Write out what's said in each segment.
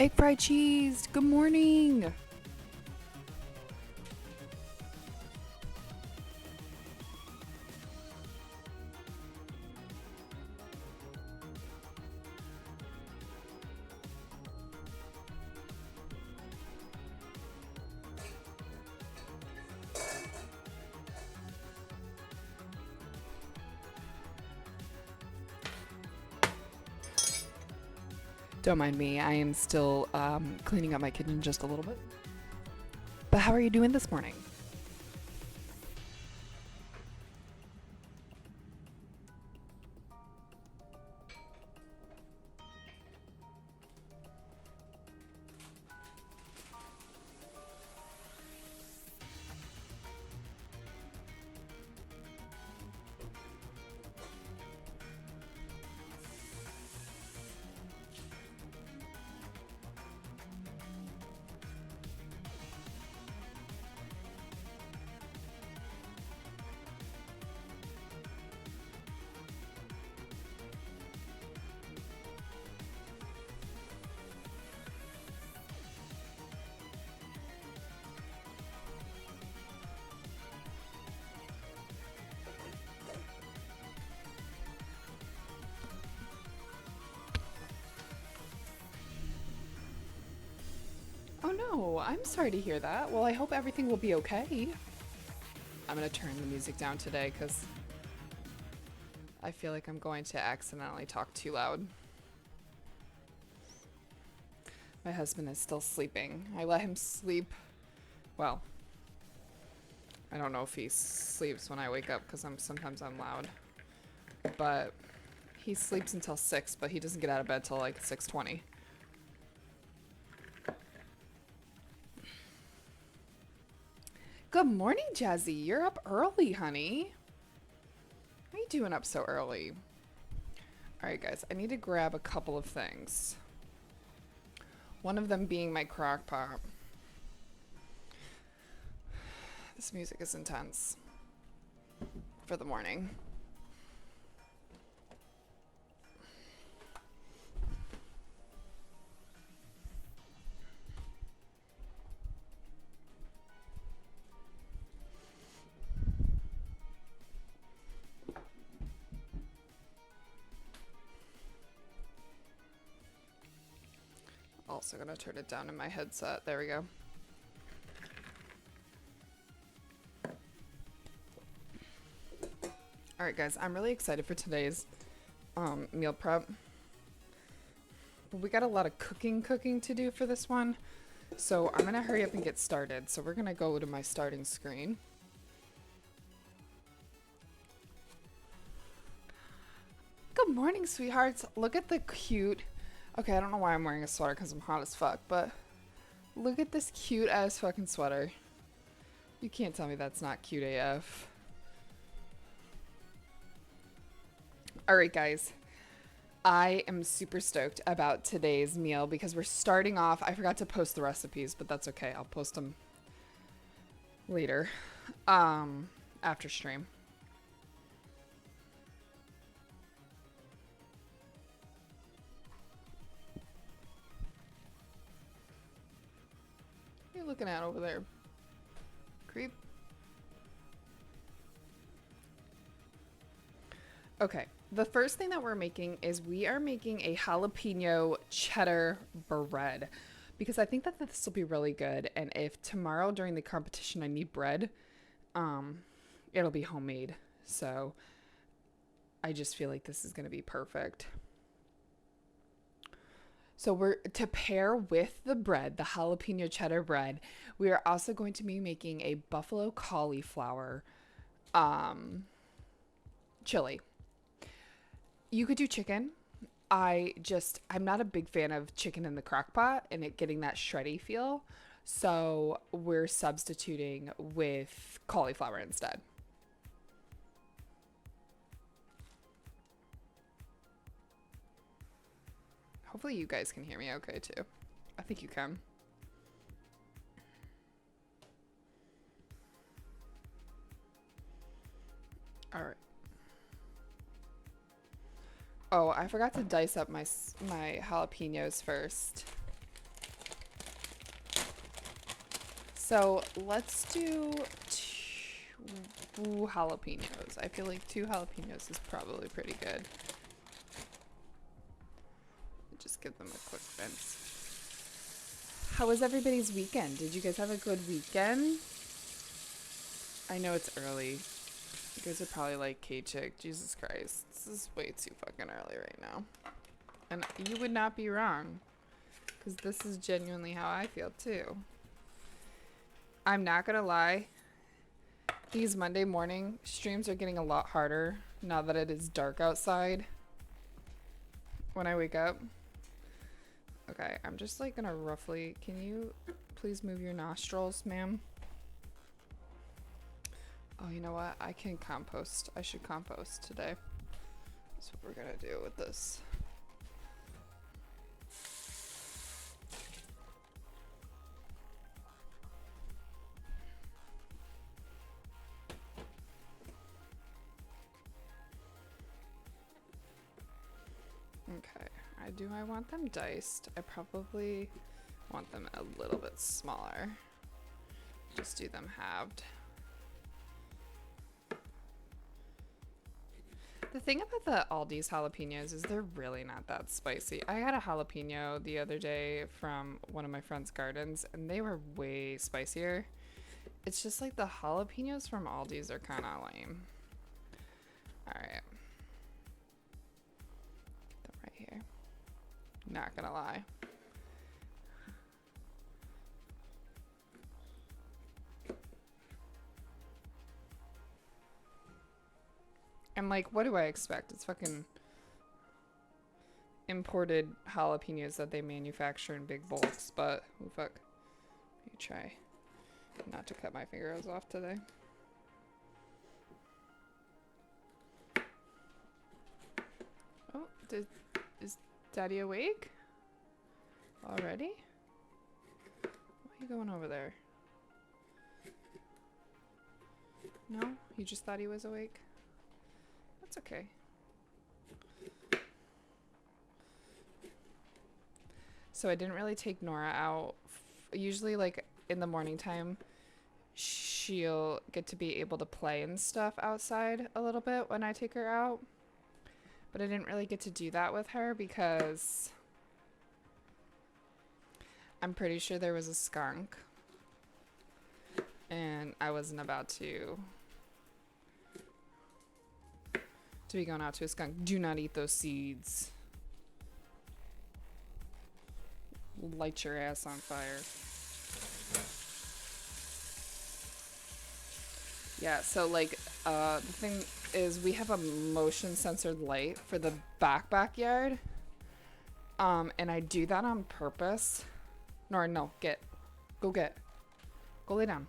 Egg fried cheese. Good morning. Don't mind me. I am still cleaning up my kitchen just a little bit. But how are you doing this morning? Oh no, I'm sorry to hear that. Well, I hope everything will be okay. I'm gonna turn the music down today because I feel like I'm going to accidentally talk too loud. My husband is still sleeping. I let him sleep. Well, I don't know if he sleeps when I wake up because sometimes I'm loud. But he sleeps until 6, but he doesn't get out of bed till like 6:20. Good morning, Jazzy. You're up early, honey. What are you doing up so early? Alright, guys. I need to grab a couple of things. One of them being my crock pot. This music is intense for the morning. Also gonna turn it down in my headset. There we go. Alright guys, I'm really excited for today's meal prep. But we got a lot of cooking to do for this one. So I'm gonna hurry up and get started. So we're gonna go to my starting screen. Good morning, sweethearts. Look at the cute... Okay, I don't know why I'm wearing a sweater because I'm hot as fuck, but look at this cute ass fucking sweater. You can't tell me that's not cute AF. Alright guys, I am super stoked about today's meal because we're starting off... I forgot to post the recipes, but that's okay. I'll post them later, after stream. What are you looking at over there? Creep. Okay, the first thing that we're making is we are making a jalapeno cheddar bread because I think that this will be really good. And if tomorrow during the competition I need bread, it'll be homemade. So I just feel like this is going to be perfect. So we're to pair with the bread, the jalapeno cheddar bread, we are also going to be making a buffalo cauliflower chili. You could do chicken. I'm not a big fan of chicken in the crock pot and it getting that shreddy feel. So we're substituting with cauliflower instead. Hopefully you guys can hear me okay too. I think you can. All right. Oh, I forgot to dice up my jalapenos first. So let's do two jalapenos. I feel like 2 jalapenos is probably pretty good. Just give them a quick rinse. How was everybody's weekend? Did you guys have a good weekend? I know it's early. You guys are probably like, Kaychick, Jesus Christ. This is way too fucking early right now. And you would not be wrong. Because this is genuinely how I feel too. I'm not gonna lie. These Monday morning streams are getting a lot harder now that it is dark outside. When I wake up. Okay, I'm just like gonna roughly... Can you please move your nostrils, ma'am? Oh, you know what? I can compost. I should compost today. That's what we're gonna do with this. Okay. I want them diced. I probably want them a little bit smaller. Just do them halved. The thing about the Aldi's jalapenos is they're really not that spicy. I had a jalapeno the other day from one of my friend's gardens and they were way spicier. It's just like the jalapenos from Aldi's are kind of lame. Alright. Put them right here. Not gonna lie. And like, what do I expect? It's fucking imported jalapenos that they manufacture in big bulks, but oh fuck. Let me try not to cut my fingers off today. Oh, is Daddy awake? Already? Why are you going over there? No? You just thought he was awake? That's okay. So I didn't really take Nora out. Usually like in the morning time, she'll get to be able to play and stuff outside a little bit when I take her out. But I didn't really get to do that with her because I'm pretty sure there was a skunk. And I wasn't about to be going out to a skunk. Do not eat those seeds. Light your ass on fire. Yeah, so like the thing is we have a motion censored light for the backyard. And I do that on purpose. Nora, no, go lay down.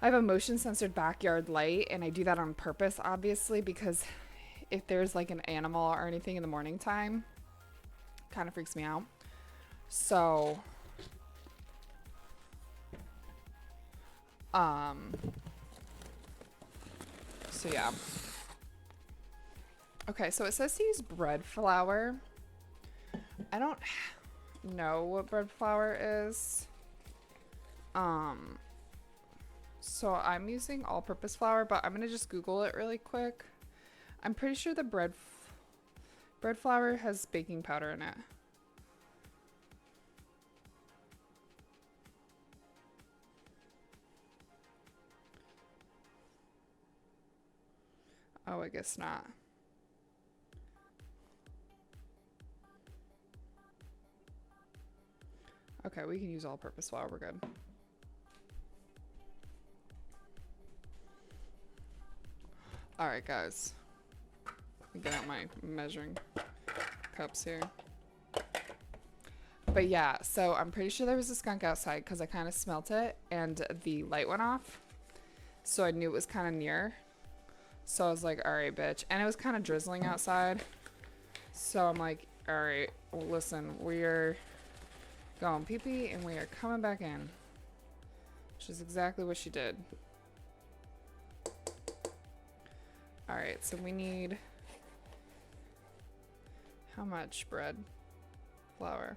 I have a motion censored backyard light and I do that on purpose, obviously, because if there's like an animal or anything in the morning time, kind of freaks me out. So, yeah. Okay, so it says to use bread flour. I don't know what bread flour is. So I'm using all-purpose flour, but I'm gonna just Google it really quick. I'm pretty sure the bread flour has baking powder in it. Oh, I guess not. Okay, we can use all-purpose flour. We're good. All right, guys. Let me get out my measuring cups here. But yeah, so I'm pretty sure there was a skunk outside because I kind of smelt it and the light went off. So I knew it was kind of near. So I was like, all right, bitch. And it was kind of drizzling outside. So I'm like, all right, well, listen, we're going pee-pee and we are coming back in. Which is exactly what she did. All right, so we need how much bread flour?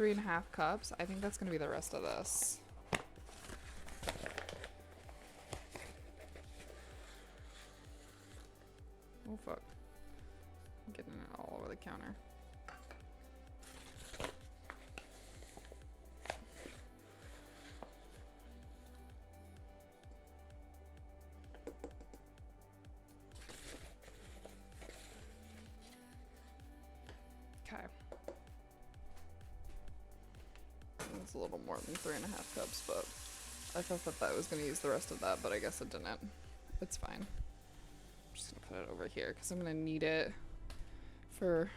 3.5 cups. I think that's gonna be the rest of this. Oh fuck. I'm getting it all over the counter. Okay. It's a little more than 3.5 cups, but I thought that I was going to use the rest of that, but I guess it didn't. It's fine. I'm just going to put it over here because I'm going to need it for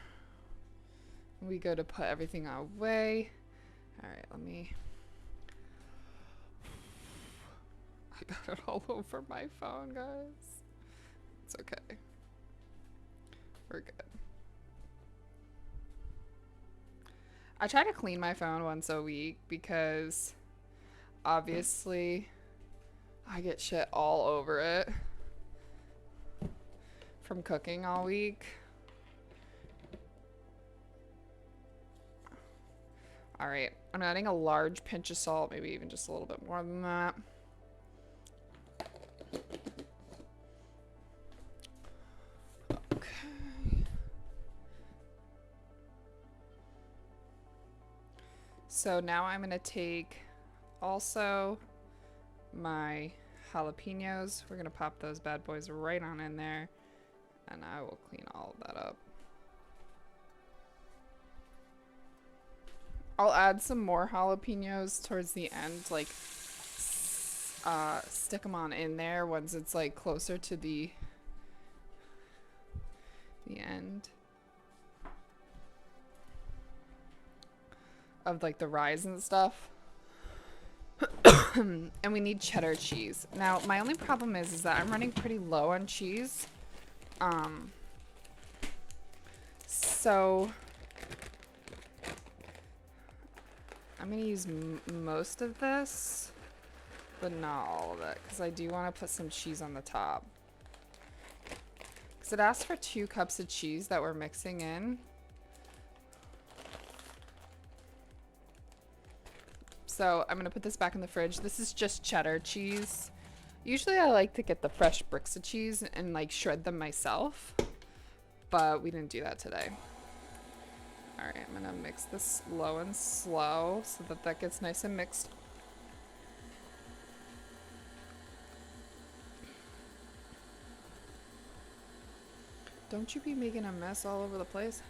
when we go to put everything away. Alright, let me... I got it all over my phone, guys. It's okay. We're good. I try to clean my phone once a week because obviously I get shit all over it from cooking all week. Alright, I'm adding a large pinch of salt, maybe even just a little bit more than that. So now I'm gonna take also my jalapenos. We're gonna pop those bad boys right on in there, and I will clean all of that up. I'll add some more jalapenos towards the end, like stick them on in there once it's like closer to the end of like the rise and stuff. And we need cheddar cheese. Now my only problem is that I'm running pretty low on cheese. So I'm gonna use most of this, but not all of it, because I do want to put some cheese on the top. Because it asks for 2 cups of cheese that we're mixing in. So I'm going to put this back in the fridge. This is just cheddar cheese. Usually I like to get the fresh bricks of cheese and like shred them myself, but we didn't do that today. All right, I'm going to mix this low and slow so that that gets nice and mixed. Don't you be making a mess all over the place?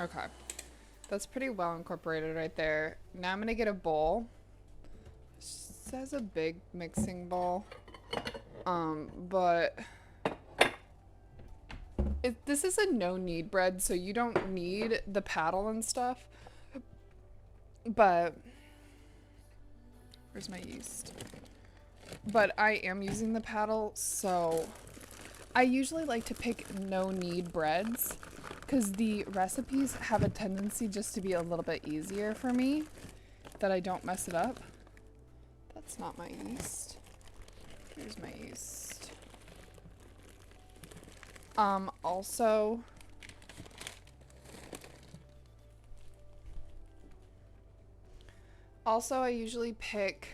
Okay, that's pretty well incorporated right there. Now I'm gonna get a bowl. It says a big mixing bowl, but this is a no-knead bread, so you don't need the paddle and stuff. But where's my yeast? But I am using the paddle, so I usually like to pick no-knead breads, because the recipes have a tendency just to be a little bit easier for me, that I don't mess it up. That's not my yeast. Here's my yeast. Also, I usually pick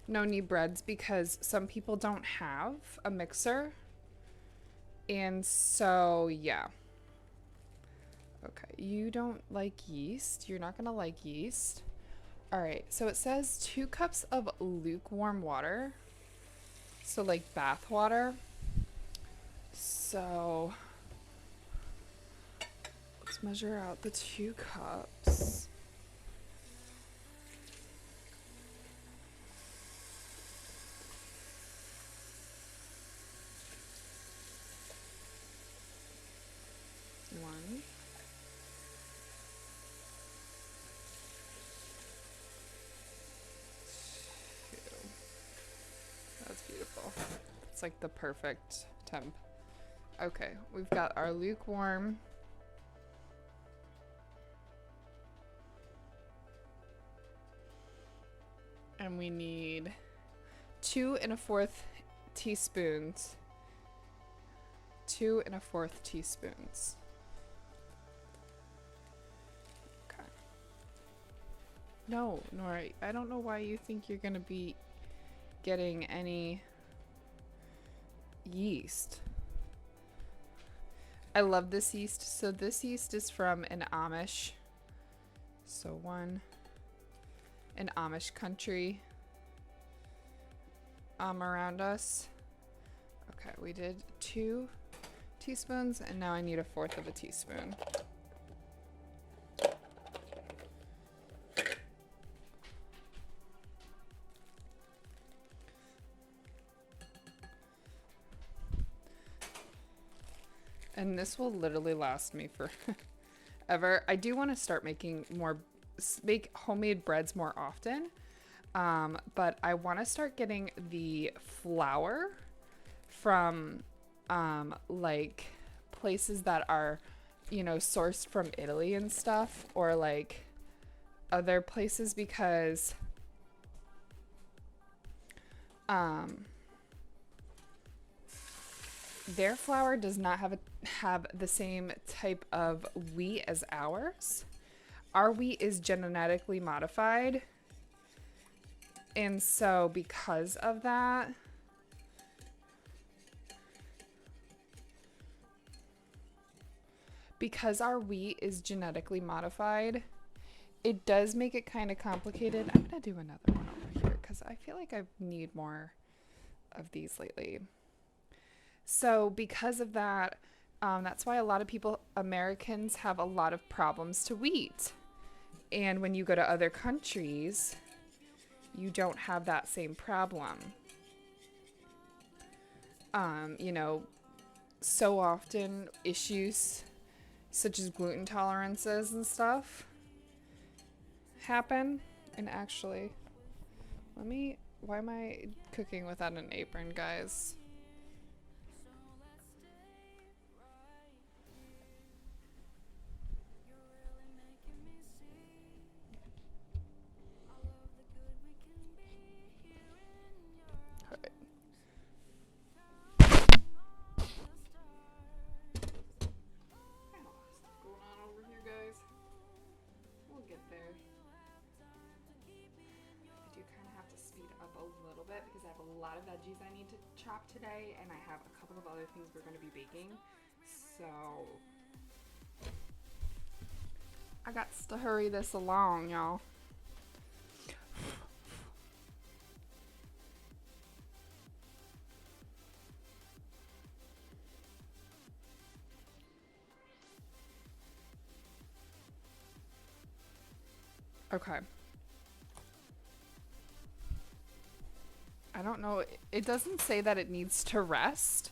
no-knead breads because some people don't have a mixer, and so yeah. Okay, you don't like yeast. You're not gonna like yeast. All right, so it says 2 cups of lukewarm water. So like bath water. So let's measure out the 2 cups. That's like the perfect temp. Okay, we've got our lukewarm. And we need 2 1/4 teaspoons. 2 1/4 teaspoons. Okay. No, Nora, I don't know why you think you're gonna be getting any yeast. I love this yeast. So this yeast is from an Amish. So an Amish country around us. Okay, we did 2 teaspoons, and now I need 1/4 of a teaspoon. And this will literally last me for ever. I do want to start making make homemade breads more often. But I want to start getting the flour from like places that are, you know, sourced from Italy and stuff, or like other places, because their flour does not have the same type of wheat as ours. Our wheat is genetically modified. And so because of that, because our wheat is genetically modified, it does make it kind of complicated. I'm going to do another one over here because I feel like I need more of these lately. So because of that, that's why a lot of Americans have a lot of problems to wheat. And when you go to other countries, you don't have that same problem. You know, so often issues such as gluten tolerances and stuff happen. And actually, why am I cooking without an apron, guys? Because I have a lot of veggies I need to chop today, and I have a couple of other things we're going to be baking. So I got to hurry this along, y'all. Okay. I don't know. It doesn't say that it needs to rest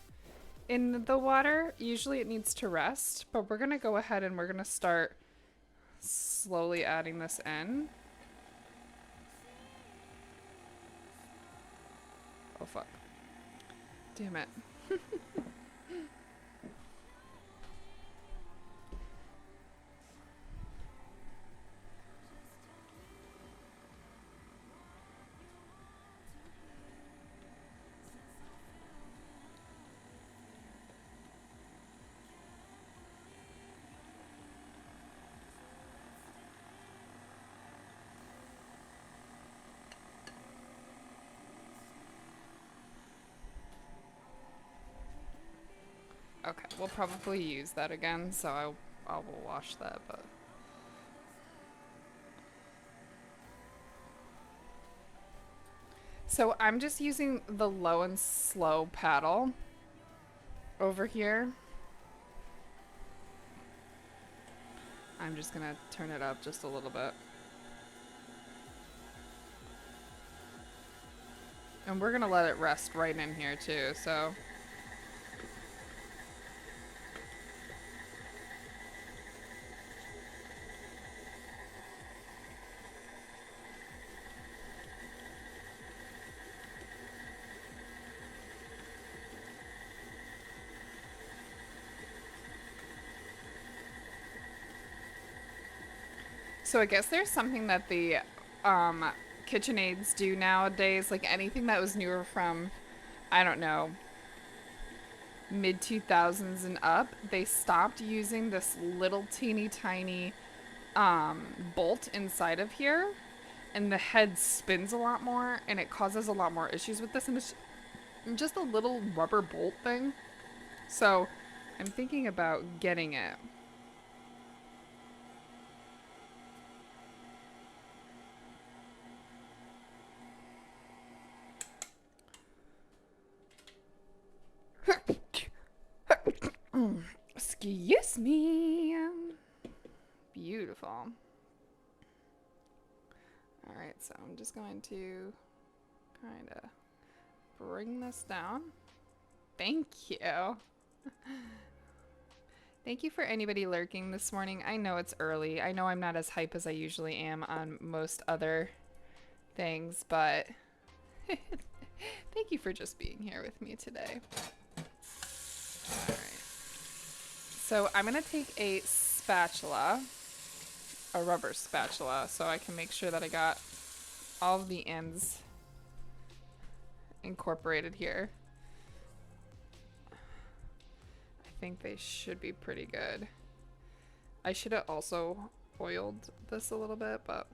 in the water. Usually it needs to rest, but we're going to go ahead and we're going to start slowly adding this in. Oh, fuck. Damn it. Okay, we'll probably use that again, so I will wash that, but... So I'm just using the low and slow paddle over here. I'm just gonna turn it up just a little bit. And we're gonna let it rest right in here too, so... So I guess there's something that the um, KitchenAids do nowadays, like anything that was newer from, I don't know, mid 2000s and up, they stopped using this little teeny tiny bolt inside of here, and the head spins a lot more, and it causes a lot more issues with this, and it's just a little rubber bolt thing. So I'm thinking about getting it. Excuse me. Beautiful. Alright, so I'm just going to kind of bring this down. Thank you. Thank you for anybody lurking this morning. I know it's early. I know I'm not as hype as I usually am on most other things, but thank you for just being here with me today. Alright. So I'm going to take a spatula, a rubber spatula, so I can make sure that I got all of the ends incorporated here. I think they should be pretty good. I should have also oiled this a little bit, but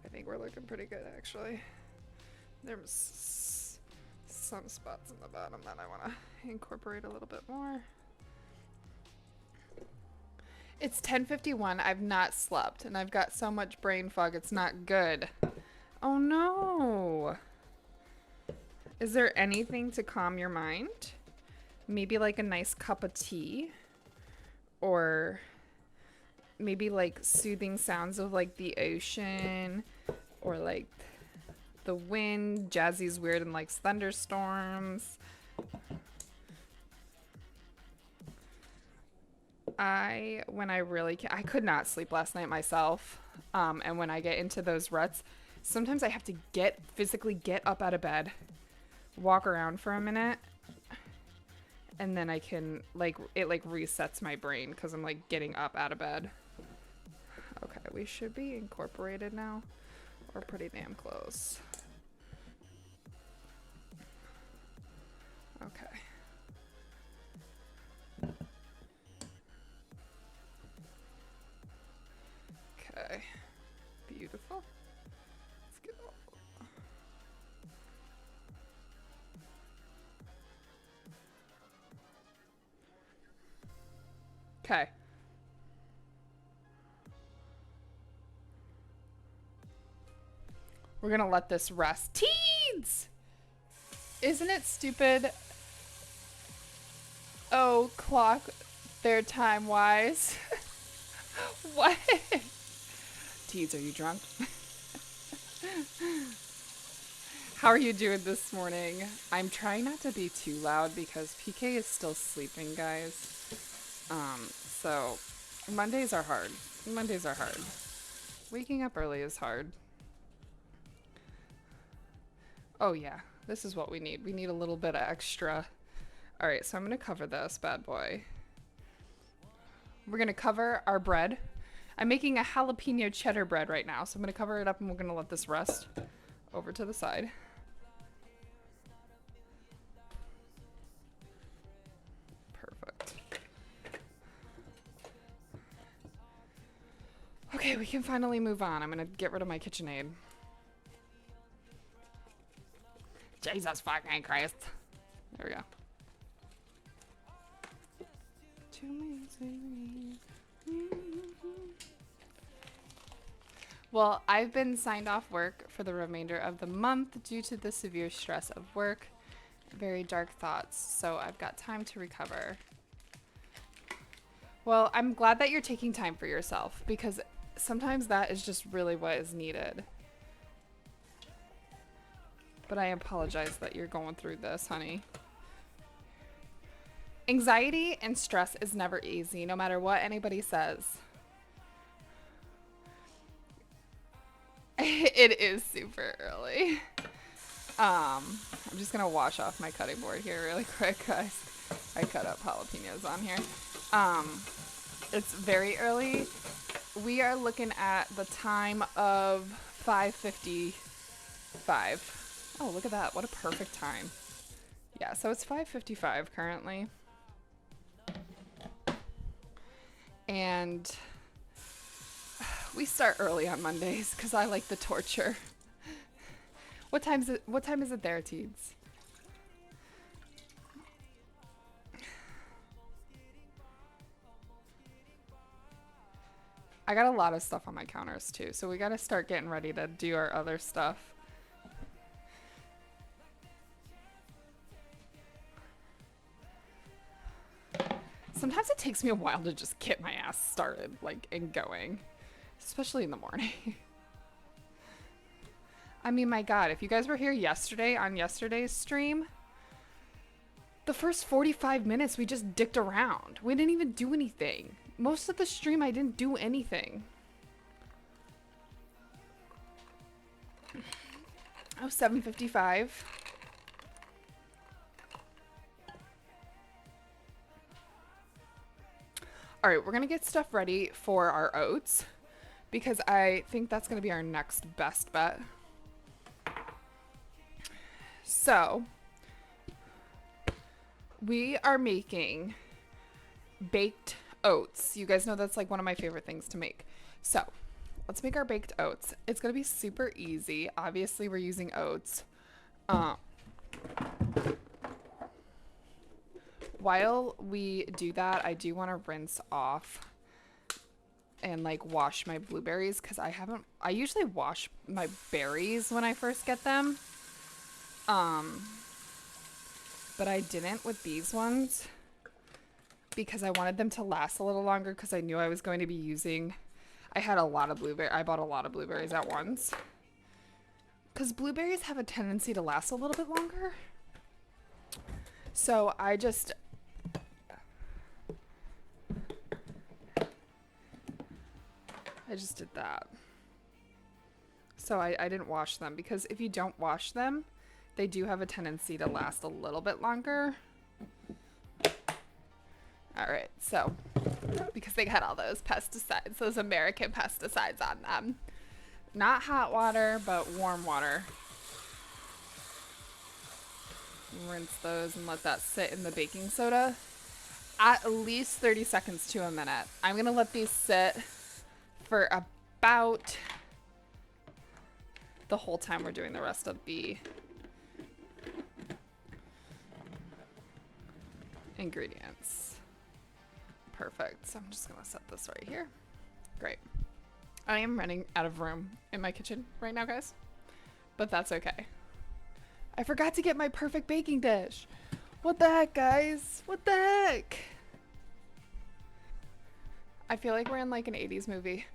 I think we're looking pretty good actually. There's some spots in the bottom that I want to incorporate a little bit more. It's 10:51. I've not slept and I've got so much brain fog. It's not good. Oh no. Is there anything to calm your mind? Maybe like a nice cup of tea, or maybe like soothing sounds of like the ocean, or like the wind. Jazzy's weird and likes thunderstorms. I could not sleep last night myself. And when I get into those ruts, sometimes I have to physically get up out of bed, walk around for a minute, and then I can it resets my brain because I'm like getting up out of bed. Okay, we should be incorporated now. We're pretty damn close. Okay. Okay. Beautiful. Let's get all. Okay. We're gonna let this rest. Teens! Isn't it stupid? Oh, clock, their time wise. What? Teens, are you drunk? How are you doing this morning? I'm trying not to be too loud because PK is still sleeping, guys. So Mondays are hard. Mondays are hard. Waking up early is hard. Oh yeah, this is what we need. We need a little bit of extra. All right, so I'm gonna cover this bad boy. We're gonna cover our bread. I'm making a jalapeno cheddar bread right now, so I'm gonna cover it up and we're gonna let this rest over to the side. Perfect. Okay, we can finally move on. I'm gonna get rid of my KitchenAid. Jesus fucking Christ. There we go. Well, I've been signed off work for the remainder of the month due to the severe stress of work. Very dark thoughts, so I've got time to recover. Well, I'm glad that you're taking time for yourself because sometimes that is just really what is needed. But I apologize that you're going through this, honey. Anxiety and stress is never easy, no matter what anybody says. It is super early. I'm just gonna wash off my cutting board here really quick, guys. I cut up jalapenos on here. It's very early. We are looking at the time of 5:55. Oh, look at that. What a perfect time. Yeah, so it's 5:55 currently. And we start early on Mondays because I like the torture. What time is it there, Teeds? I got a lot of stuff on my counters too, so we gotta start getting ready to do our other stuff. Sometimes it takes me a while to just get my ass started, like, and going. Especially in the morning. I mean, my God, if you guys were here yesterday on yesterday's stream, the first 45 minutes we just dicked around. We didn't even do anything. Most of the stream I didn't do anything. Oh, 7:55. All right, we're gonna get stuff ready for our oats because I think that's gonna be our next best bet. So we are making baked oats. You guys know that's like one of my favorite things to make. So let's make our baked oats. It's gonna be super easy. Obviously we're using oats. While we do that, I do want to rinse off and like wash my blueberries because I usually wash my berries when I first get them. But I didn't with these ones because I wanted them to last a little longer because I knew I was going to be using, I bought a lot of blueberries at once. Because blueberries have a tendency to last a little bit longer. So I just did that. So I didn't wash them because if you don't wash them, they do have a tendency to last a little bit longer. All right, so because they got all those pesticides, those American pesticides on them. Not hot water, but warm water. Rinse those and let that sit in the baking soda at least 30 seconds to a minute. I'm gonna let these sit for about the whole time we're doing the rest of the ingredients. Perfect. So I'm just gonna set this right here. Great. I am running out of room in my kitchen right now, guys, but that's okay. I forgot to get my perfect baking dish. What the heck, guys? What the heck? I feel like we're in like an 80s movie.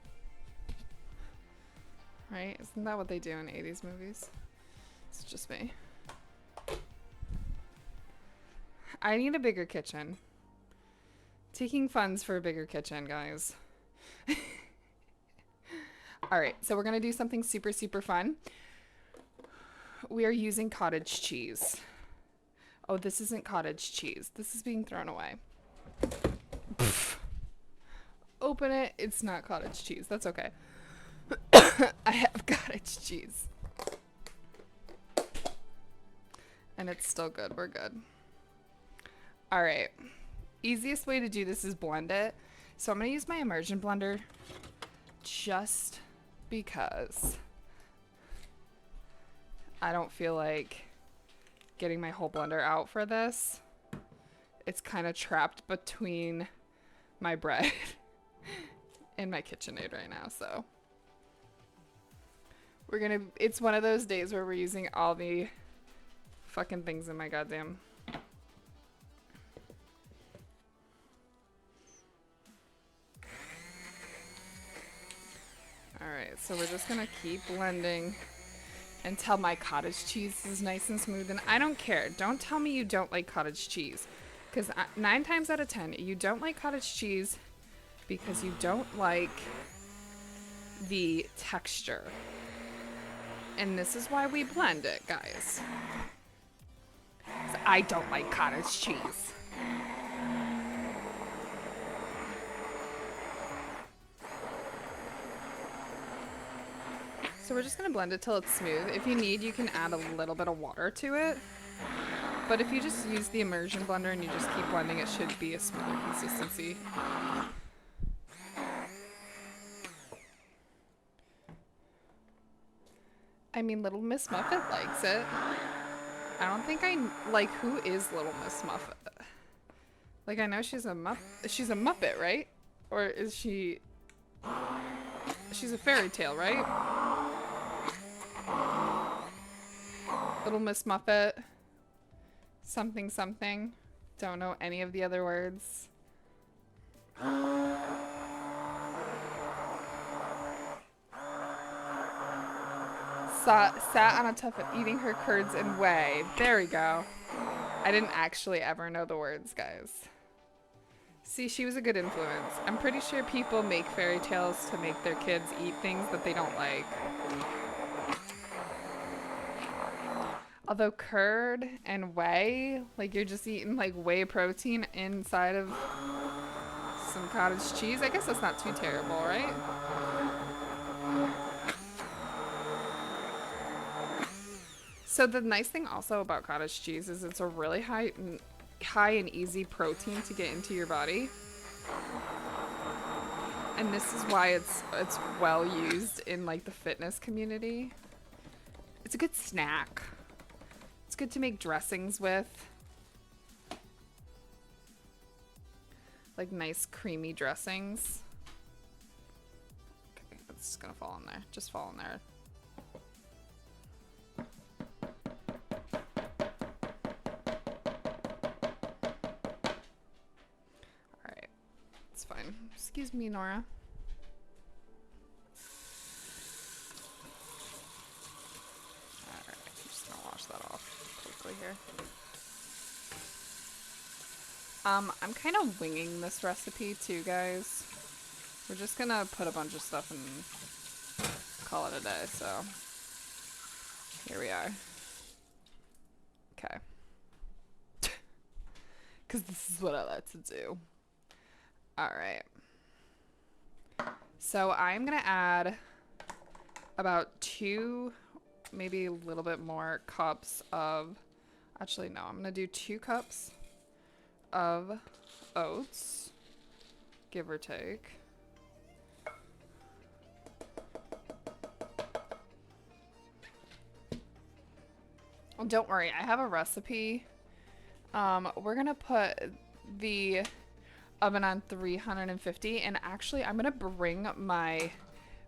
Right? Isn't that what they do in 80s movies? It's just me. I need a bigger kitchen. Taking funds for a bigger kitchen, guys. Alright, so we're going to do something super, super fun. We are using cottage cheese. Oh, this isn't cottage cheese. This is being thrown away. Pfft. Open it. It's not cottage cheese. That's okay. I have cottage cheese. And it's still good. We're good. All right. Easiest way to do this is blend it. So I'm going to use my immersion blender just because I don't feel like getting my whole blender out for this. It's kind of trapped between my bread and my KitchenAid right now, so it's one of those days where we're using all the fucking things in my goddamn. Alright, so we're just gonna keep blending until my cottage cheese is nice and smooth. And I don't care. Don't tell me you don't like cottage cheese. Because 9 times out of 10, you don't like cottage cheese because you don't like the texture. And this is why we blend it, guys. 'Cause I don't like cottage cheese. So we're just gonna blend it till it's smooth. If you need, you can add a little bit of water to it. But if you just use the immersion blender and you just keep blending, it should be a smoother consistency. I mean, Little Miss Muffet likes it. I don't think like, who is Little Miss Muffet? Like, I know she's a Muppet, right? Or is she... She's a fairy tale, right? Little Miss Muffet. Something something. Don't know any of the other words. Sat on a tuffet eating her curds and whey. There we go. I didn't actually ever know the words, guys. See, she was a good influence. I'm pretty sure people make fairy tales to make their kids eat things that they don't like. Although curd and whey, like you're just eating like whey protein inside of some cottage cheese. I guess that's not too terrible, right? So the nice thing also about cottage cheese is it's a really high and easy protein to get into your body. And this is why it's well used in like the fitness community. It's a good snack. It's good to make dressings with. Like nice creamy dressings. Okay, it's just gonna fall in there. Just fall in there. Alright. It's fine. Excuse me, Nora. Alright, I'm just gonna wash that off quickly here. I'm kind of winging this recipe too, guys. We're just gonna put a bunch of stuff and call it a day, so here we are. Okay. Because this is what I like to do. Alright. So I'm gonna add about 2, maybe a little bit more cups of, actually no, I'm gonna do 2 cups of oats, give or take. Well, don't worry, I have a recipe. We're gonna put the oven on 350, and actually I'm gonna bring my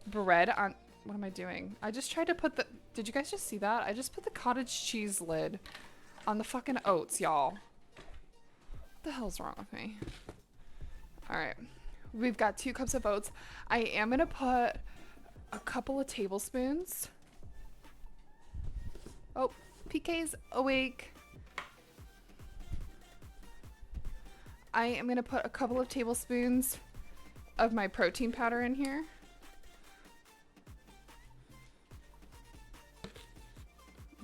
bread on. What am I doing? I just tried to put the, did you guys just see that? I just put the cottage cheese lid on the fucking oats, y'all. What the hell's wrong with me? Alright, we've got 2 cups of oats. I am gonna put a couple of tablespoons. Oh, PK's awake. I am gonna put a couple of tablespoons of my protein powder in here.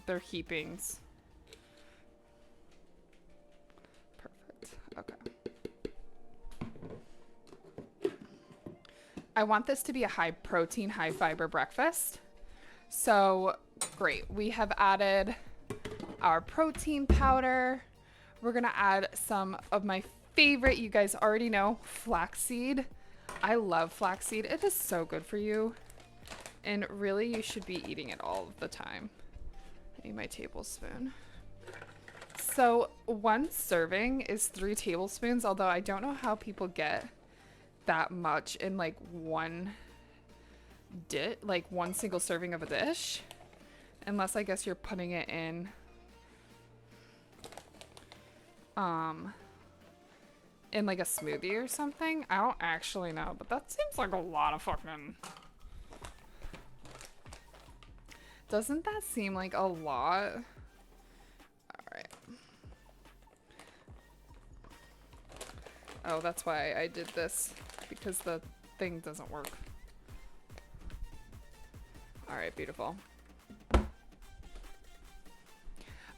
They're heapings. Okay. I want this to be a high protein, high fiber breakfast. So great. We have added our protein powder. We're going to add some of my favorite, you guys already know, flaxseed. I love flaxseed. It is so good for you. And really, you should be eating it all the time. I need my tablespoon. So 1 serving is 3 tablespoons, although I don't know how people get that much in like one single serving of a dish, unless I guess you're putting it in like a smoothie or something. I don't actually know, but that seems like a lot of fucking, doesn't that seem like a lot? Alright. Oh, that's why I did this, because the thing doesn't work. Alright, beautiful.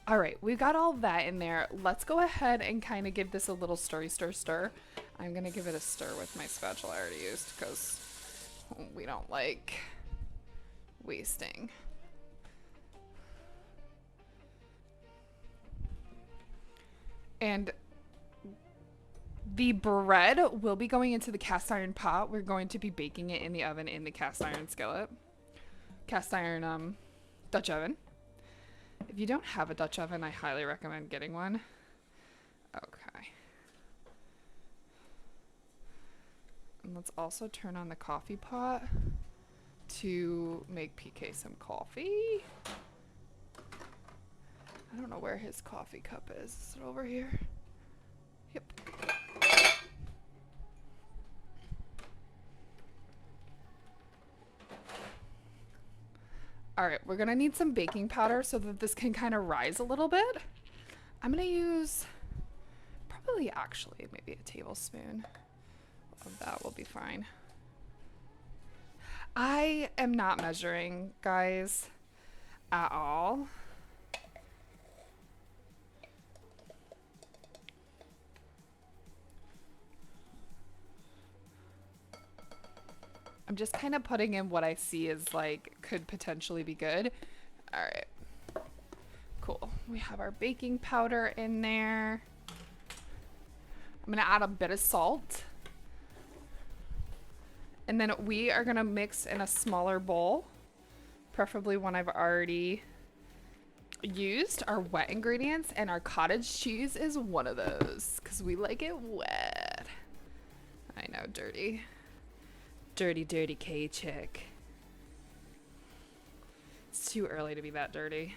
Alright, we've got all that in there. Let's go ahead and kind of give this a little stir. I'm going to give it a stir with my spatula I already used, because we don't like wasting. And the bread will be going into the cast iron pot. We're going to be baking it in the oven in the cast iron skillet. Cast iron Dutch oven. If you don't have a Dutch oven, I highly recommend getting one. Okay. And let's also turn on the coffee pot to make PK some coffee. I don't know where his coffee cup is. Is it over here? Yep. All right, we're gonna need some baking powder so that this can kind of rise a little bit. I'm gonna use probably actually maybe a tablespoon of that will be fine. I am not measuring, guys, at all. I'm just kind of putting in what I see as like could potentially be good. All right, cool. We have our baking powder in there. I'm gonna add a bit of salt. And then we are gonna mix in a smaller bowl, preferably one I've already used, our wet ingredients, and our cottage cheese is one of those because we like it wet. I know, dirty. Dirty, dirty Kaychick. It's too early to be that dirty.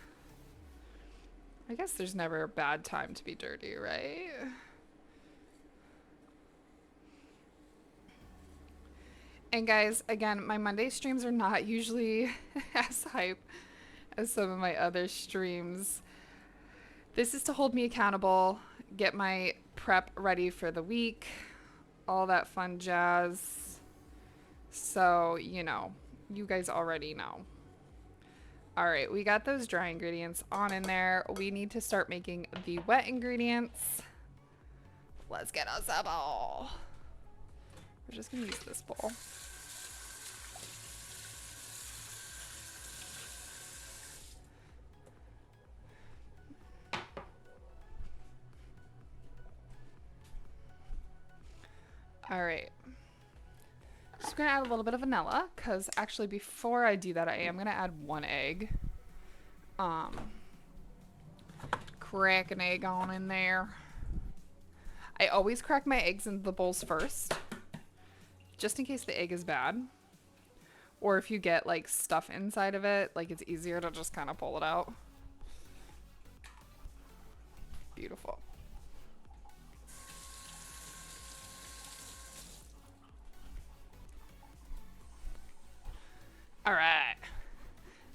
I guess there's never a bad time to be dirty, right? And guys, again, my Monday streams are not usually as hype as some of my other streams. This is to hold me accountable, get my prep ready for the week, all that fun jazz. So, you know, you guys already know. All right, we got those dry ingredients on in there. We need to start making the wet ingredients. Let's get us a bowl. We're just gonna use this bowl. All right. Just gonna add a little bit of vanilla because actually before I do that, I am gonna add 1 egg. Crack an egg on in there. I always crack my eggs into the bowls first, just in case the egg is bad. Or if you get like stuff inside of it, like it's easier to just kind of pull it out. Beautiful. All right,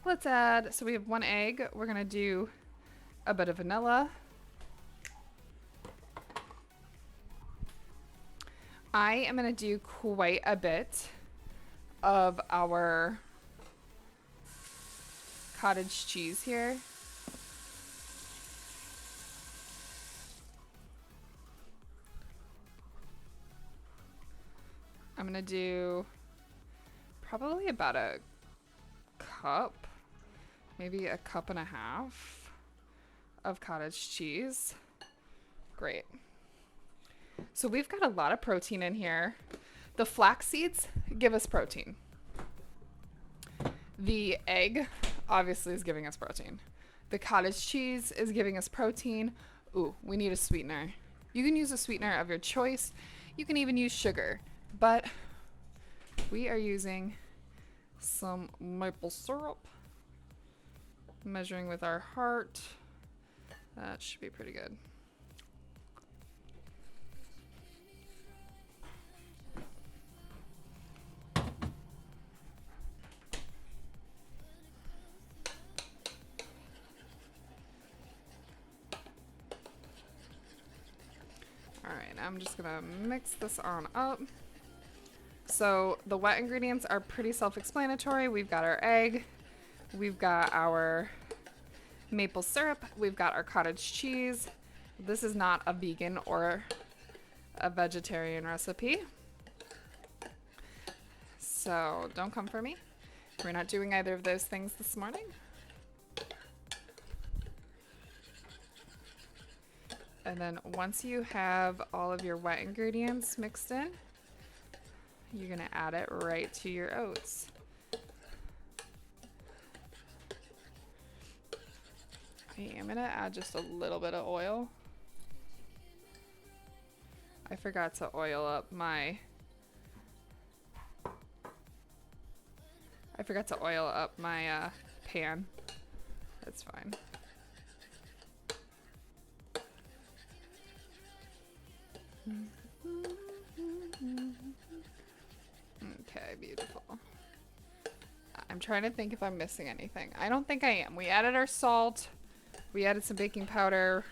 let's add, so we have 1 egg. We're gonna do a bit of vanilla. I am gonna do quite a bit of our cottage cheese here. I'm gonna do probably about a cup, maybe a cup and a half of cottage cheese. Great. So we've got a lot of protein in here. The flax seeds give us protein. The egg obviously is giving us protein. The cottage cheese is giving us protein. Ooh, we need a sweetener. You can use a sweetener of your choice. You can even use sugar, but we are using some maple syrup. Measuring with our heart. That should be pretty good. All right, I'm just gonna mix this on up. So the wet ingredients are pretty self-explanatory. We've got our egg, we've got our maple syrup, we've got our cottage cheese. This is not a vegan or a vegetarian recipe, so don't come for me. We're not doing either of those things this morning. And then once you have all of your wet ingredients mixed in, you're going to add it right to your oats. I am going to add just a little bit of oil. I forgot to oil up my pan. That's fine. Okay, beautiful. I'm trying to think if I'm missing anything. I don't think I am. We added our salt. We added some baking powder.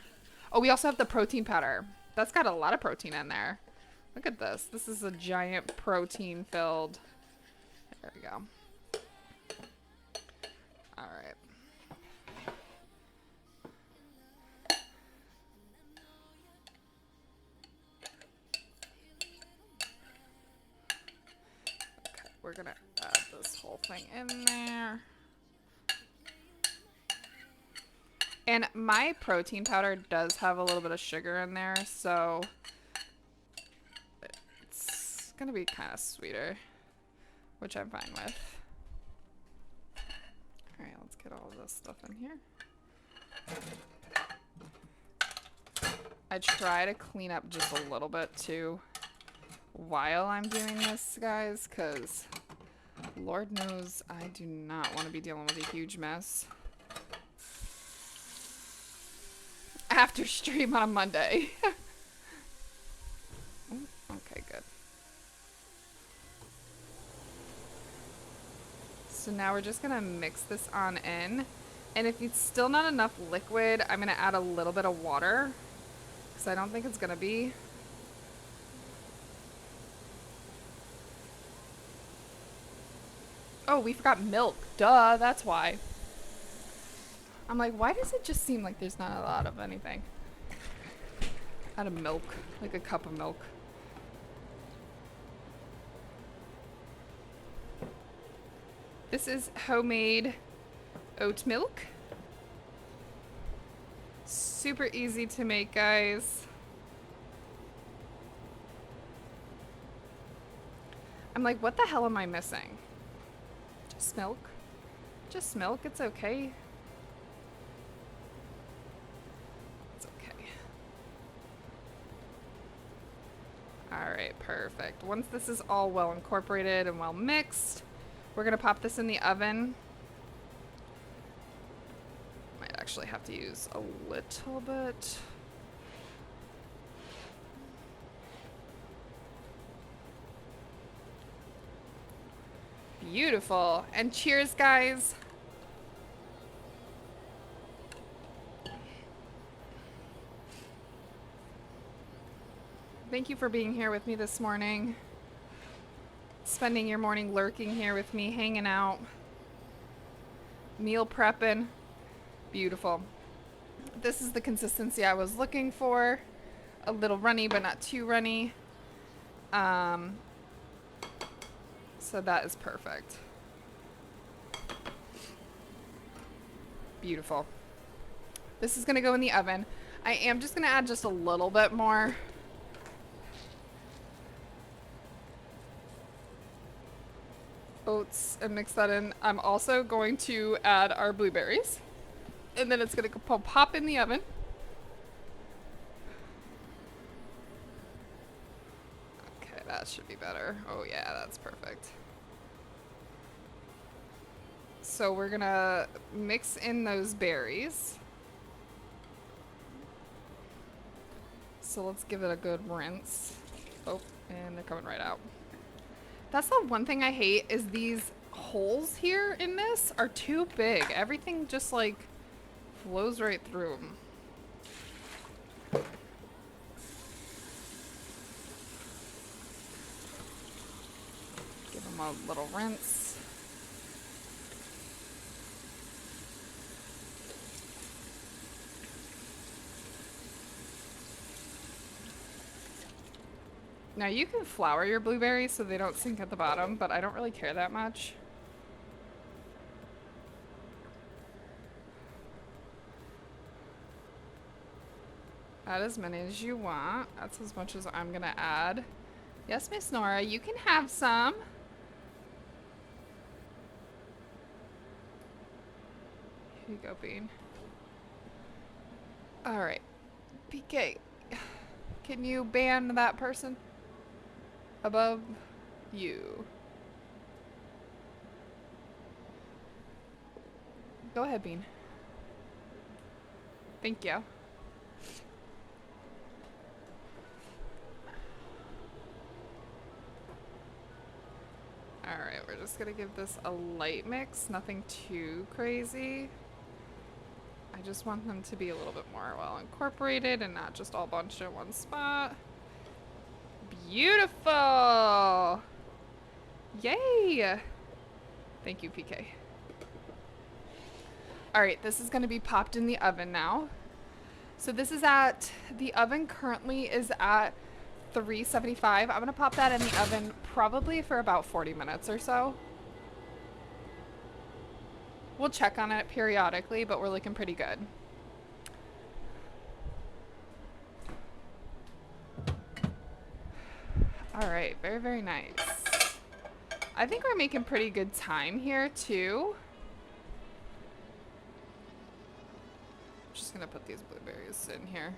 Oh, we also have the protein powder. That's got a lot of protein in there. Look at this. This is a giant protein filled. There we go. All right. Okay, we're gonna add this whole thing in there. And my protein powder does have a little bit of sugar in there, so it's gonna be kind of sweeter, which I'm fine with. All right, let's get all this stuff in here. I try to clean up just a little bit too while I'm doing this, guys, because Lord knows I do not want to be dealing with a huge mess after stream on a Monday. Okay, good. So now we're just gonna mix this on in. And if it's still not enough liquid, I'm gonna add a little bit of water, because I don't think it's gonna be. Oh, we forgot milk. Duh, that's why. I'm like, why does it just seem like there's not a lot of anything? Add a milk, like a cup of milk. This is homemade oat milk. Super easy to make, guys. I'm like, what the hell am I missing? Just milk. Just milk, it's okay. Alright, perfect. Once this is all well incorporated and well mixed, we're going to pop this in the oven. Might actually have to use a little bit. Beautiful. And cheers, guys. Thank you for being here with me this morning. Spending your morning lurking here with me, hanging out. Meal prepping. Beautiful. This is the consistency I was looking for. A little runny, but not too runny. So that is perfect. Beautiful. This is gonna go in the oven. I am just gonna add just a little bit more. Oats and mix that in. I'm also going to add our blueberries, and then it's gonna pop in the oven. Okay, that should be better. Oh yeah, that's perfect. So we're gonna mix in those berries. So let's give it a good rinse. Oh, and they're coming right out. That's the one thing I hate, is these holes here in this are too big. Everything just like flows right through them. Give them a little rinse. Now you can flour your blueberries so they don't sink at the bottom, but I don't really care that much. Add as many as you want. That's as much as I'm gonna add. Yes, Miss Nora, you can have some. Here you go, Bean. Alright. PK, can you ban that person above you? Go ahead, Bean. Thank you. Alright, we're just gonna give this a light mix, nothing too crazy. I just want them to be a little bit more well incorporated and not just all bunched in one spot. Beautiful! Yay! Thank you, PK. Alright, this is gonna be popped in the oven now. So this is at, the oven currently is at 375. I'm gonna pop that in the oven probably for about 40 minutes or so. We'll check on it periodically, but we're looking pretty good. All right, very, very nice. I think we're making pretty good time here too. Just gonna put these blueberries in here.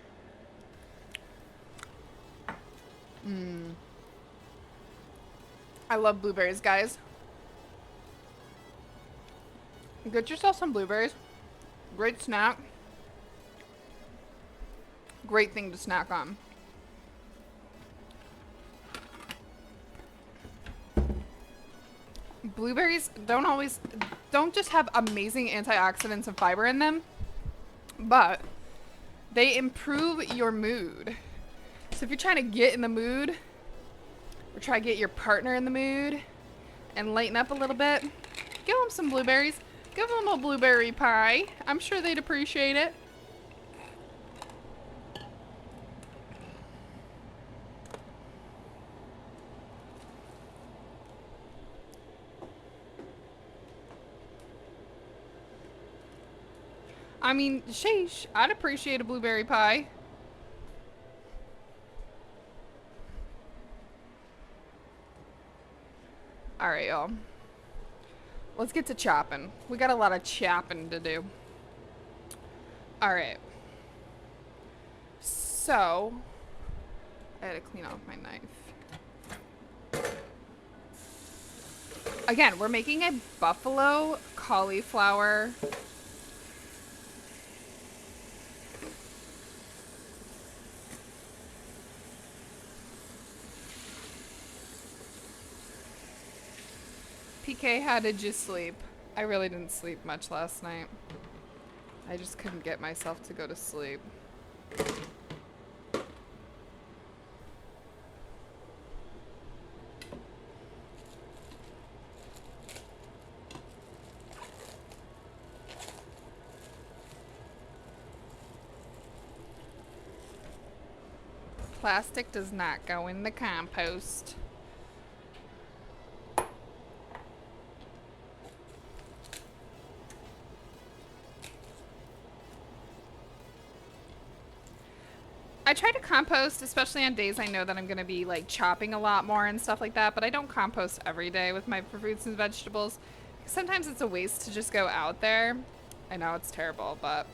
I love blueberries, guys. Get yourself some blueberries. Great snack. Great thing to snack on. Blueberries don't just have amazing antioxidants and fiber in them, but they improve your mood. So if you're trying to get in the mood, or try to get your partner in the mood and lighten up a little bit, give them some blueberries. Give them a blueberry pie. I'm sure they'd appreciate it. I mean, sheesh, I'd appreciate a blueberry pie. Alright, y'all. Let's get to chopping. We got a lot of chopping to do. Alright. So, I had to clean off my knife. Again, we're making a buffalo cauliflower PK, how did you sleep? I really didn't sleep much last night. I just couldn't get myself to go to sleep. Plastic does not go in the compost. I try to compost, especially on days I know that I'm going to be like chopping a lot more and stuff like that, but I don't compost every day with my fruits and vegetables. Sometimes it's a waste to just go out there. I know it's terrible, but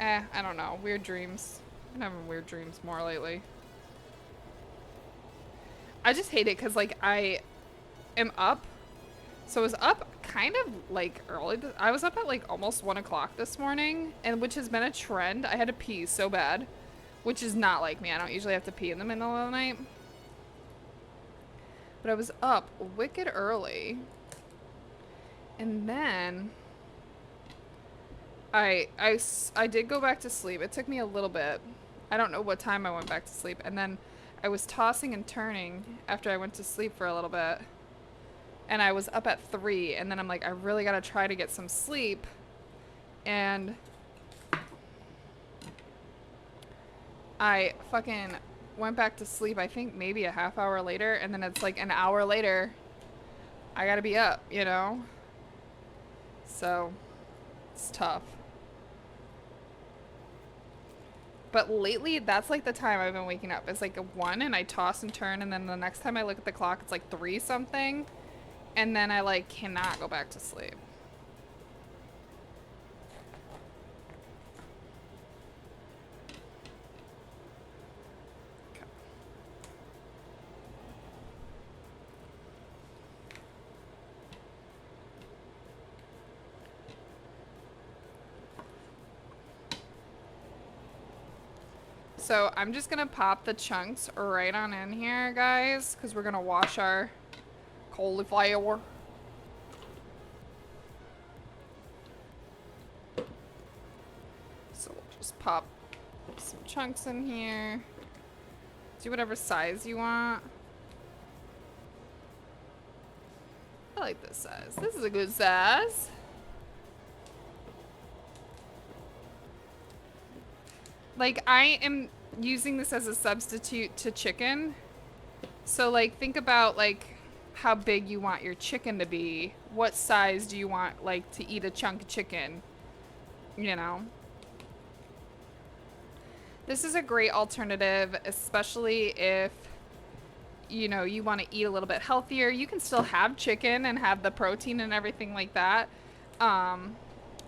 I don't know. Weird dreams. I'm having weird dreams more lately. I just hate it because like I am up. So I was up kind of like early. I was up at like almost 1 o'clock this morning, and which has been a trend. I had to pee so bad, which is not like me. I don't usually have to pee in the middle of the night. But I was up wicked early. And then I did go back to sleep. It took me a little bit. I don't know what time I went back to sleep. And then I was tossing and turning after I went to sleep for a little bit. And I was up at 3, and then I'm like, I really gotta try to get some sleep. And I fucking went back to sleep, I think maybe a half hour later, and then it's like an hour later, I gotta be up, you know? So, it's tough. But lately, that's like the time I've been waking up. It's like a 1 and I toss and turn, and then the next time I look at the clock, it's like 3 something. And then I like cannot go back to sleep. Okay. So I'm just gonna pop the chunks right on in here, guys, because we're gonna wash our cauliflower. So we'll just pop some chunks in here. Do whatever size you want. I like this size. This is a good size. Like, I am using this as a substitute to chicken. So, like, think about, like, how big you want your chicken to be. What size do you want, like, to eat a chunk of chicken? You know? This is a great alternative, especially if, you know, you want to eat a little bit healthier. You can still have chicken and have the protein and everything like that.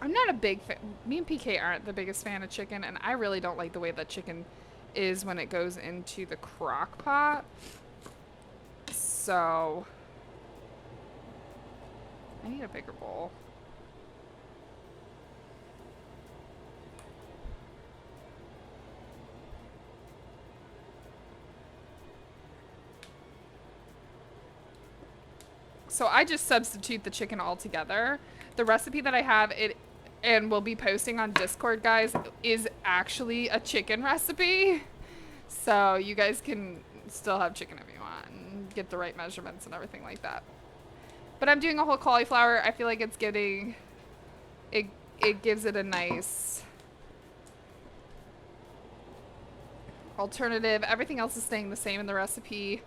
I'm not a big fan. Me and PK aren't the biggest fan of chicken, and I really don't like the way that chicken is when it goes into the crock pot. So I need a bigger bowl. So I just substitute the chicken altogether. The recipe that I have and will be posting on Discord, guys, is actually a chicken recipe. So you guys can still have chicken if you want and get the right measurements and everything like that. But I'm doing a whole cauliflower. I feel like it's getting, it gives it a nice alternative. Everything else is staying the same in the recipe.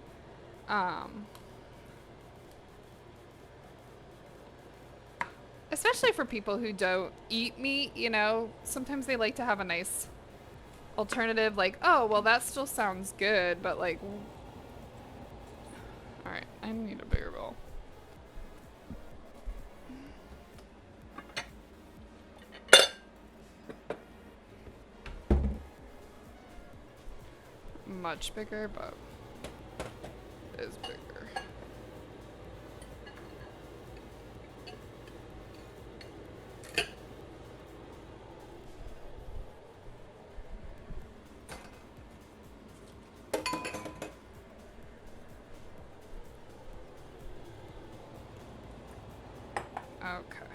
Especially for people who don't eat meat, you know, sometimes they like to have a nice alternative, like, oh, well, that still sounds good, but like, all right, I need a bigger bowl. Much bigger, but it is bigger. Okay.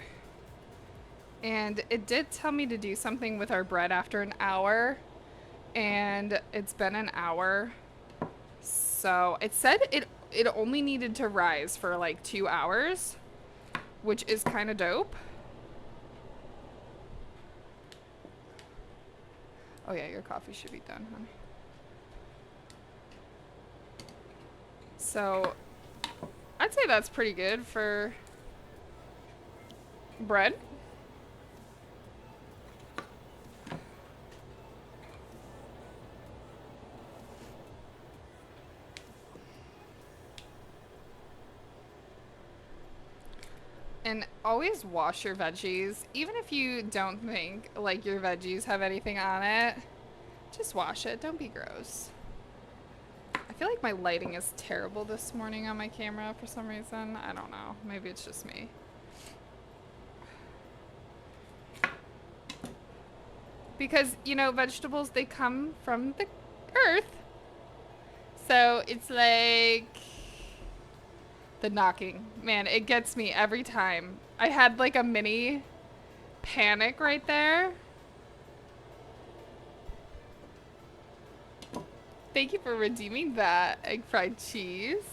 And it did tell me to do something with our bread after an hour. And it's been an hour. So it said it only needed to rise for like 2 hours, which is kind of dope. Oh yeah, your coffee should be done, honey. So I'd say that's pretty good for bread. And always wash your veggies, even if you don't think like your veggies have anything on it. Just wash it. Don't be gross. I feel like my lighting is terrible this morning on my camera for some reason. I don't know. Maybe it's just me. Because, you know, vegetables, they come from the earth. So it's like the knocking. Man, it gets me every time. I had like a mini panic right there. Thank you for redeeming that, egg fried cheese.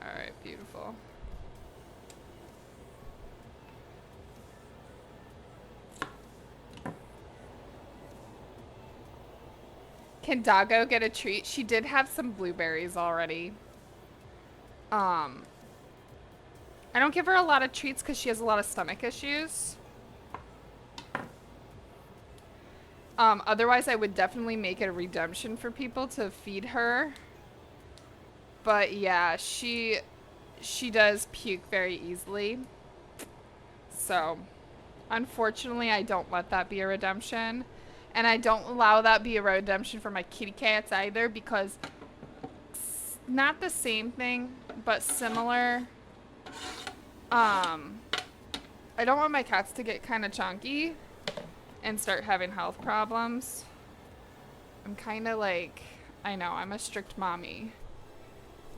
All right, beautiful. Can Doggo get a treat? She did have some blueberries already. I don't give her a lot of treats because she has a lot of stomach issues. Otherwise, I would definitely make it a redemption for people to feed her. But yeah, she does puke very easily. So, unfortunately, I don't let that be a redemption. And I don't allow that be a redemption for my kitty cats either because it's not the same thing, but similar. I don't want my cats to get kind of chunky and start having health problems. I'm kind of like, I know, I'm a strict mommy,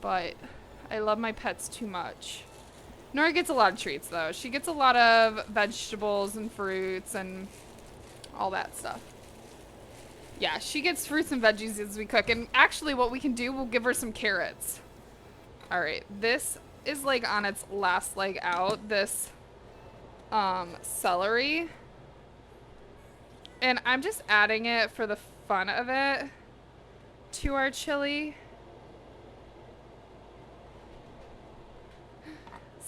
but I love my pets too much. Nora gets a lot of treats though. She gets a lot of vegetables and fruits and all that stuff. Yeah, she gets fruits and veggies as we cook. And actually what we can do, we'll give her some carrots. All right, this is like on its last leg out, this celery. And I'm just adding it for the fun of it to our chili.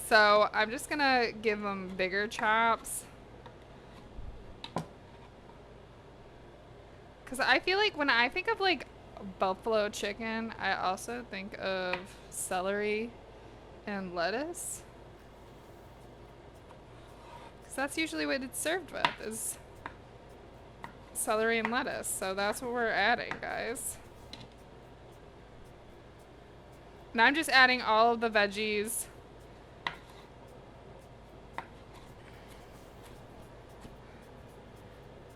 So I'm just gonna give them bigger chops. Because I feel like when I think of like buffalo chicken, I also think of celery and lettuce. Because that's usually what it's served with, is celery and lettuce. So that's what we're adding, guys. And I'm just adding all of the veggies.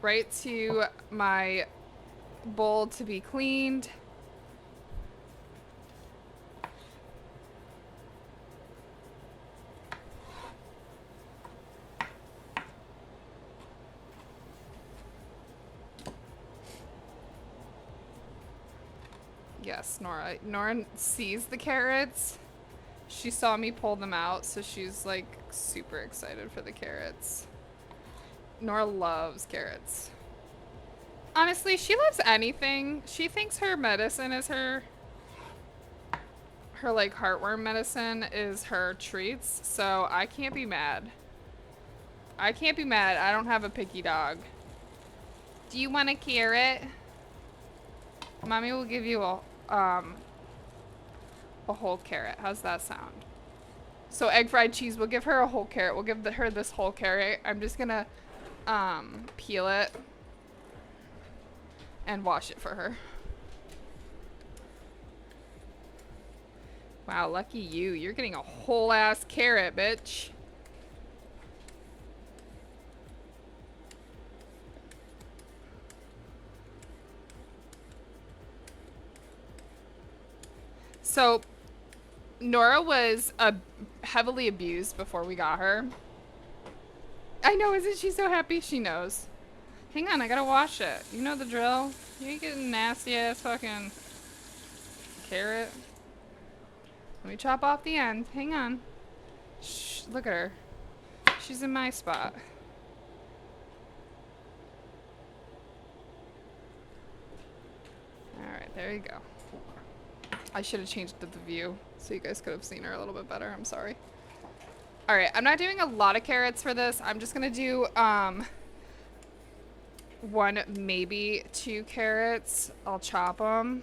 Right to my bowl to be cleaned. Yes, Nora. Nora sees the carrots. She saw me pull them out, so she's like super excited for the carrots. Nora loves carrots. Honestly, she loves anything. She thinks her medicine is her like heartworm medicine is her treats, so I can't be mad. I can't be mad. I don't have a picky dog. Do you want a carrot? Mommy will give you a whole carrot. How's that sound? So egg fried cheese, we'll give her a whole carrot. We'll give her this whole carrot. I'm just gonna peel it and wash it for her. Wow, lucky you. You're getting a whole ass carrot, bitch. So Nora was heavily abused before we got her. I know, isn't she so happy? She knows. Hang on, I gotta wash it. You know the drill. You ain't getting nasty ass fucking carrot. Let me chop off the end. Hang on. Shh, look at her. She's in my spot. Alright, there you go. I should have changed the view so you guys could have seen her a little bit better. I'm sorry. Alright, I'm not doing a lot of carrots for this. I'm just gonna do one, maybe 2 carrots. I'll chop them.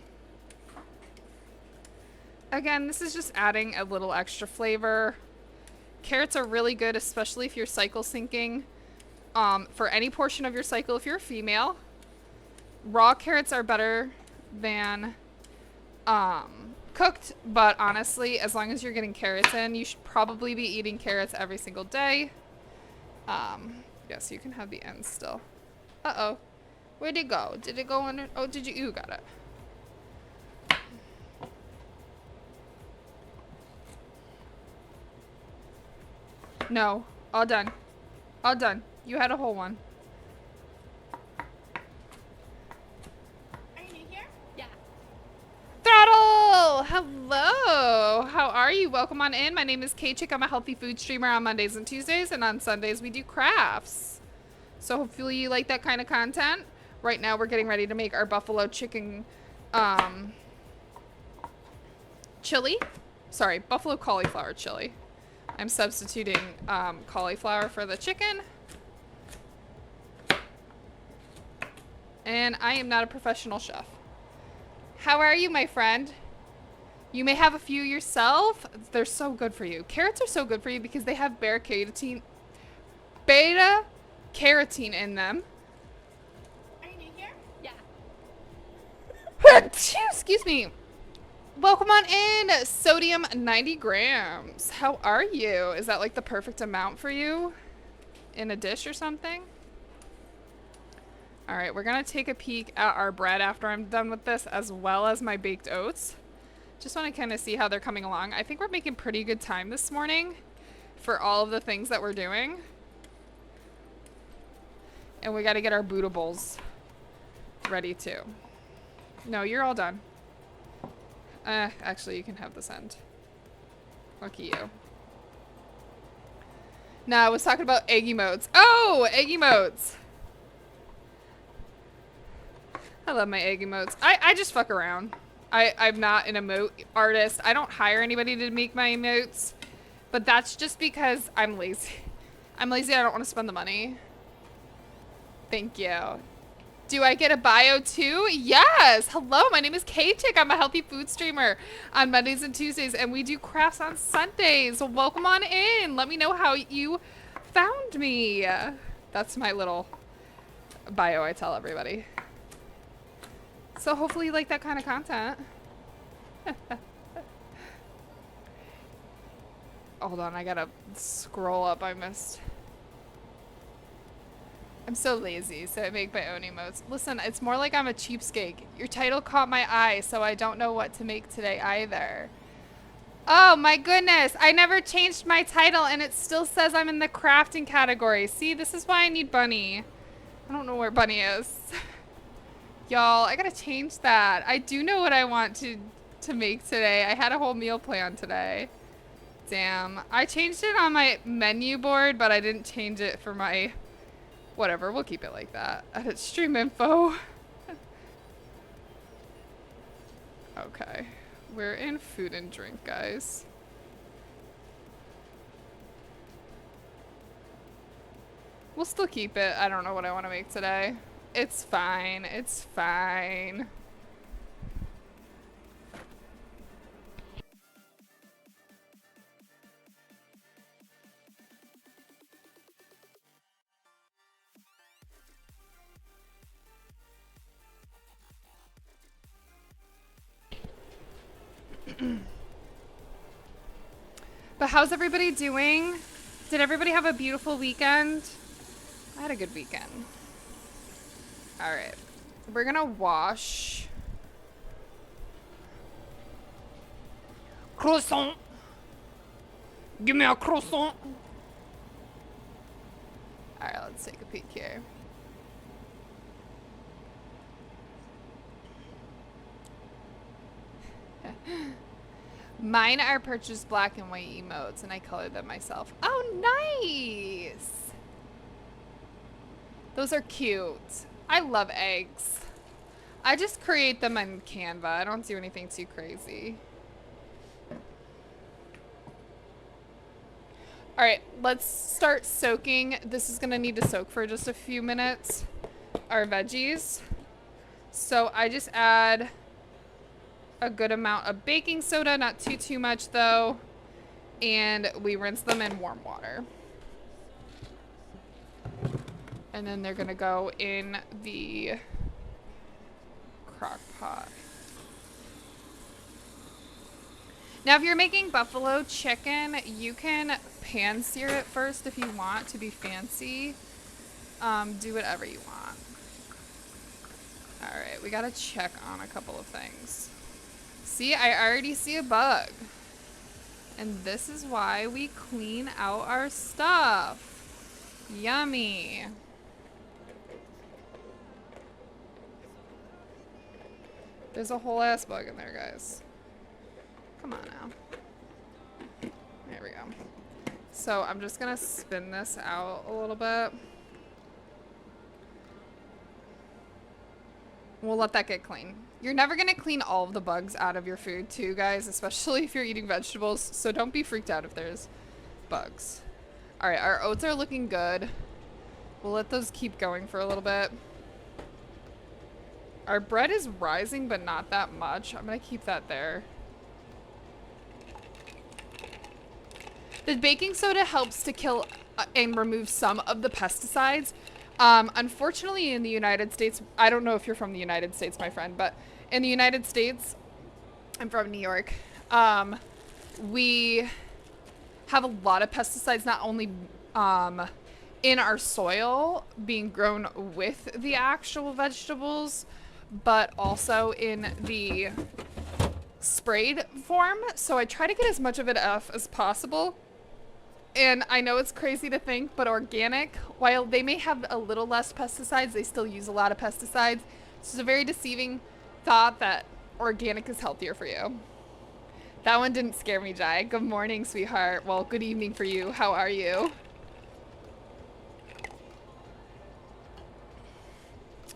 Again, this is just adding a little extra flavor. Carrots are really good, especially if you're cycle syncing. For any portion of your cycle, if you're a female, raw carrots are better than cooked, but honestly, as long as you're getting carrots in, you should probably be eating carrots every single day. Yes, you can have the ends still. Uh-oh. Where'd it go? Did it go under? Oh, did you? You got it. No. All done. All done. You had a whole one. Are you new here? Yeah. Throttle! Hello! How are you? Welcome on in. My name is Kaychick. I'm a healthy food streamer on Mondays and Tuesdays, and on Sundays we do crafts. So hopefully you like that kind of content. Right now we're getting ready to make our buffalo chicken chili. Sorry, buffalo cauliflower chili. I'm substituting cauliflower for the chicken. And I am not a professional chef. How are you, my friend? You may have a few yourself. They're so good for you. Carrots are so good for you because they have beta carotene in them. Are you new here? Yeah. Excuse me. Welcome on in. Sodium 90 grams. How are you? Is that like the perfect amount for you in a dish or something? All right, we're gonna take a peek at our bread after I'm done with this, as well as my baked oats. Just want to kind of see how they're coming along. I think we're making pretty good time this morning for all of the things that we're doing. And we got to get our Buddha bowls ready too. No, you're all done. Actually, you can have this end. Lucky you. No, I was talking about egg emotes. Oh, egg emotes. I love my egg emotes. I just fuck around. I'm not an emote artist. I don't hire anybody to make my emotes. But that's just because I'm lazy. I'm lazy. I don't want to spend the money. Thank you. Do I get a bio too? Yes. Hello, my name is Kaychick. I'm a healthy food streamer on Mondays and Tuesdays, and we do crafts on Sundays. So welcome on in. Let me know how you found me. That's my little bio I tell everybody. So hopefully you like that kind of content. Hold on, I gotta scroll up. I missed. I'm so lazy, so I make my own emotes. Listen, it's more like I'm a cheapskate. Your title caught my eye, so I don't know what to make today either. Oh my goodness, I never changed my title and it still says I'm in the crafting category. See, this is why I need Bunny. I don't know where Bunny is. Y'all, I gotta change that. I do know what I want to make today. I had a whole meal plan today. Damn. I changed it on my menu board, but I didn't change it for my... Whatever, we'll keep it like that. Edit stream info. Okay. We're in food and drink, guys. We'll still keep it. I don't know what I want to make today. It's fine. It's fine. But how's everybody doing? Did everybody have a beautiful weekend? I had a good weekend. All right. We're gonna wash. Croissant. Give me a croissant. All right, let's take a peek here. Mine are purchased black and white emotes, and I colored them myself. Oh, nice! Those are cute. I love eggs. I just create them on Canva. I don't do anything too crazy. All right, let's start soaking. This is gonna need to soak for just a few minutes, our veggies. So I just add a good amount of baking soda, not too much though. And we rinse them in warm water. And then they're gonna go in the crock pot. Now if you're making buffalo chicken, you can pan sear it first if you want to be fancy. Do whatever you want. All right, we gotta check on a couple of things. See, I already see a bug. And this is why we clean out our stuff. Yummy. There's a whole ass bug in there, guys. Come on now. There we go. So I'm just gonna spin this out a little bit. We'll let that get clean. You're never going to clean all of the bugs out of your food too, guys, especially if you're eating vegetables. So don't be freaked out if there's bugs. All right, our oats are looking good. We'll let those keep going for a little bit. Our bread is rising, but not that much. I'm going to keep that there. The baking soda helps to kill and remove some of the pesticides. Unfortunately, in the United States, I don't know if you're from the United States, my friend, but in the United States, I'm from New York, we have a lot of pesticides, not only in our soil being grown with the actual vegetables, but also in the sprayed form. So I try to get as much of it off as possible. And I know it's crazy to think, but organic, while they may have a little less pesticides, they still use a lot of pesticides. It's a very deceiving thought that organic is healthier for you. That one didn't scare me, Jai. Good morning, sweetheart. Well, good evening for you. How are you?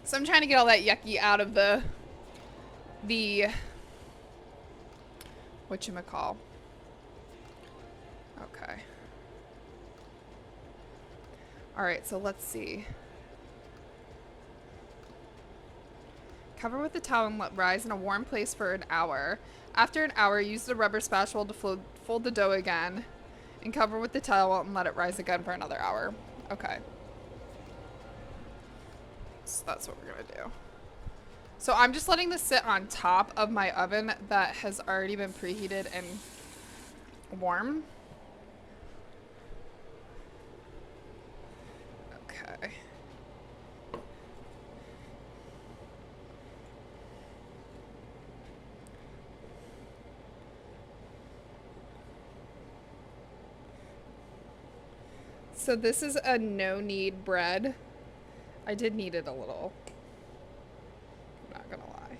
So I'm trying to get all that yucky out of the whatchamacall. Okay. All right, so let's see. Cover with the towel and let rise in a warm place for an hour. After an hour, use the rubber spatula to fold the dough again and cover with the towel and let it rise again for another hour. Okay. So that's what we're gonna do. So I'm just letting this sit on top of my oven that has already been preheated and warm. Okay. So this is a no-knead bread. I did knead it a little. I'm not gonna lie.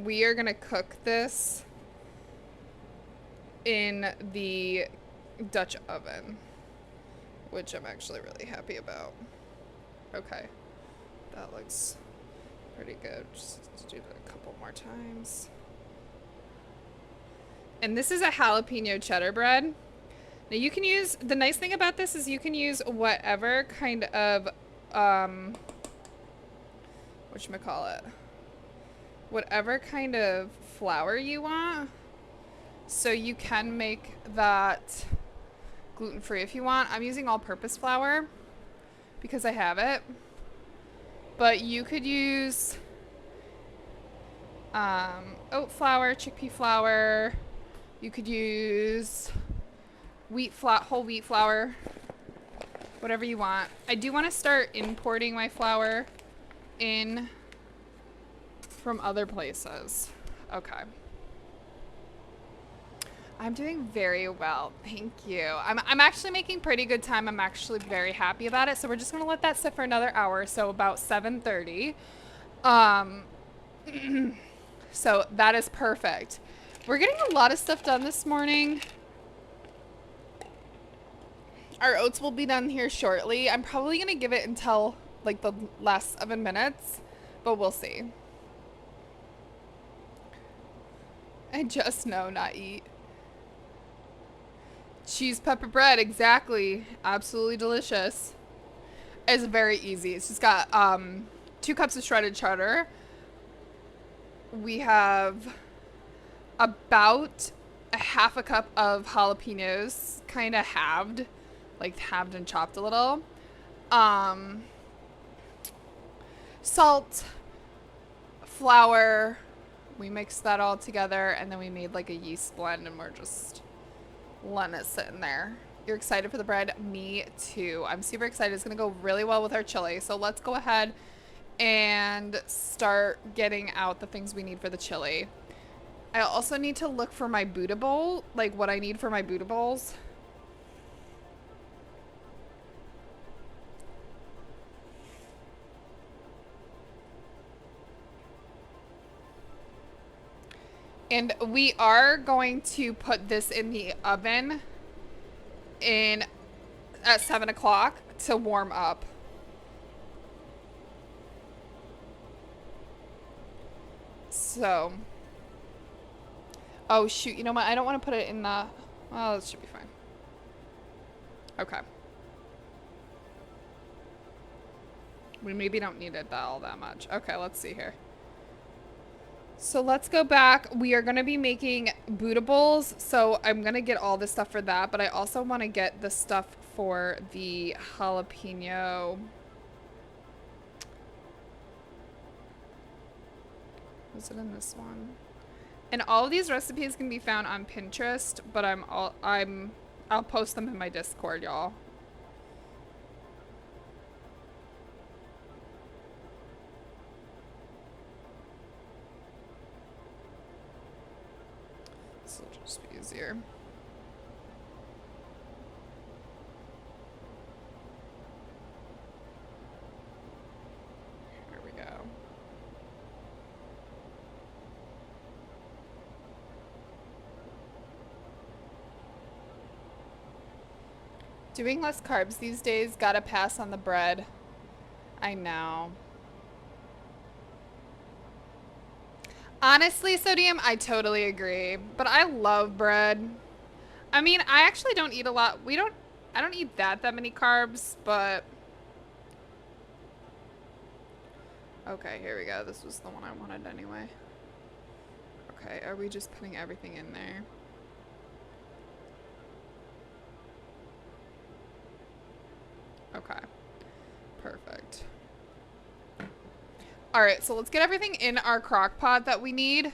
We are gonna cook this in the Dutch oven, which I'm actually really happy about. Okay, that looks pretty good. Just do that a couple more times. And this is a jalapeno cheddar bread. Now you can use, the nice thing about this is you can use whatever kind of, whatchamacallit, whatever kind of flour you want. So you can make that gluten-free if you want. I'm using all-purpose flour because I have it. But you could use oat flour, chickpea flour. You could use whole wheat flour, whatever you want. I do want to start importing my flour in from other places. Okay. I'm doing very well. Thank you. I'm actually making pretty good time. I'm actually very happy about it. So we're just going to let that sit for another hour. So about 7:30. So that is perfect. We're getting a lot of stuff done this morning. Our oats will be done here shortly. I'm probably going to give it until like the last 7 minutes, but we'll see. I just know, not eat. Cheese pepper bread, exactly. Absolutely delicious. It's very easy. It's just got 2 cups of shredded cheddar. We have about a half a cup of jalapenos, kind of halved, like halved and chopped a little. Salt, flour. We mixed that all together, and then we made like a yeast blend, and we're just letting it sit in there. You're excited for the bread? Me too. I'm super excited. It's gonna go really well with our chili. So let's go ahead and start getting out the things we need for the chili. I also need to look for my Buddha bowl, like what I need for my Buddha bowls. And we are going to put this in the oven at 7 o'clock to warm up. So, oh shoot, you know what? I don't want to put it in the, well, it should be fine. Okay. We maybe don't need it all that much. Okay, let's see here. So let's go back. We are going to be making bootables. So I'm going to get all the stuff for that. But I also want to get the stuff for the jalapeno. Was it in this one? And all of these recipes can be found on Pinterest. But I'll post them in my Discord, y'all. This will just be easier. Here we go. Doing less carbs these days, gotta pass on the bread. I know. Honestly, Sodium, I totally agree. But I love bread. I mean, I actually don't eat a lot. I don't eat that many carbs, but. Okay, here we go. This was the one I wanted anyway. Okay, are we just putting everything in there? Okay. Perfect. Alright, so let's get everything in our crock pot that we need.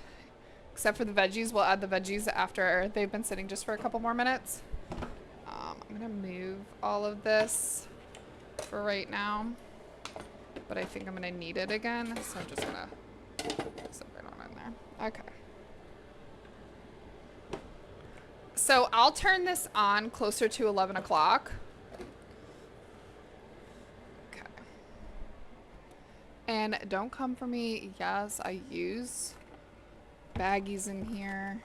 Except for the veggies. We'll add the veggies after they've been sitting just for a couple more minutes. I'm going to move all of this for right now. But I think I'm going to need it again. So I'm just going to set it on in there. Okay. So I'll turn this on closer to 11 o'clock. And don't come for me. Yes, I use baggies in here.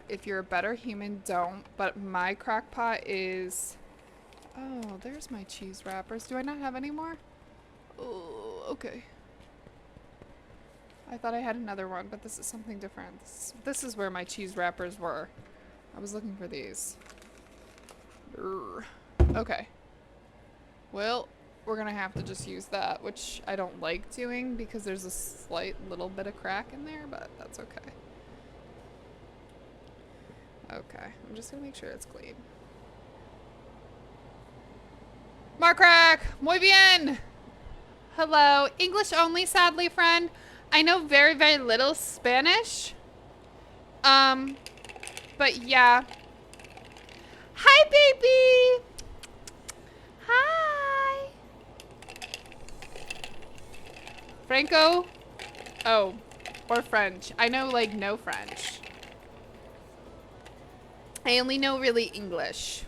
If you're a better human, don't. But my crock pot is... Oh, there's my cheese wrappers. Do I not have any more? Oh, okay. I thought I had another one, but this is something different. This is where my cheese wrappers were. I was looking for these. Urgh. Okay. Well... We're gonna have to just use that, which I don't like doing because there's a slight little bit of crack in there, but that's okay. Okay, I'm just gonna make sure it's clean. More crack! Muy bien! Hello. English only, sadly, friend. I know very, very little Spanish. But yeah. Hi, baby! Hi! Franco? Oh, or French. I know, like, no French. I only know really English.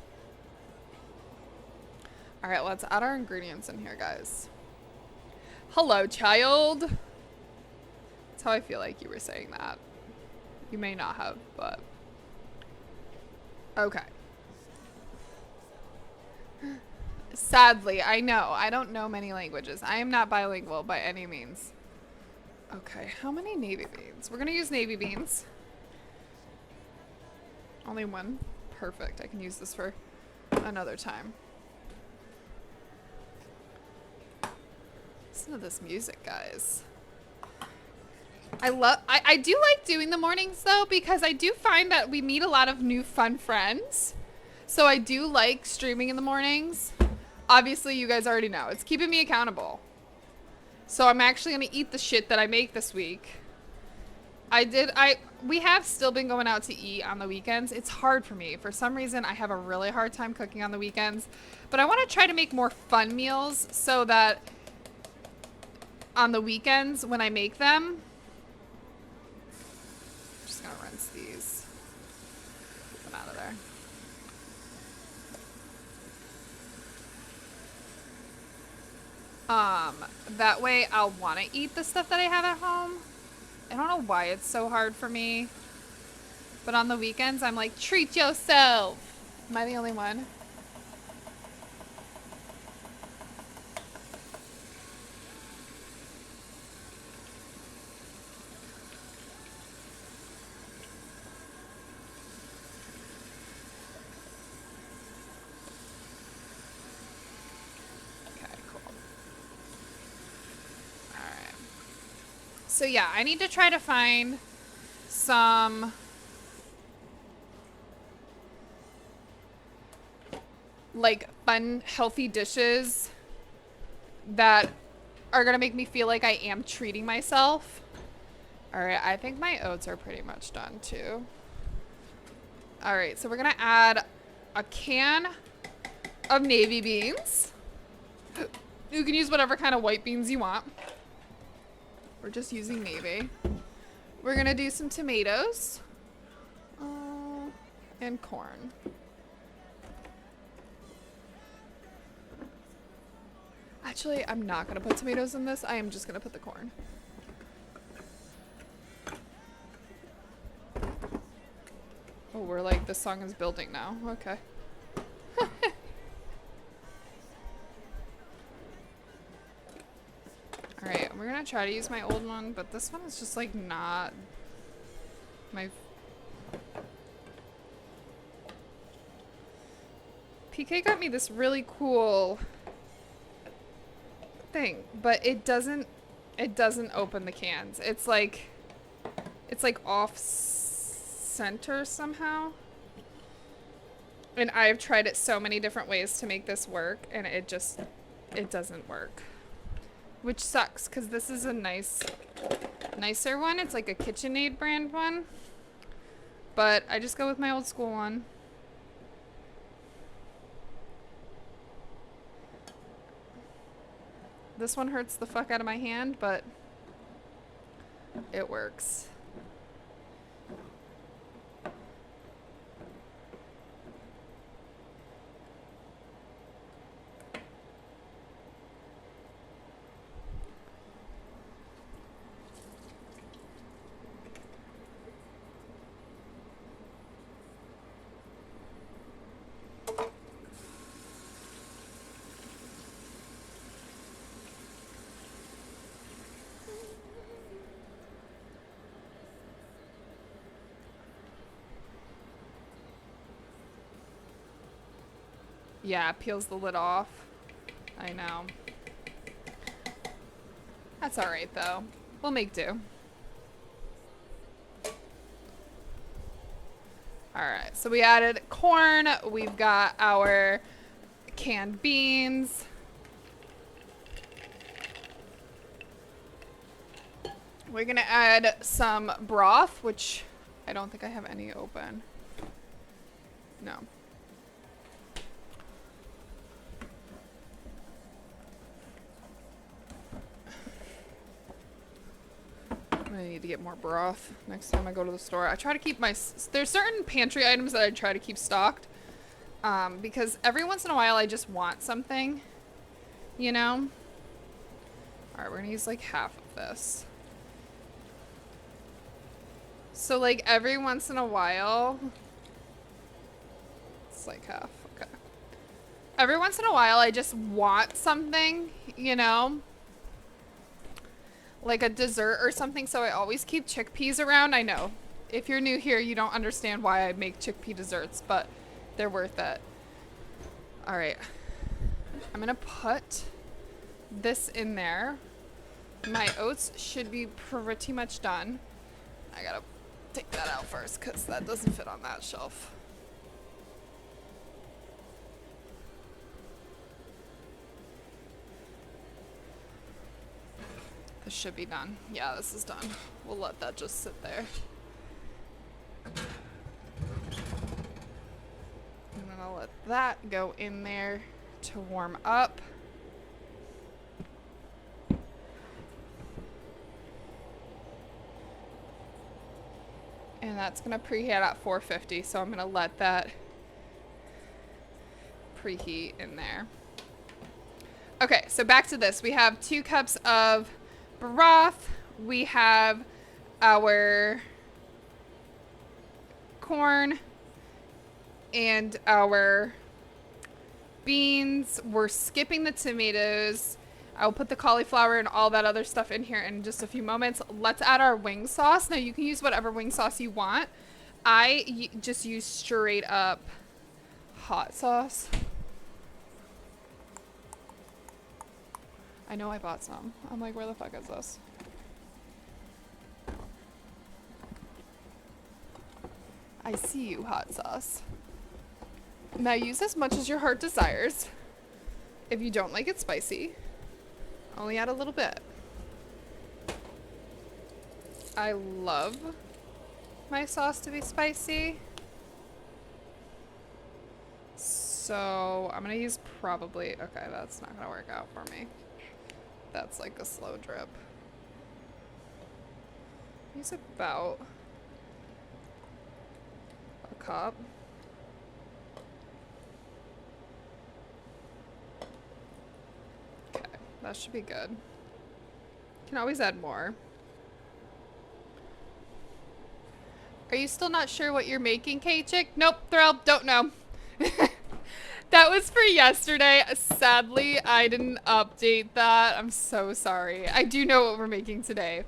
Alright, let's add our ingredients in here, guys. Hello, child. That's how I feel like you were saying that. You may not have, but... Okay. Sadly, I know. I don't know many languages. I am not bilingual by any means. Okay, how many navy beans? We're gonna use navy beans. Only one? Perfect. I can use this for another time. Listen to this music, guys. I do like doing the mornings, though, because I do find that we meet a lot of new fun friends. So I do like streaming in the mornings. Obviously, you guys already know. It's keeping me accountable. So I'm actually going to eat the shit that I make this week. We have still been going out to eat on the weekends. It's hard for me. For some reason, I have a really hard time cooking on the weekends. But I want to try to make more fun meals so that on the weekends when I make them, I'm just going to rinse these. Get them out of there. That way I'll want to eat the stuff that I have at home. I don't know why it's so hard for me. But on the weekends, I'm like, treat yourself. Am I the only one? So yeah, I need to try to find some like fun, healthy dishes that are gonna make me feel like I am treating myself. All right, I think my oats are pretty much done too. All right, so we're gonna add a can of navy beans. You can use whatever kind of white beans you want. We're just using navy. We're gonna do some tomatoes and corn. Actually, I'm not gonna put tomatoes in this. I am just gonna put the corn. Oh, we're like, this song is building now. Okay. Alright, we're gonna try to use my old one, but this one is just like not my... PK got me this really cool thing, but it doesn't open the cans. It's like off center somehow. And I've tried it so many different ways to make this work, and it doesn't work. Which sucks, because this is a nicer one. It's like a KitchenAid brand one. But I just go with my old school one. This one hurts the fuck out of my hand, but it works. Yeah, it peels the lid off. I know. That's alright though. We'll make do. Alright, so we added corn. We've got our canned beans. We're gonna add some broth, which I don't think I have any open. No. I need to get more broth next time I go to the store. I try to keep my... There's certain pantry items that I try to keep stocked. Because every once in a while I just want something. You know? Alright, we're gonna use like half of this. So like every once in a while... It's like half. Okay. Every once in a while I just want something, you know? Like a dessert or something, so I always keep chickpeas around. I know. If you're new here, you don't understand why I make chickpea desserts, but they're worth it. Alright. I'm gonna put this in there. My oats should be pretty much done. I gotta take that out first, because that doesn't fit on that shelf. This should be done. Yeah, this is done. We'll let that just sit there. I'm gonna let that go in there to warm up. And that's gonna preheat at 450, so I'm gonna let that preheat in there. Okay, so back to this. We have 2 cups of broth. We have our corn and our beans. We're skipping the tomatoes. I'll put the cauliflower and all that other stuff in here in just a few moments. Let's add our wing sauce. Now you can use whatever wing sauce you want. I just use straight up hot sauce. I know I bought some. I'm like, where the fuck is this? I see you, hot sauce. Now use as much as your heart desires. If you don't like it spicy, only add a little bit. I love my sauce to be spicy. So I'm gonna use probably, okay, that's not gonna work out for me. That's like a slow drip. Use about a cup. Okay, that should be good. Can always add more. Are you still not sure what you're making, Kaychick? Nope, Thrill, don't know. That was for yesterday. Sadly, I didn't update that. I'm so sorry. I do know what we're making today.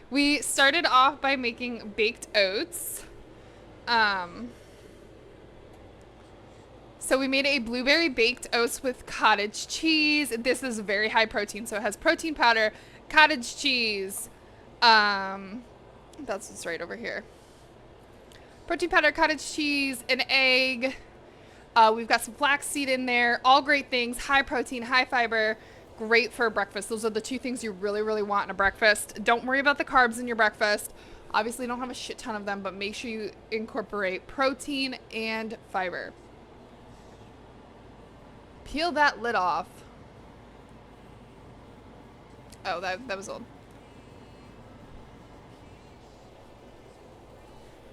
We started off by making baked oats. So we made a blueberry baked oats with cottage cheese. This is very high protein, so it has protein powder, cottage cheese. That's what's right over here. Protein powder, cottage cheese, an egg. We've got some flaxseed in there. All great things. High protein, high fiber. Great for breakfast. Those are the two things you really, really want in a breakfast. Don't worry about the carbs in your breakfast. Obviously, don't have a shit ton of them, but make sure you incorporate protein and fiber. Peel that lid off. Oh, that was old.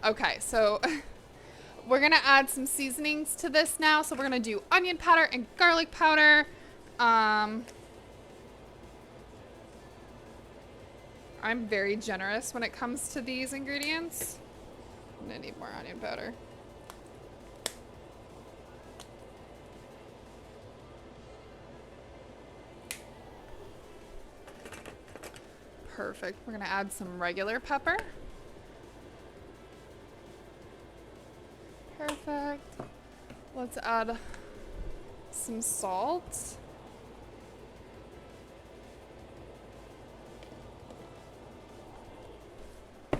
Okay, so we're gonna add some seasonings to this now. So we're gonna do onion powder and garlic powder. I'm very generous when it comes to these ingredients. I'm gonna need more onion powder. Perfect. We're gonna add some regular pepper. Perfect. Let's add some salt.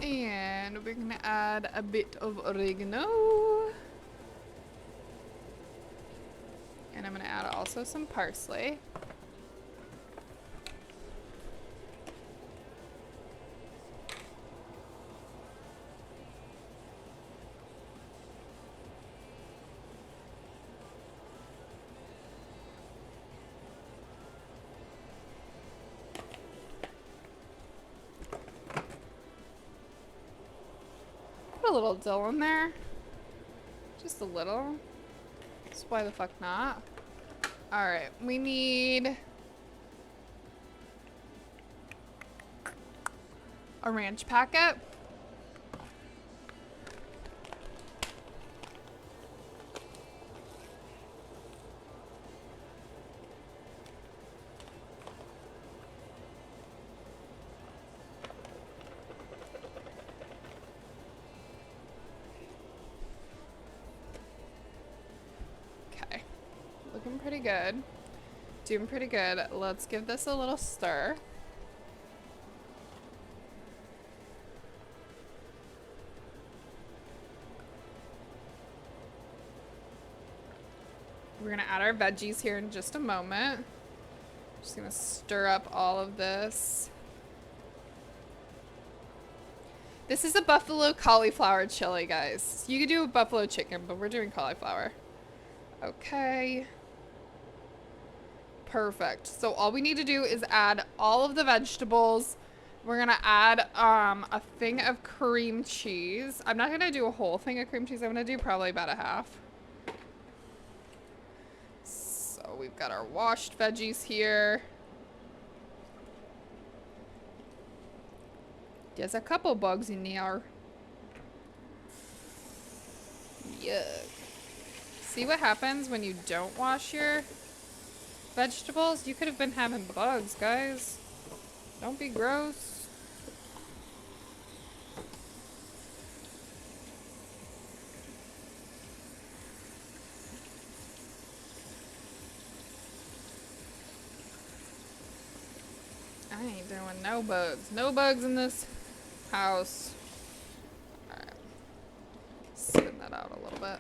And we're gonna add a bit of oregano. And I'm gonna add also some parsley. Put a little dill in there. Just a little. So why the fuck not? Alright, we need a ranch packet. Looking pretty good. Doing pretty good. Let's give this a little stir. We're gonna add our veggies here in just a moment. Just gonna stir up all of this. This is a buffalo cauliflower chili, guys. You could do a buffalo chicken, but we're doing cauliflower. Okay. Perfect. So all we need to do is add all of the vegetables. We're gonna add a thing of cream cheese. I'm not gonna do a whole thing of cream cheese. I'm gonna do probably about a half. So we've got our washed veggies here. There's a couple bugs in there. Yuck. See what happens when you don't wash your vegetables? You could have been having bugs, guys. Don't be gross. I ain't doing no bugs. No bugs in this house. Alright. Spin that out a little bit.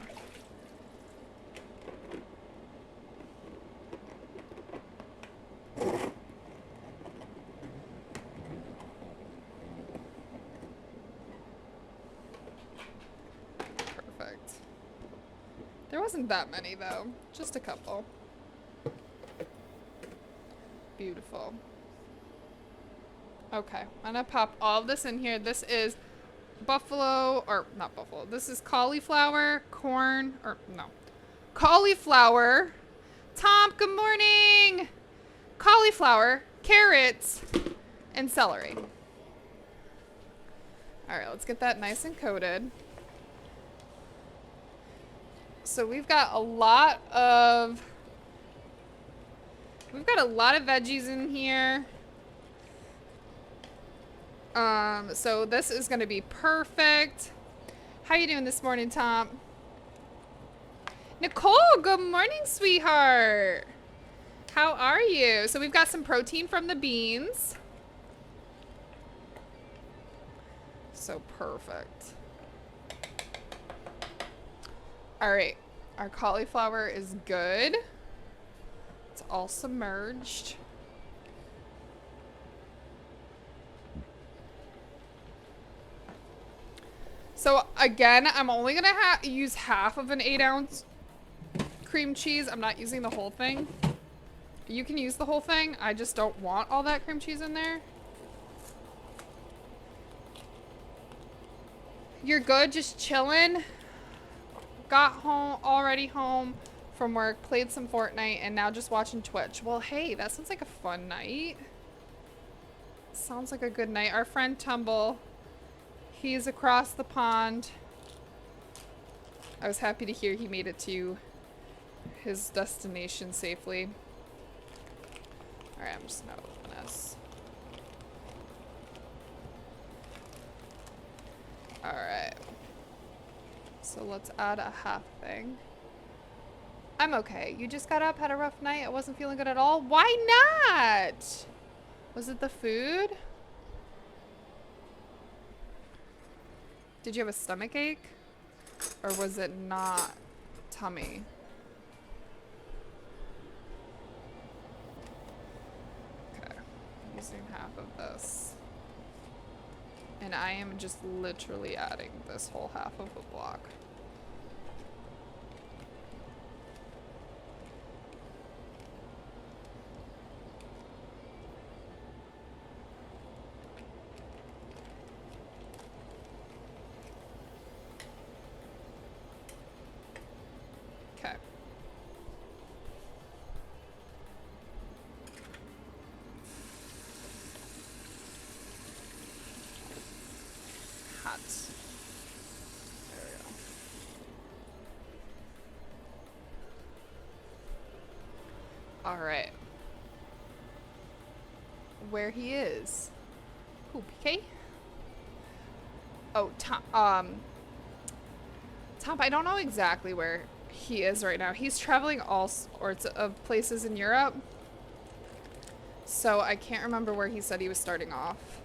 Perfect. There wasn't that many though, just a couple. Beautiful. Okay, I'm gonna pop all of this in here. This is buffalo, or not buffalo, this is cauliflower, corn, or no, cauliflower. Tom, good morning! Cauliflower, carrots, and celery. Alright, let's get that nice and coated. So we've got a lot of veggies in here. So this is gonna be perfect. How you doing this morning, Tom? Nicole, good morning, sweetheart. How are you? So we've got some protein from the beans. So perfect. All right, our cauliflower is good. It's all submerged. So again, I'm only gonna use half of an 8-ounce cream cheese. I'm not using the whole thing. You can use the whole thing. I just don't want all that cream cheese in there. You're good, just chilling. Got home, already home from work, played some Fortnite, and now just watching Twitch. Well, hey, that sounds like a fun night. Sounds like a good night. Our friend Tumble, he's across the pond. I was happy to hear he made it to his destination safely. Alright, I'm just gonna open this. Alright. So let's add a half thing. I'm okay. You just got up, had a rough night. I wasn't feeling good at all. Why not? Was it the food? Did you have a stomach ache? Or was it not tummy? Okay. I'm using half of this. And I am just literally adding this whole half of a block. Okay. Hot. There we go. All right. Where he is? Who, PK? Oh, Tom. Tom, I don't know exactly where he is right now. He's traveling all sorts of places in Europe. So I can't remember where he said he was starting off.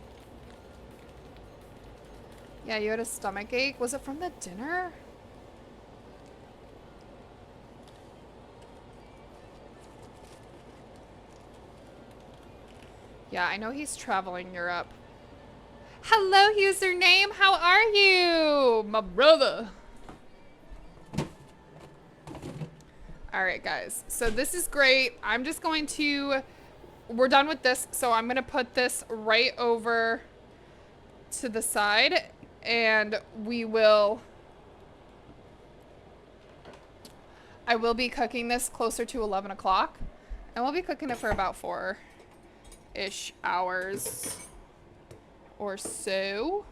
Yeah, you had a stomach ache. Was it from the dinner? Yeah, I know he's traveling Europe. Hello, username. How are you? My brother. All right, guys. So this is great. I'm just going to... We're done with this, so I'm going to put this right over to the side, and we will... I will be cooking this closer to 11 o'clock, and we'll be cooking it for about 4-ish hours or so.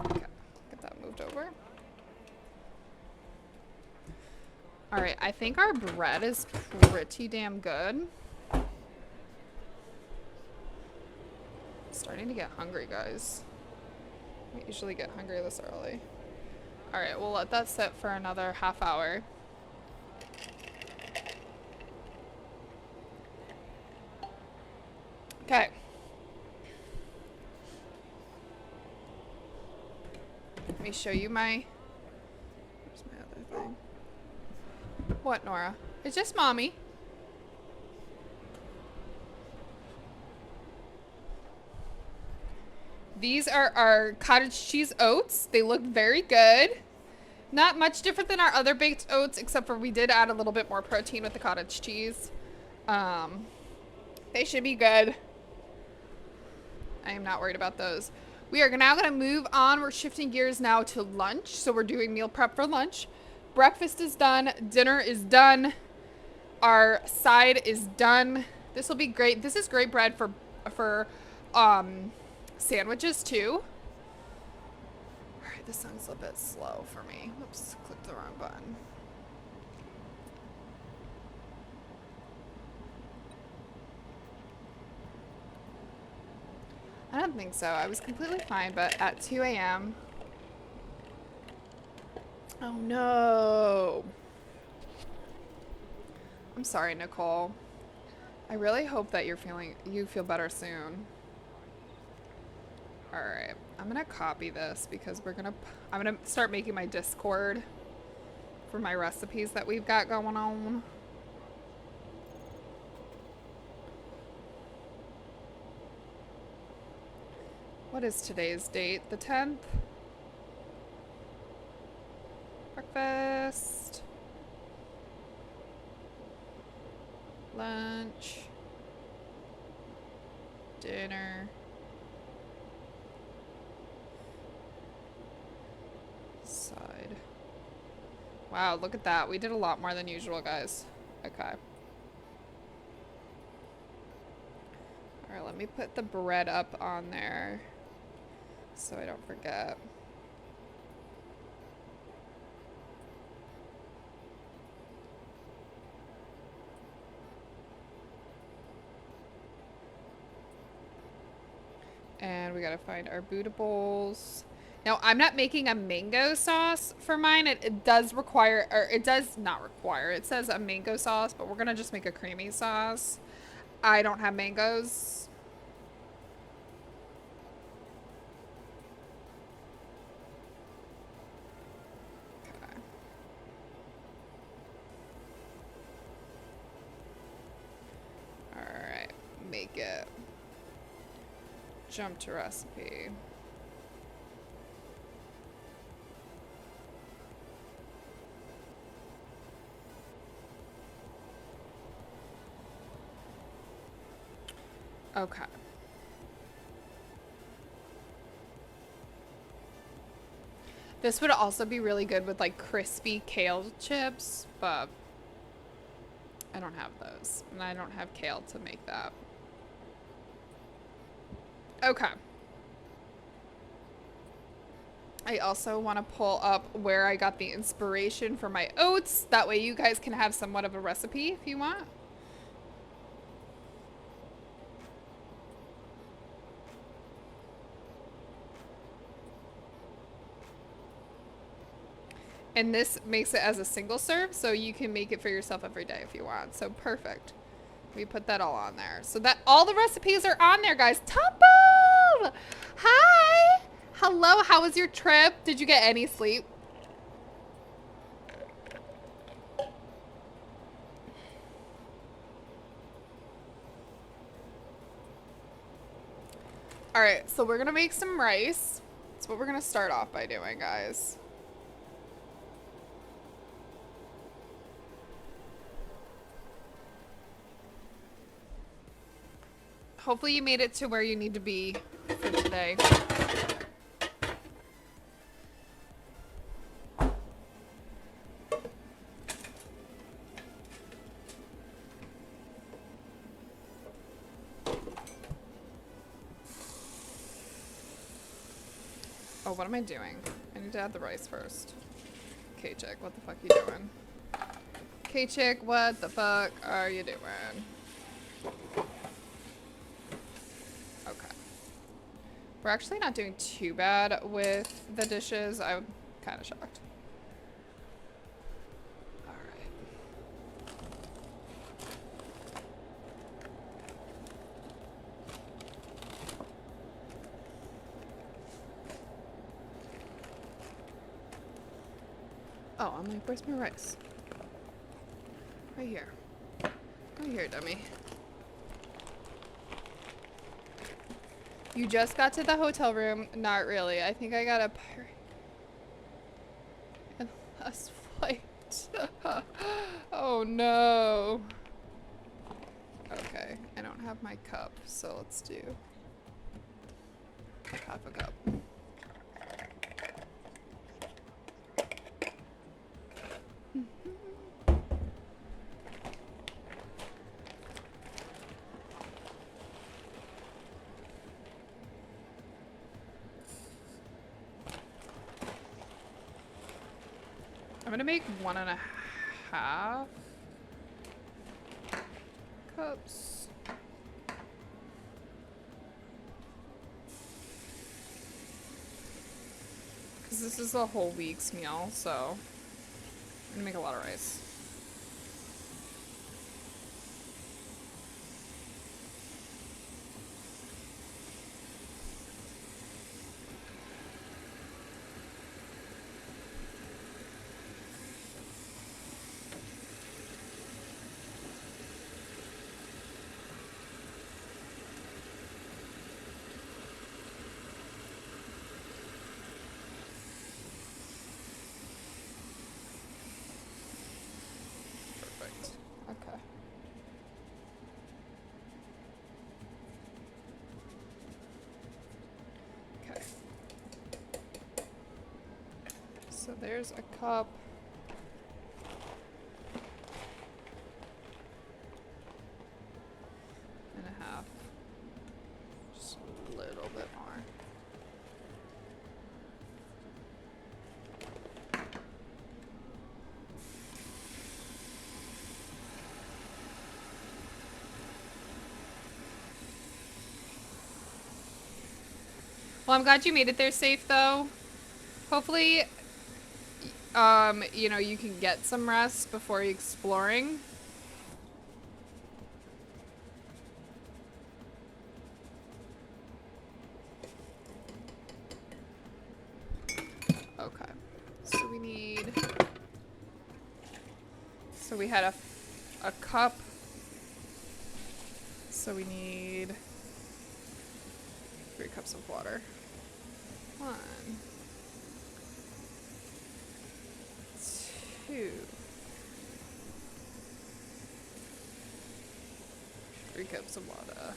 Okay, get that moved over. All right, I think our bread is pretty damn good. Starting to get hungry, guys. I usually get hungry this early. All right, we'll let that sit for another half hour. Okay. Let me show you my... Where's my other thing? What, Nora? It's just mommy. These are our cottage cheese oats. They look very good. Not much different than our other baked oats, except for we did add a little bit more protein with the cottage cheese. They should be good. I am not worried about those. We are now going to move on. We're shifting gears now to lunch. So we're doing meal prep for lunch. Breakfast is done. Dinner is done. Our side is done. This will be great. This is great bread for sandwiches too. Alright, this song's a bit slow for me. Oops, clicked the wrong button. I don't think so. I was completely fine, but at 2 a.m. Oh no. I'm sorry, Nicole. I really hope that you feel better soon. Alright, I'm gonna copy this because I'm gonna start making my Discord for my recipes that we've got going on. What is today's date? The 10th? Breakfast. Lunch. Dinner. Side. Wow, look at that. We did a lot more than usual, guys. Okay. Alright, let me put the bread up on there so I don't forget. And we gotta find our Buddha bowls. Now, I'm not making a mango sauce for mine. It does require, or it does not require, it says a mango sauce, but we're gonna just make a creamy sauce. I don't have mangoes. Okay. Alright, make it. Jump to recipe. Okay. This would also be really good with like crispy kale chips, but I don't have those. And I don't have kale to make that. Okay. I also want to pull up where I got the inspiration for my oats. That way you guys can have somewhat of a recipe if you want. And this makes it as a single serve, so you can make it for yourself every day if you want. So perfect. We put that all on there. So that all the recipes are on there, guys. Tumble! Hi! Hello, how was your trip? Did you get any sleep? Alright, so we're gonna make some rice. That's what we're gonna start off by doing, guys. Hopefully you made it to where you need to be for today. Oh, what am I doing? I need to add the rice first. Kaychick, what the fuck are you doing? Kaychick, what the fuck are you doing? Okay. We're actually not doing too bad with the dishes. I'm kind of shocked. Oh, I'm like, where's my rice? Right here. Right here, dummy. You just got to the hotel room. Not really. I think I got a last flight. Oh no. Okay, I don't have my cup, so let's do half a cup. I'm gonna make 1.5 cups. Because this is a whole week's meal, so I'm gonna make a lot of rice. Perfect. Okay. Okay. So there's a cup. And a half. Just a little bit more. Well, I'm glad you made it there safe, though. Hopefully, you know, you can get some rest before exploring. Okay. So we need... So we had a cup. So we need 3 cups of water. 1, 2, 3 cups of water.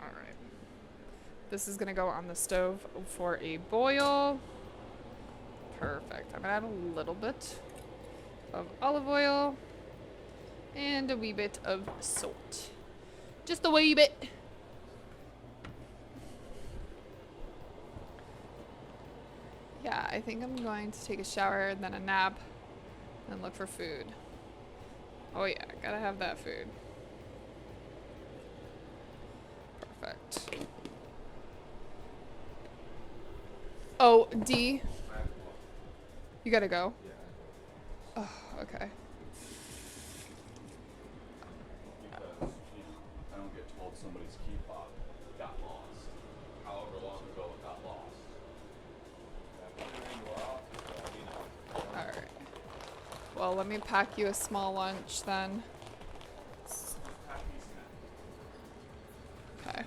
Alright. This is gonna go on the stove for a boil. Perfect. I'm gonna add a little bit of olive oil and a wee bit of salt. Just a wee bit. Yeah, I think I'm going to take a shower and then a nap and look for food. Oh yeah, gotta have that food. Perfect. Oh, D. You gotta go? Oh, okay. Because I don't get told somebody's key fob got lost. However long ago it got lost. Alright. Well, let me pack you a small lunch then. Okay.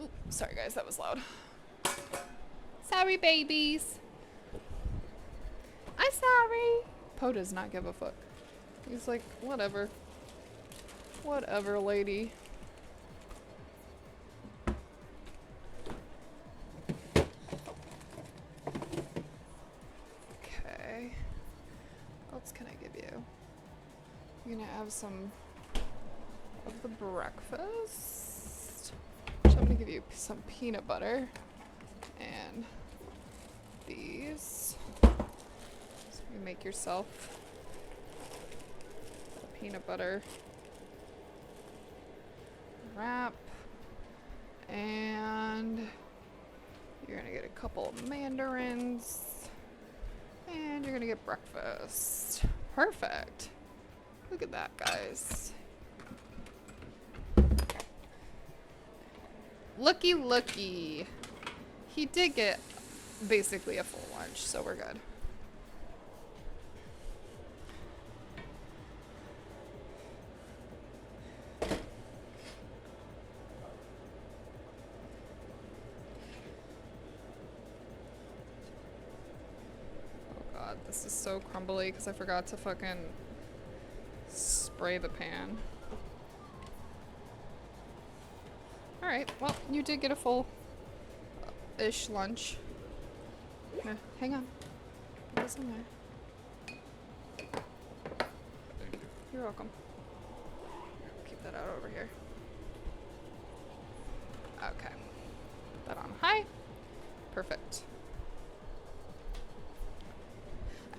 Ooh, sorry guys, that was loud. Sorry, babies. I'm sorry. Poe does not give a fuck. He's like, whatever. Whatever, lady. Okay. What else can I give you? You're gonna have some of the breakfast. So I'm gonna give you some peanut butter and these. So you make yourself a peanut butter wrap, and you're gonna get a couple of mandarins, and you're gonna get breakfast. Perfect. Look at that, guys. looky looky. He did get basically a full lunch, so we're good. Oh god, this is so crumbly because I forgot to fucking spray the pan. Alright, well, you did get a full-ish lunch. Hang on. Put this in there. Thank you. You're welcome. Keep that out over here. Okay. Put that on high. Perfect.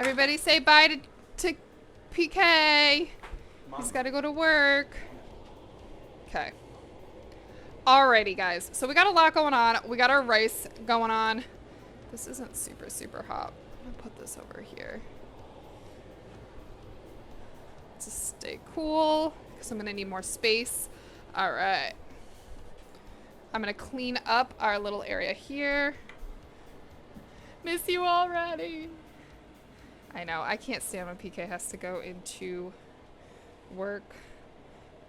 Everybody say bye to PK. He's got to go to work. Okay. Alrighty, guys. So we got a lot going on. We got our rice going on. This isn't super, super hot. I'm gonna put this over here. To stay cool, because I'm gonna need more space. Alright. I'm gonna clean up our little area here. Miss you already. I know, I can't stand when PK has to go into work.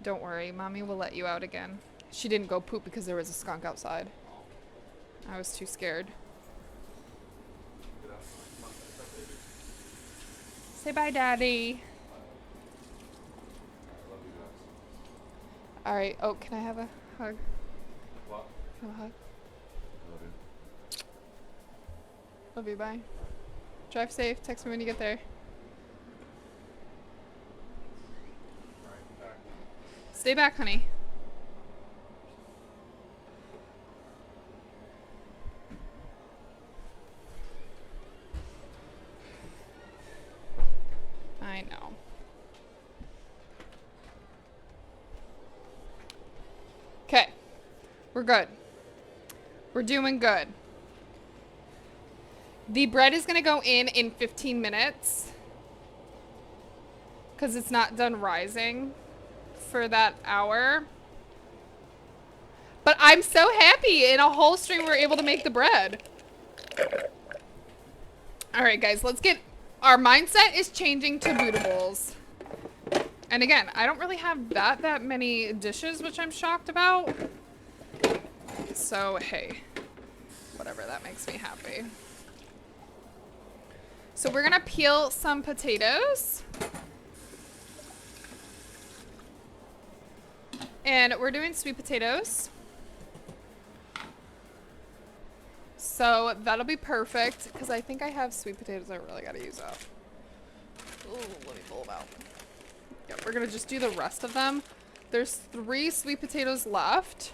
Don't worry, mommy will let you out again. She didn't go poop because there was a skunk outside. I was too scared. Say bye, Daddy. Love you guys. Alright, oh, can I have a hug? What? Can I have a hug? Love you. Love you, bye. Drive safe, text me when you get there. Alright, back. Stay back, honey. I know. Okay. We're good. We're doing good. The bread is going to go in 15 minutes. Because it's not done rising for that hour. But I'm so happy. In a whole stream, we're able to make the bread. Alright, guys. Let's get... Our mindset is changing to bootables. And again, I don't really have that many dishes, which I'm shocked about. So, hey. Whatever, that makes me happy. So we're gonna peel some potatoes. And we're doing sweet potatoes. So that'll be perfect, because I think I have sweet potatoes I really gotta use up. Ooh, let me pull them out. Yeah, we're gonna just do the rest of them. There's 3 sweet potatoes left.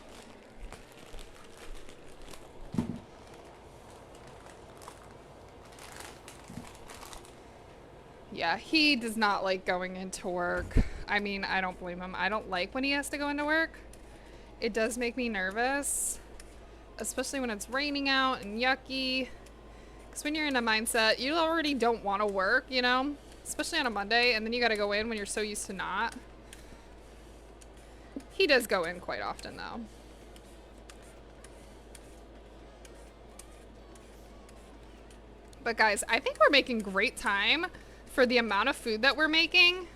Yeah, he does not like going into work. I mean, I don't blame him. I don't like when he has to go into work. It does make me nervous. Especially when it's raining out and yucky. Because when you're in a mindset, you already don't want to work, you know? Especially on a Monday, and then you gotta go in when you're so used to not. He does go in quite often, though. But guys, I think we're making great time for the amount of food that we're making.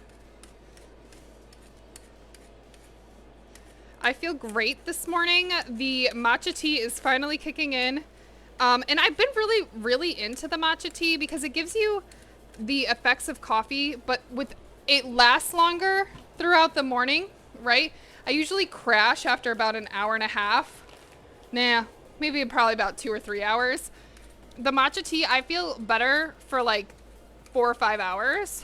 I feel great this morning. The matcha tea is finally kicking in. And I've been really into the matcha tea because it gives you the effects of coffee, but it lasts longer throughout the morning, right? I usually crash after about an hour and a half. Nah, maybe probably about 2 or 3 hours. The matcha tea, I feel better for like 4 or 5 hours.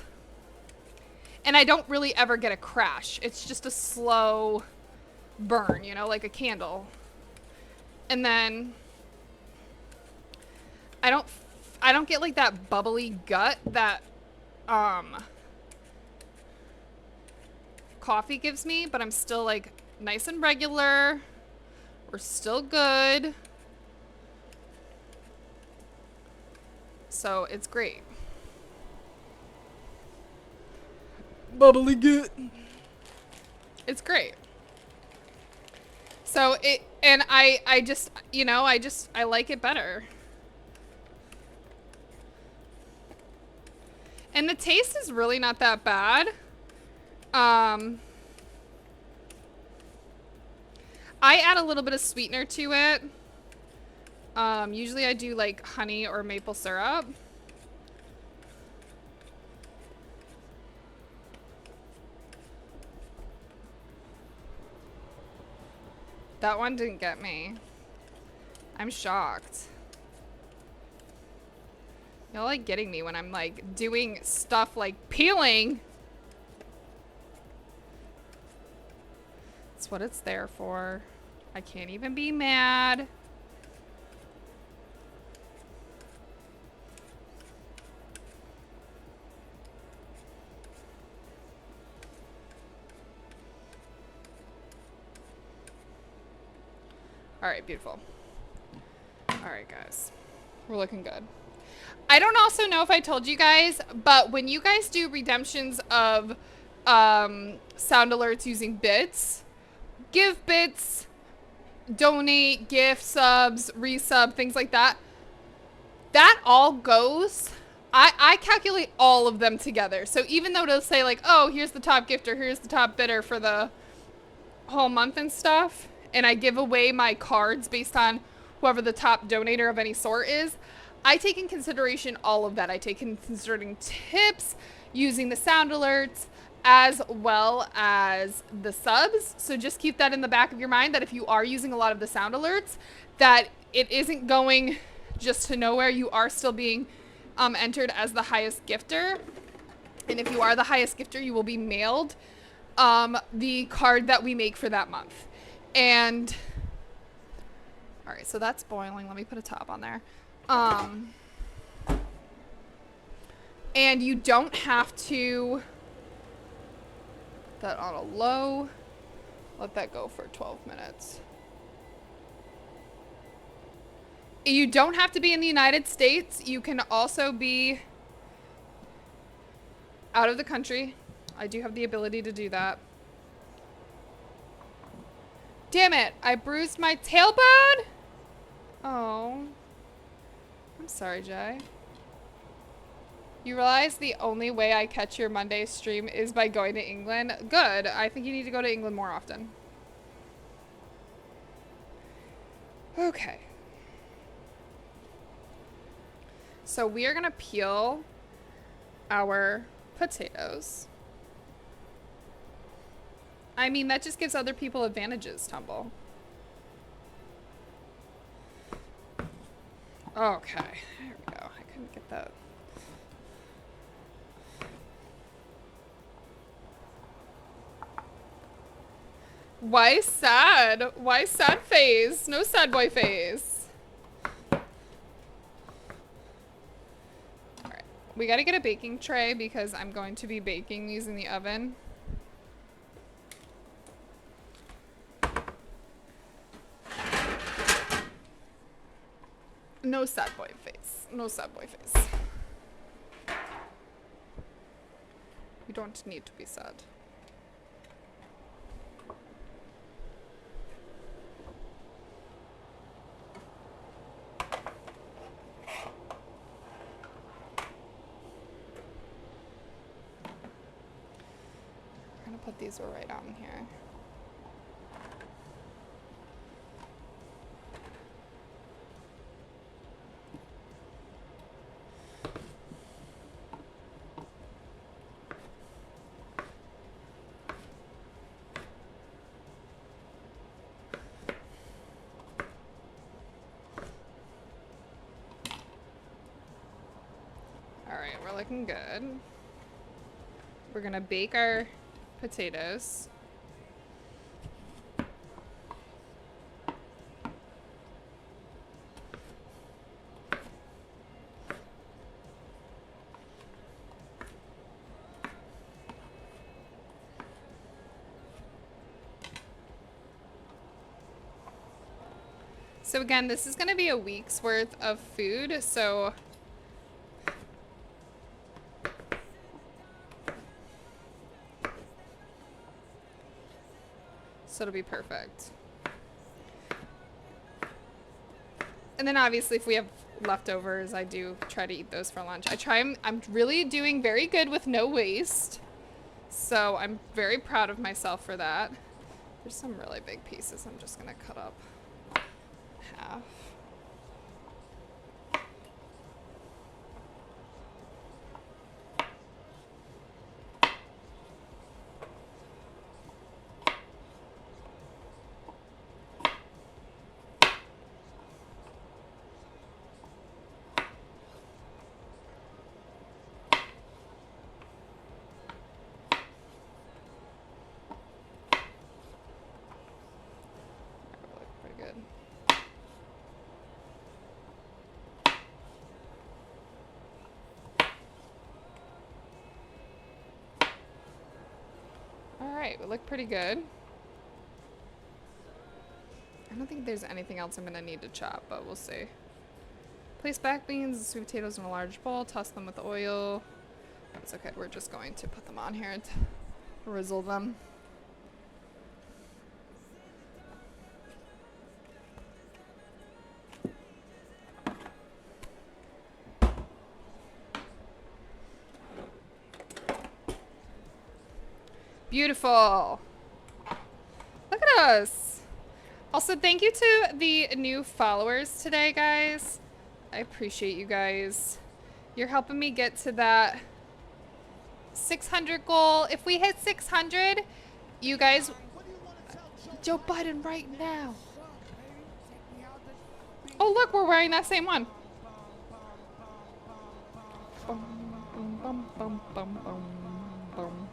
And I don't really ever get a crash. It's just a slow burn, you know, like a candle. And then I don't get like that bubbly gut that coffee gives me, but I'm still like nice and regular. We're still good. So it's great. Bubbly gut. It's great. So And I just, you know, I like it better. And the taste is really not that bad. I add a little bit of sweetener to it. Usually I do like honey or maple syrup. That one didn't get me. I'm shocked. Y'all like getting me when I'm like doing stuff like peeling. That's what it's there for. I can't even be mad. All right, beautiful. All right, guys. We're looking good. I don't also know if I told you guys, but when you guys do redemptions of sound alerts using bits, give bits, donate, gift, subs, resub, things like that, that all goes, I calculate all of them together. So even though it'll say like, oh, here's the top gifter, here's the top bidder for the whole month and stuff, and I give away my cards based on whoever the top donator of any sort is, I take in consideration all of that. I take in considering tips, using the sound alerts, as well as the subs. So just keep that in the back of your mind, that if you are using a lot of the sound alerts, that it isn't going just to nowhere. You are still being entered as the highest gifter. And if you are the highest gifter, you will be mailed the card that we make for that month. And all right, so that's boiling. Let me put a top on there. And you don't have to put that on a low. Let that go for 12 minutes. You don't have to be in the United States. You can also be out of the country. I do have the ability to do that. Damn it, I bruised my tailbone? Oh. I'm sorry, Jay. You realize the only way I catch your Monday stream is by going to England? Good. I think you need to go to England more often. Okay. So we are going to peel our potatoes. I mean, that just gives other people advantages, Tumble. Okay, there we go. I couldn't get that. Why sad? Why sad face? No sad boy face. Alright, we gotta get a baking tray because I'm going to be baking these in the oven. No sad boy face. No sad boy face. You don't need to be sad. I'm gonna put these right on here. Alright, we're looking good. We're gonna bake our potatoes. So again, this is gonna be a week's worth of food, so it'll be perfect. And then obviously if we have leftovers, I do try to eat those for lunch. I'm really doing very good with no waste. So I'm very proud of myself for that. There's some really big pieces I'm just gonna cut up half. Pretty good. Alright, we look pretty good. I don't think there's anything else I'm gonna need to chop, but we'll see. Place black beans and sweet potatoes in a large bowl, toss them with oil. It's okay, we're just going to put them on here and drizzle them. Beautiful. Look at us. Also, thank you to the new followers today, guys. I appreciate you guys. You're helping me get to that 600 goal. If we hit 600, you guys... Joe Biden right now. Oh, look, we're wearing that same one. Bum, bum, bum, bum, bum, bum, bum.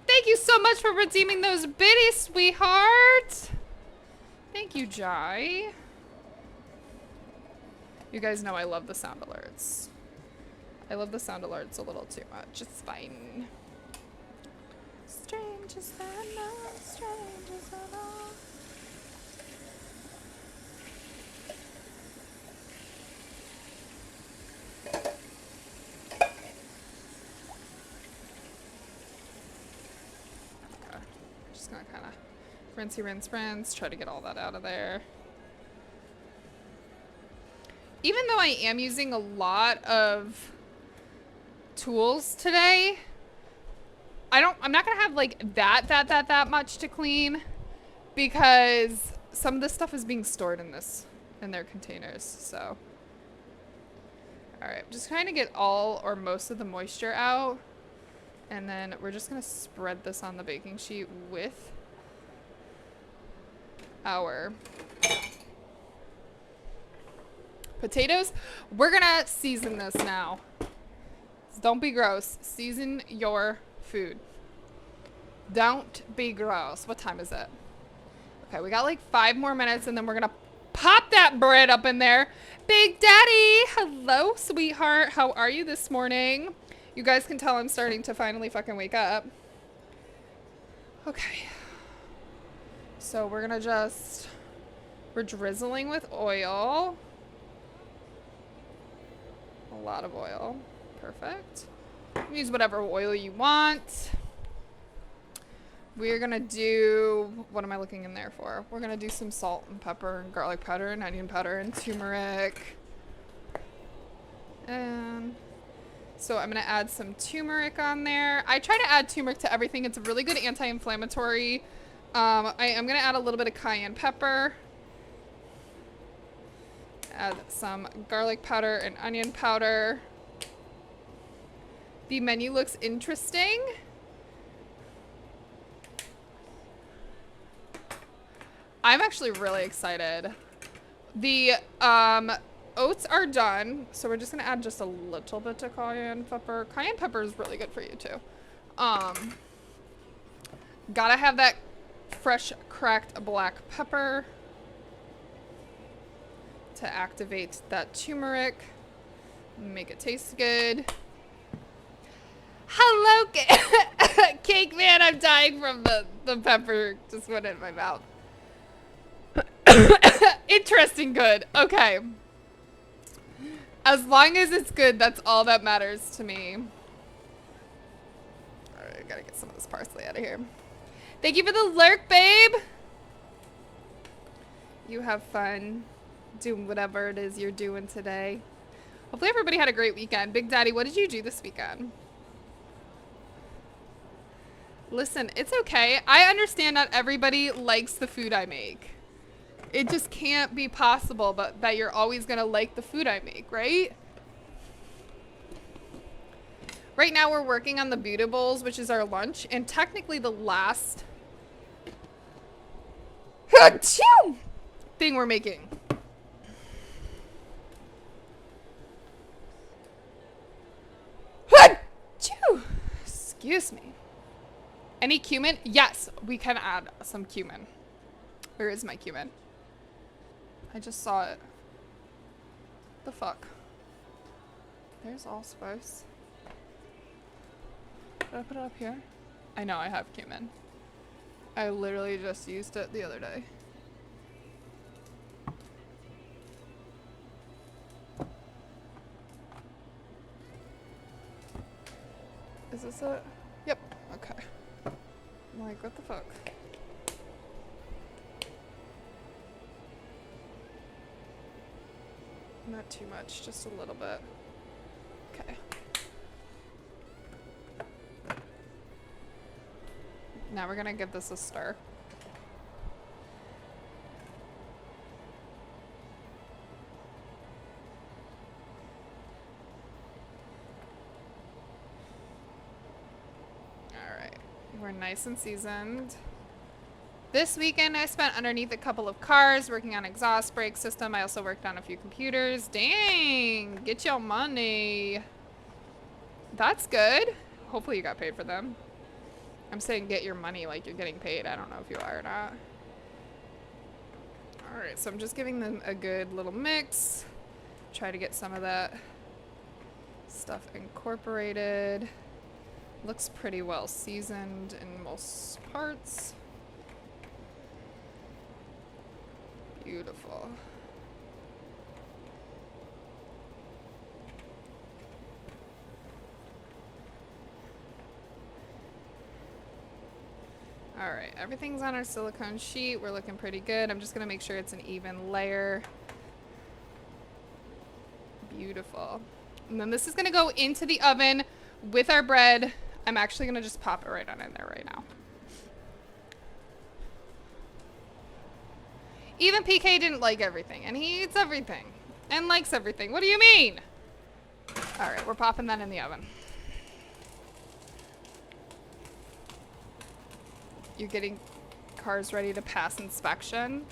Thank you so much for redeeming those biddies, sweetheart. Thank you, Jai. You guys know I love the sound alerts. I love the sound alerts a little too much. It's fine. Strange as I know, strange as I know. Gonna kind of rinse, try to get all that out of there. Even though I am using a lot of tools today, I'm not gonna have like that much to clean because some of this stuff is being stored in their containers. So, all right, I'm just trying to get all or most of the moisture out. And then we're just gonna spread this on the baking sheet with our potatoes. We're gonna season this now. Don't be gross. Season your food. Don't be gross. What time is it? Okay, we got like 5 more minutes and then we're gonna pop that bread up in there. Big Daddy, hello, sweetheart. How are you this morning? You guys can tell I'm starting to finally fucking wake up. Okay. So we're gonna we're drizzling with oil. A lot of oil. Perfect. Use whatever oil you want. We're gonna do, what am I looking in there for? We're gonna do some salt and pepper and garlic powder and onion powder and turmeric. And so I'm gonna add some turmeric on there. I try to add turmeric to everything. It's a really good anti-inflammatory. I am gonna add a little bit of cayenne pepper. Add some garlic powder and onion powder. The menu looks interesting. I'm actually really excited. The oats are done, so we're just gonna add just a little bit of cayenne pepper. Cayenne pepper is really good for you too. Gotta have that fresh cracked black pepper to activate that turmeric, make it taste good. Hello, Cake Man. I'm dying from the pepper just went in my mouth. Interesting good. Okay. As long as it's good, that's all that matters to me. Alright, I gotta get some of this parsley out of here. Thank you for the lurk, babe! You have fun doing whatever it is you're doing today. Hopefully everybody had a great weekend. Big Daddy, what did you do this weekend? Listen, it's okay. I understand not everybody likes the food I make. It just can't be possible but that you're always gonna like the food I make, right? Right now we're working on the Buddha bowls, which is our lunch, and technically the last thing we're making. Excuse me. Any cumin? Yes, we can add some cumin. Where is my cumin? I just saw it. The fuck? There's allspice. Did I put it up here? I know I have cumin. I literally just used it the other day. Is this it? Yep. Okay. I'm like, what the fuck? Not too much, just a little bit. Okay. Now we're gonna give this a stir. Alright. We're nice and seasoned. This weekend I spent underneath a couple of cars working on exhaust brake system. I also worked on a few computers. Dang! Get your money. That's good. Hopefully you got paid for them. I'm saying get your money like you're getting paid. I don't know if you are or not. Alright, so I'm just giving them a good little mix. Try to get some of that stuff incorporated. Looks pretty well seasoned in most parts. Beautiful. Alright, everything's on our silicone sheet. We're looking pretty good. I'm just gonna make sure it's an even layer. Beautiful. And then this is gonna go into the oven with our bread. I'm actually gonna just pop it right on in there right now. Even PK didn't like everything, and he eats everything and likes everything. What do you mean? Alright, we're popping that in the oven. You're getting cars ready to pass inspection.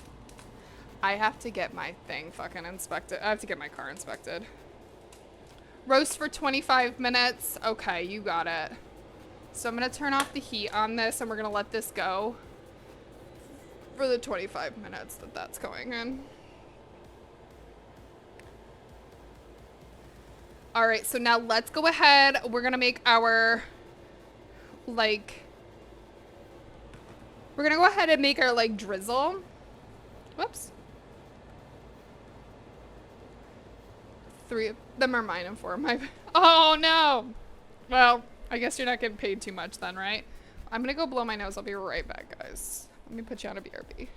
I have to get my thing fucking inspected. I have to get my car inspected. Roast for 25 minutes. Okay, you got it. So I'm gonna turn off the heat on this and we're gonna let this go for the 25 minutes that that's going in. All right, so now let's go ahead. We're gonna make our, like, we're gonna go ahead and make our, like, drizzle. Whoops. 3 of them are mine and 4 of my, oh no. Well, I guess you're not getting paid too much then, right? I'm gonna go blow my nose. I'll be right back, guys. Let me put you on a BRB.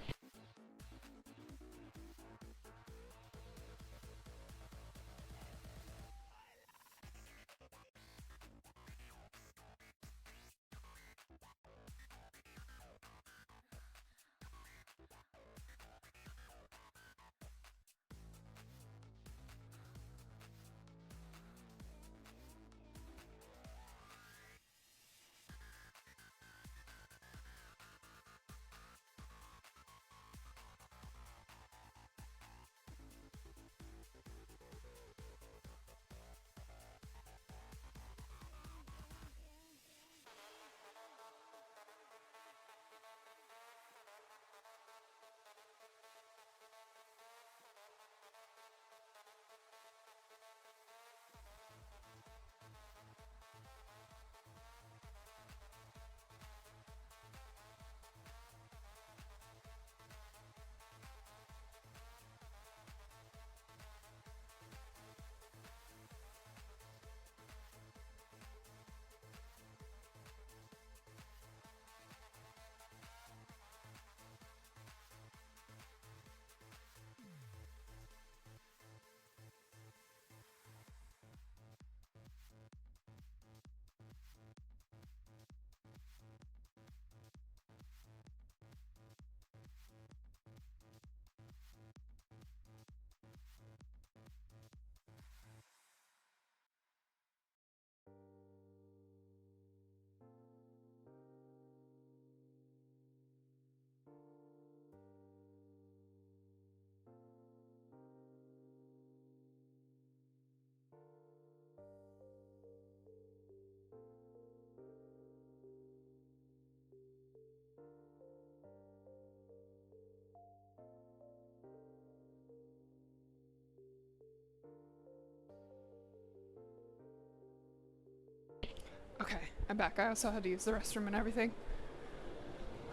I'm back. I also had to use the restroom and everything.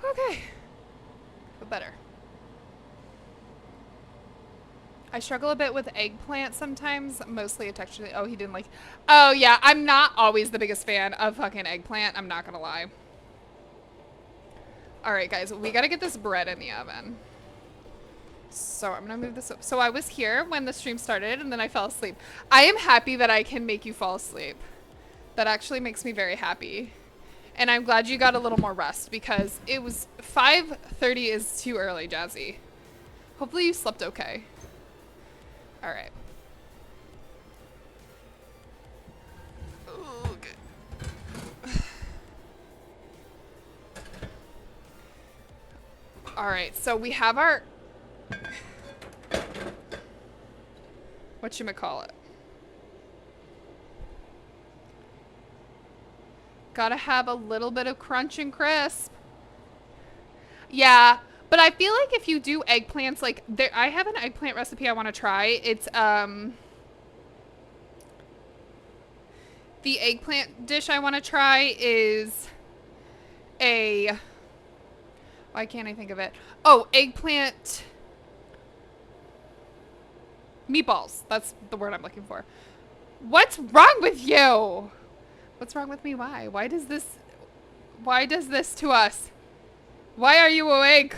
Okay. But better. I struggle a bit with eggplant sometimes, mostly a texture. Oh, he didn't like. Oh, yeah. I'm not always the biggest fan of fucking eggplant. I'm not going to lie. All right, guys. We got to get this bread in the oven. So I'm going to move this up. So I was here when the stream started and then I fell asleep. I am happy that I can make you fall asleep. That actually makes me very happy. And I'm glad you got a little more rest because it was 5:30 is too early, Jazzy. Hopefully you slept okay. All right. Oh, good. All right, so we have our whatchamacallit. Gotta have a little bit of crunch and crisp. Yeah, but I feel like if you do eggplants, like there, I have an eggplant recipe I want to try. It's the eggplant dish I want to try is a, why can't I think of it? Oh, eggplant meatballs. That's the word I'm looking for. What's wrong with you? What's wrong with me? Why? Why does this to us? Why are you awake?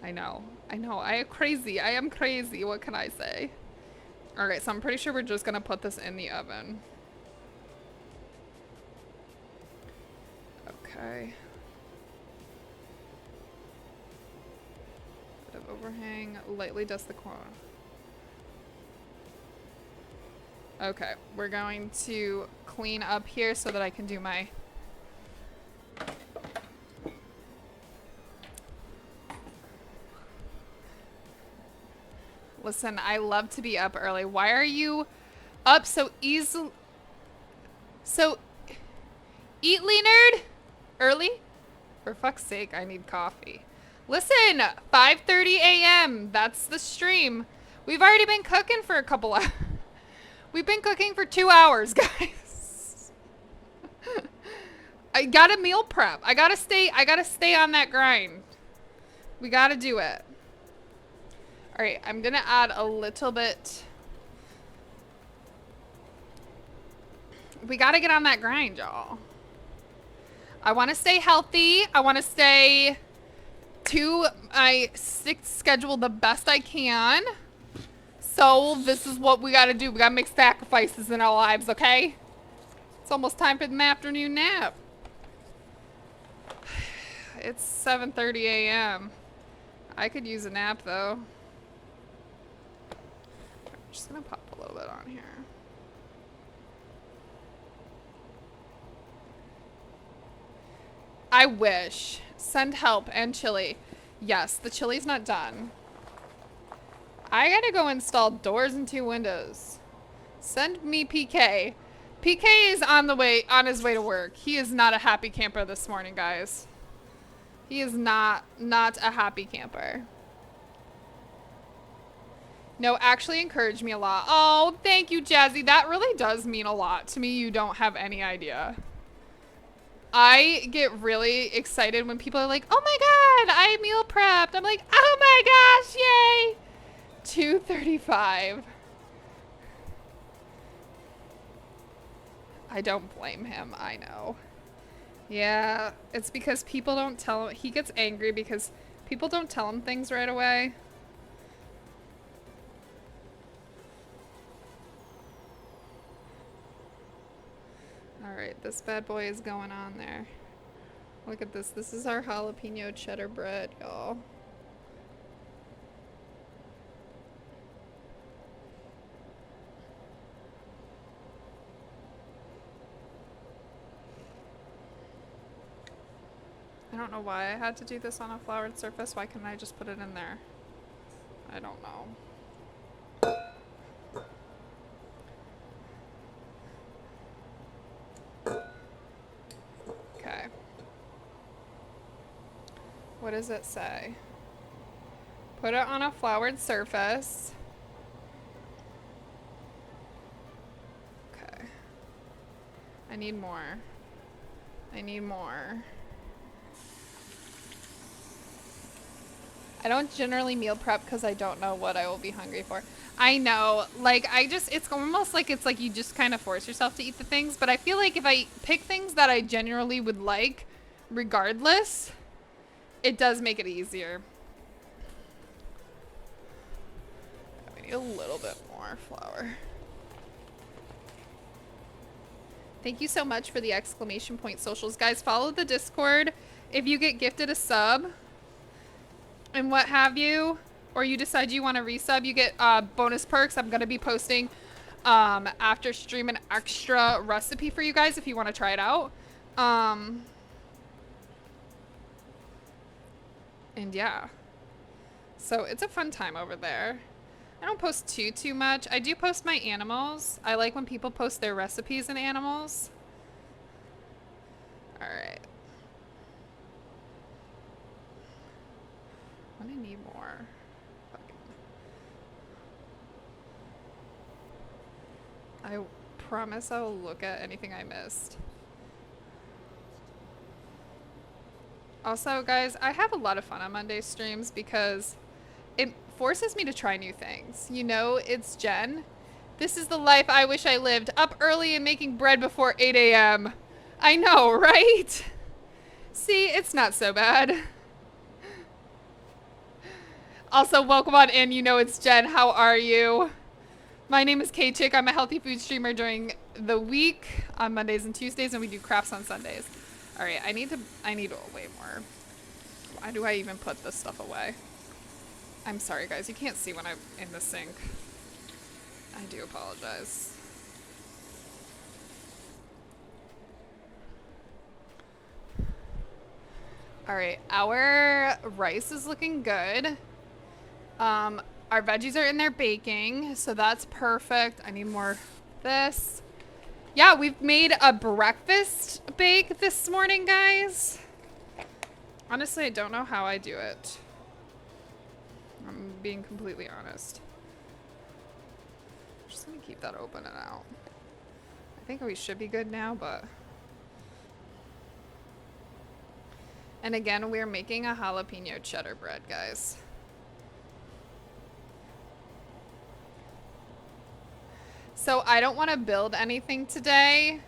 I know. I am crazy. I am crazy. What can I say? All right, so I'm pretty sure we're just gonna put this in the oven. Okay. Bit of overhang. Lightly dust the corn. Okay, we're going to clean up here so that I can do my... Listen, I love to be up early. Why are you up so easily? So, eatly nerd? Early? For fuck's sake, I need coffee. Listen, 5:30 a.m. That's the stream. We've already been cooking for a couple hours. We've been cooking for 2 hours, guys. I gotta meal prep. I gotta stay on that grind. We gotta do it. All right, I'm gonna add a little bit. We gotta get on that grind, y'all. I wanna stay healthy. I wanna stay to my schedule the best I can. So this is what we gotta do. We gotta make sacrifices in our lives, okay? It's almost time for the afternoon nap. It's 7:30 a.m. I could use a nap though. I'm just gonna pop a little bit on here. I wish. Send help and chili. Yes, the chili's not done. I gotta go install doors and 2 windows. Send me PK. PK is on his way to work. He is not a happy camper this morning, guys. He is not a happy camper. No, actually encouraged me a lot. Oh, thank you, Jazzy. That really does mean a lot to me. You don't have any idea. I get really excited when people are like, oh my God, I meal prepped. I'm like, oh my gosh, yay. 2:35. I don't blame him. I know. Yeah, it's because people don't tell him. He gets angry because people don't tell him things right away. Alright, this bad boy is going on there. Look at this. This is our jalapeno cheddar bread, y'all. I don't know why I had to do this on a floured surface. Why couldn't I just put it in there? I don't know. Okay. What does it say? Put it on a floured surface. Okay. I need more. I need more. I don't generally meal prep because I don't know what I will be hungry for. I know, like, it's almost like it's like you just kind of force yourself to eat the things, but I feel like if I pick things that I genuinely would like, regardless, it does make it easier. We need a little bit more flour. Thank you so much for the exclamation point socials. Guys, follow the Discord. If you get gifted a sub and what have you, or you decide you want to resub, you get bonus perks. I'm going to be posting after stream an extra recipe for you guys if you want to try it out. And yeah. So it's a fun time over there. I don't post too much. I do post my animals. I like when people post their recipes and animals. Alright. I'm gonna need more. I promise I'll look at anything I missed. Also, guys, I have a lot of fun on Monday streams because it forces me to try new things. You know, it's Jen. This is the life I wish I lived. Up early and making bread before 8 a.m. I know, right? See, it's not so bad. Also, welcome on in. You know it's Jen. How are you? My name is Kaychick. I'm a healthy food streamer during the week on Mondays and Tuesdays, and we do crafts on Sundays. All right, I need way more. Why do I even put this stuff away? I'm sorry, guys. You can't see when I'm in the sink. I do apologize. All right, our rice is looking good. Our veggies are in there baking, so that's perfect. I need more of this. Yeah, we've made a breakfast bake this morning, guys. Honestly, I don't know how I do it. I'm being completely honest. I'm just gonna keep that open and out. I think we should be good now, but... And again, we're making a jalapeno cheddar bread, guys. So I don't want to build anything today.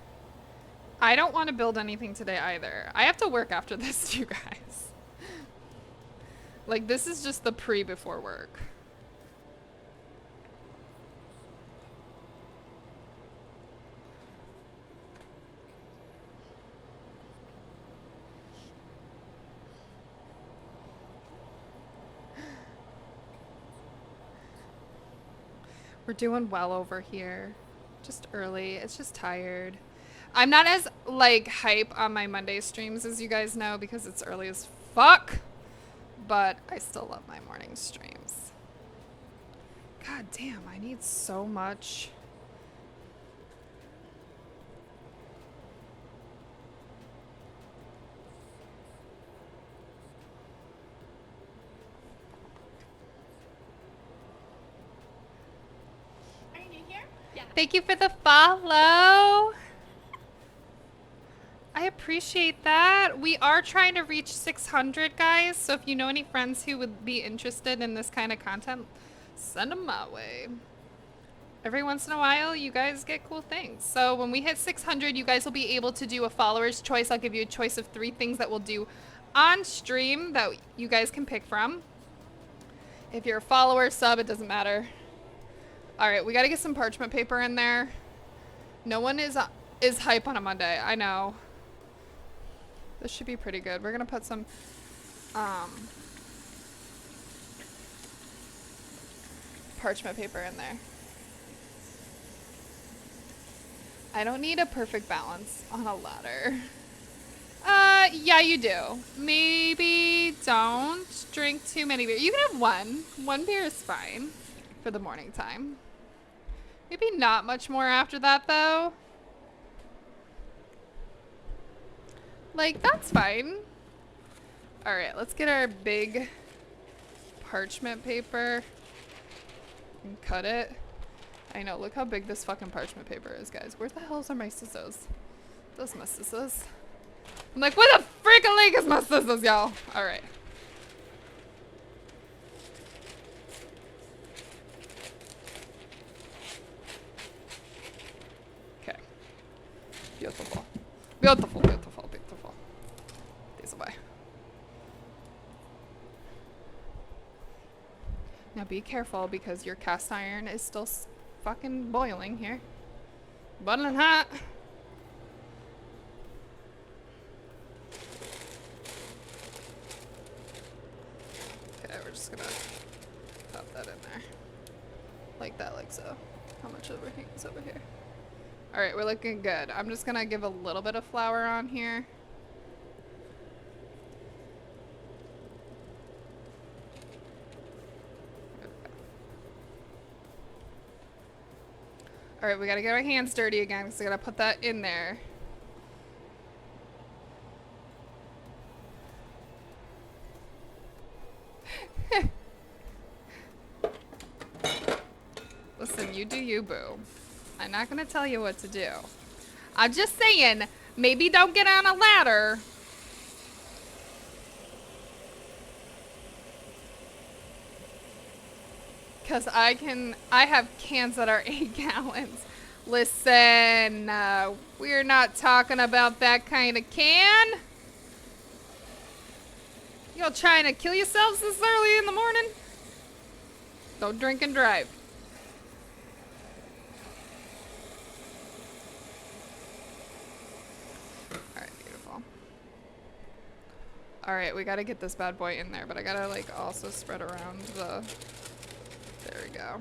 I don't want to build anything today either. I have to work after this, you guys. Like, this is just the before work. We're doing well over here. Just early. It's just tired. I'm not as, like, hype on my Monday streams as you guys know because it's early as fuck. But I still love my morning streams. God damn, I need so much. Are you new here? Yeah. Thank you for the follow. I appreciate that. We are trying to reach 600, guys. So if you know any friends who would be interested in this kind of content, send them my way. Every once in a while, you guys get cool things. So when we hit 600, you guys will be able to do a follower's choice. I'll give you a choice of 3 things that we'll do on stream that you guys can pick from. If you're a follower, sub, it doesn't matter. All right, we got to get some parchment paper in there. No one is hype on a Monday. I know. This should be pretty good. We're going to put some parchment paper in there. I don't need a perfect balance on a ladder. Yeah, you do. Maybe don't drink too many beers. You can have one. One beer is fine for the morning time. Maybe not much more after that, though. Like, that's fine. All right, let's get our big parchment paper and cut it. I know, look how big this fucking parchment paper is, guys. Where the hell are my scissors? Those are my scissors. I'm like, where the freaking lake is my sisters, y'all? Alright. Okay. Beautiful. Beautiful, beautiful, beautiful. These away. Now be careful because your cast iron is still fucking boiling here. Boiling hot. Okay, we're just gonna pop that in there. Like that, like so. How much overheat is over here? Alright, we're looking good. I'm just gonna give a little bit of flour on here. Alright, we gotta get our hands dirty again, so I gotta put that in there. Listen, you do you, boo. I'm not gonna tell you what to do. I'm just saying, maybe don't get on a ladder. Because I have cans that are 8 gallons. Listen, we're not talking about that kind of can. Y'all trying to kill yourselves this early in the morning? Don't drink and drive. Alright, beautiful. Alright, we gotta get this bad boy in there, but I gotta like also spread around the... There we go.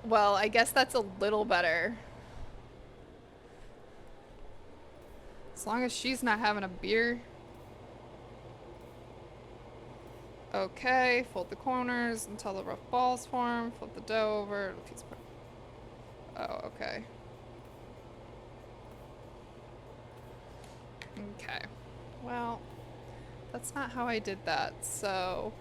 Well, I guess that's a little better. As long as she's not having a beer. Okay, fold the corners until the rough balls form. Flip the dough over. Oh, okay. Okay. Well, that's not how I did that, so...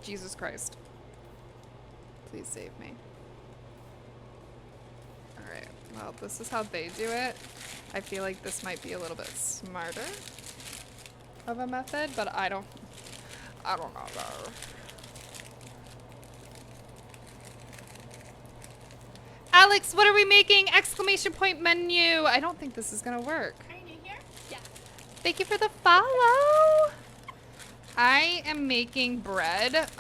Jesus Christ. Please save me. Alright, well, this is how they do it. I feel like this might be a little bit smarter of a method, but I don't know though. Alex, what are we making? Exclamation point menu. I don't think this is gonna work. Are you new here? Yeah. Thank you for the follow. I am making bread.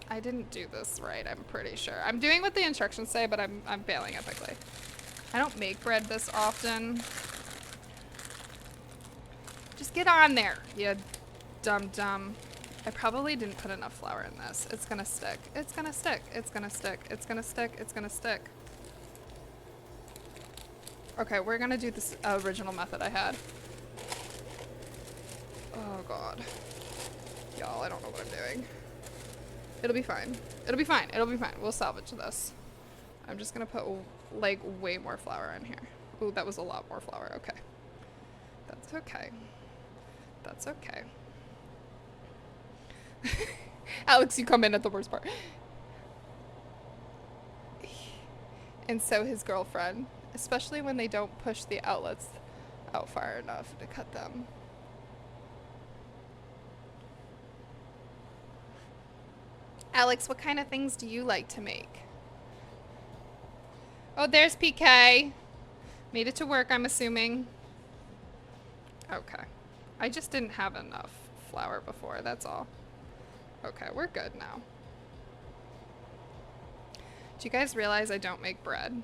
I didn't do this right, I'm pretty sure. I'm doing what the instructions say, but I'm failing epically. I don't make bread this often. Just get on there, you dumb. I probably didn't put enough flour in this. It's gonna stick. It's gonna stick. It's gonna stick. It's gonna stick. It's gonna stick. Okay, we're gonna do this original method I had. Oh god. Y'all, I don't know what I'm doing. It'll be fine. It'll be fine. It'll be fine. We'll salvage this. I'm just gonna put like way more flour in here. Ooh, that was a lot more flour. Okay. That's okay. That's okay. Alex, you come in at the worst part. And so his girlfriend, especially when they don't push the outlets out far enough to cut them. Alex, what kind of things do you like to make? Oh, there's PK. Made it to work, I'm assuming. Okay. I just didn't have enough flour before, that's all. Okay, we're good now. Do you guys realize I don't make bread?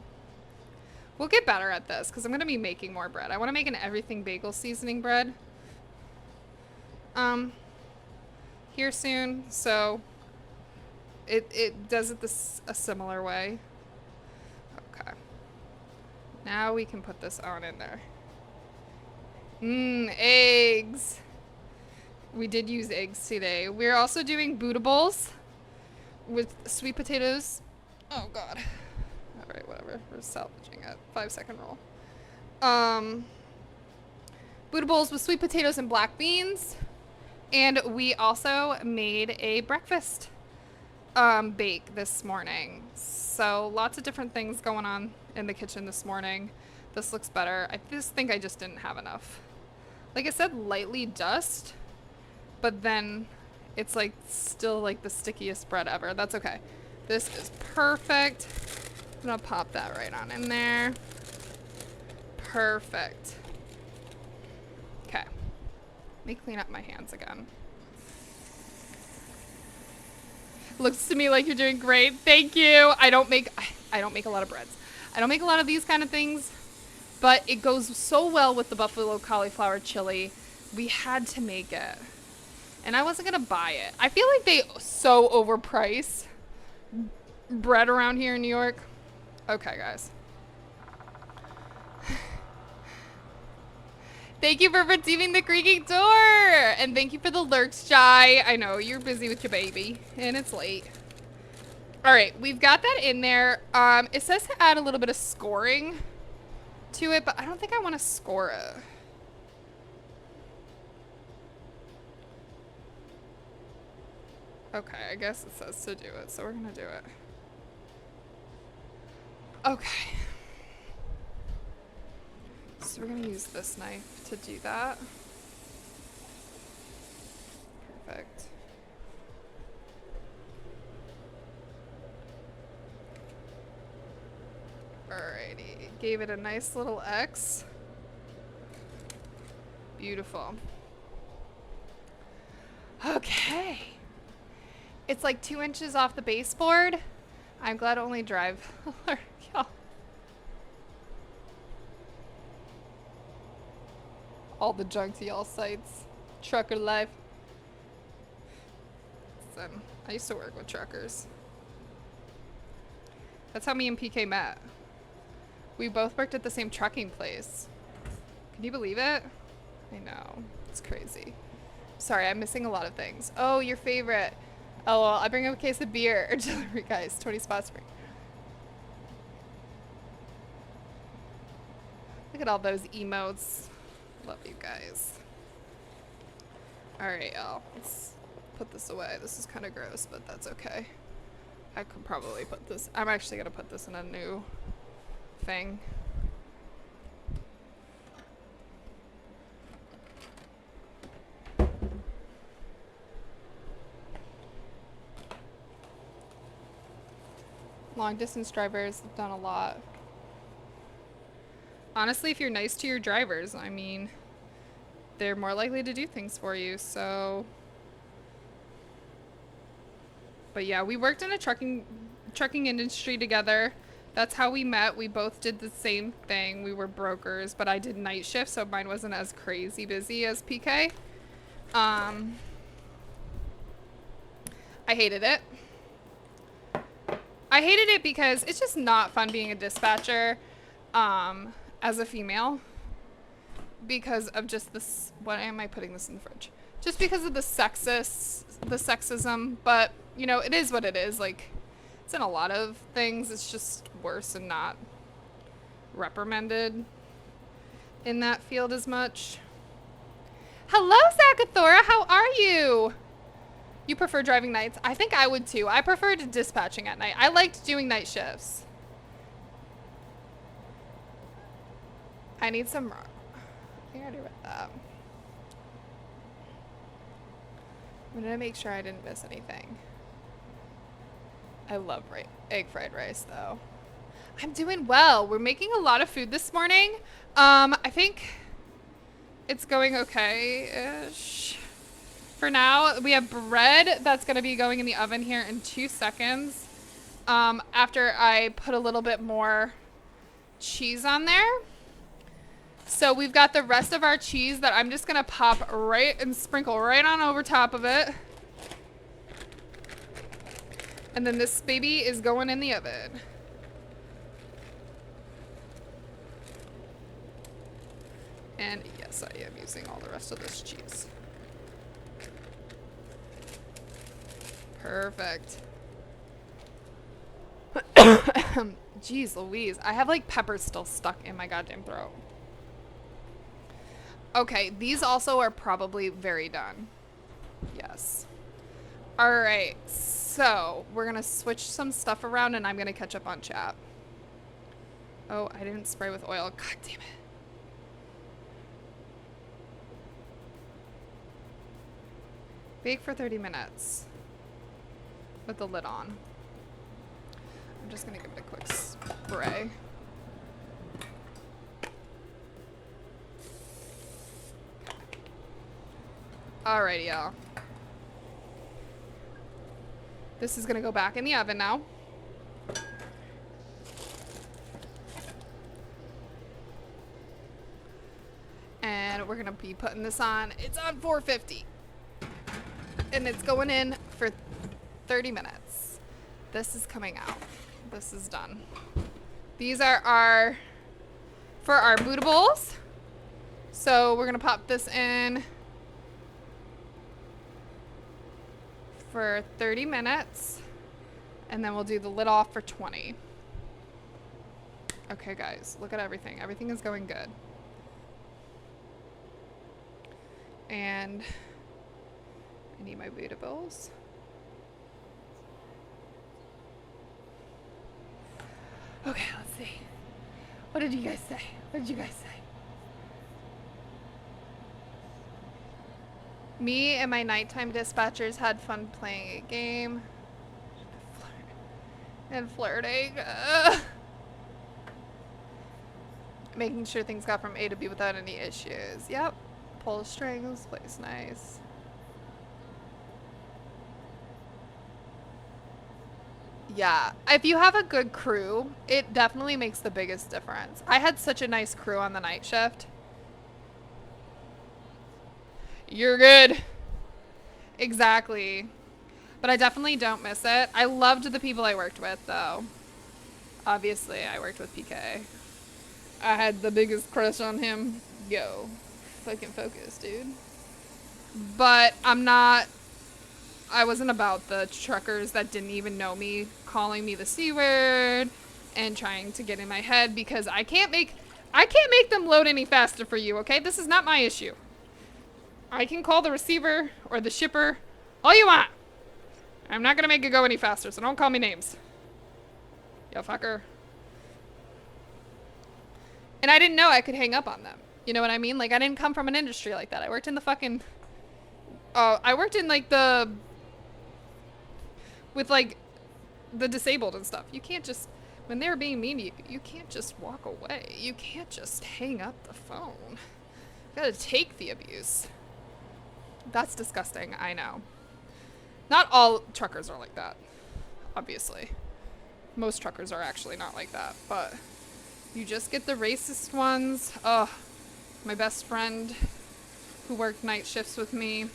We'll get better at this because I'm going to be making more bread. I want to make an everything bagel seasoning bread. Here soon, so it does it a similar way. Okay. Now we can put this on in there. Eggs. We did use eggs today. We're also doing bootables with sweet potatoes. Oh god. Alright, whatever. We're salvaging it. 5-second roll. Bootables with sweet potatoes and black beans. And we also made a breakfast bake this morning. So lots of different things going on in the kitchen this morning. This looks better. I just think I just didn't have enough. Like I said, lightly dust, but then it's like still like the stickiest bread ever. That's okay. This is perfect. I'm gonna pop that right on in there. Perfect. Okay. Let me clean up my hands again. Looks to me like you're doing great. Thank you. I don't make a lot of breads. I don't make a lot of these kind of things, but it goes so well with the buffalo cauliflower chili. We had to make it. And I wasn't gonna buy it. I feel like they so overprice bread around here in New York. Okay, guys. Thank you for receiving the creaking door. And thank you for the lurks, Jai. I know you're busy with your baby and it's late. All right, we've got that in there. It says to add a little bit of scoring to it, but I don't think I want to score it. Okay, I guess it says to do it, so we're gonna do it. Okay. So we're gonna use this knife to do that. Perfect. Alrighty, gave it a nice little X. Beautiful. Okay. It's like 2 inches off the baseboard. I'm glad I only drive. Yeah. All the junk to y'all sites. Trucker life. Listen, I used to work with truckers. That's how me and PK met. We both worked at the same trucking place. Can you believe it? I know. It's crazy. Sorry, I'm missing a lot of things. Oh, your favorite. Oh, well, I bring up a case of beer. Artillery guys, 20 spots for me. Look at all those emotes. Love you guys. Alright, y'all. Let's put this away. This is kind of gross, but that's okay. I could probably put this. I'm actually going to put this in a new thing. Long distance drivers have done a lot. Honestly, if you're nice to your drivers, I mean, they're more likely to do things for you, so. But yeah, we worked in a trucking industry together. That's how we met. We both did the same thing. We were brokers, but I did night shift, so mine wasn't as crazy busy as PK. I hated it. I hated it because it's just not fun being a dispatcher as a female because of just this. Why am I putting this in the fridge? Just because of the sexism, but you know, it is what it is. Like, it's in a lot of things. It's just worse and not reprimanded in that field as much. Hello, Zagathora. How are you? You prefer driving nights? I think I would too. I preferred dispatching at night. I liked doing night shifts. I need some. I think I already read that. I'm gonna make sure I didn't miss anything. I love egg fried rice though. I'm doing well. We're making a lot of food this morning. I think it's going okay-ish. For now, we have bread that's gonna be going in the oven here in 2 seconds. After I put a little bit more cheese on there. So we've got the rest of our cheese that I'm just gonna pop right and sprinkle right on over top of it. And then this baby is going in the oven. And yes, I am using all the rest of this cheese. Perfect. Jeez Louise, I have like peppers still stuck in my goddamn throat. Okay, these also are probably very done. Yes. All right, so we're gonna switch some stuff around and I'm gonna catch up on chat. Oh, I didn't spray with oil. God damn it. Bake for 30 minutes with the lid on. I'm just gonna give it a quick spray. Alrighty, y'all. This is gonna go back in the oven now. And we're gonna be putting this on. It's on 450. And it's going in for 30 minutes. This is coming out. This is done. These are for our Buddha bowls. So we're gonna pop this in for 30 minutes. And then we'll do the lid off for 20. Okay, guys, look at everything. Everything is going good. And I need my Buddha bowls. Okay, let's see. What did you guys say? What did you guys say? Me and my nighttime dispatchers had fun playing a game. And flirting. Making sure things got from A to B without any issues. Yep. Pull strings, plays nice. Yeah, if you have a good crew, it definitely makes the biggest difference. I had such a nice crew on the night shift. You're good. Exactly. But I definitely don't miss it. I loved the people I worked with, though. Obviously, I worked with PK. I had the biggest crush on him. Yo. Fucking focus, dude. But I wasn't about the truckers that didn't even know me calling me the C word and trying to get in my head, because I can't make them load any faster for you, okay? This is not my issue. I can call the receiver or the shipper all you want. I'm not gonna make it go any faster, so don't call me names. Yo, fucker. And I didn't know I could hang up on them. You know what I mean? Like, I didn't come from an industry like that. I worked in the fucking... I worked in, like, with, like, the disabled and stuff. You can't just... When they were being mean to you, you can't just walk away. You can't just hang up the phone. You gotta take the abuse. That's disgusting, I know. Not all truckers are like that, obviously. Most truckers are actually not like that, but you just get the racist ones. Ugh. My best friend who worked night shifts with me,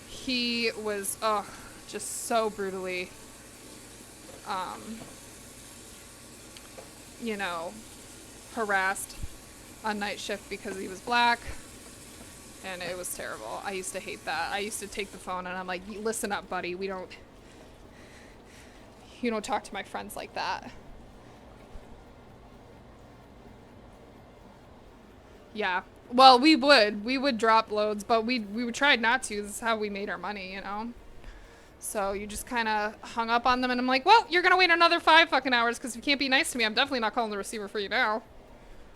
he was, just so brutally, you know, harassed on night shift because he was black. And it was terrible. I used to hate that. I used to take the phone and I'm like, listen up, buddy. You don't talk to my friends like that. Yeah. Well, we would drop loads, but we tried not to. This is how we made our money, you know? So you just kind of hung up on them and I'm like, well, you're going to wait another 5 fucking hours because if you can't be nice to me, I'm definitely not calling the receiver for you now.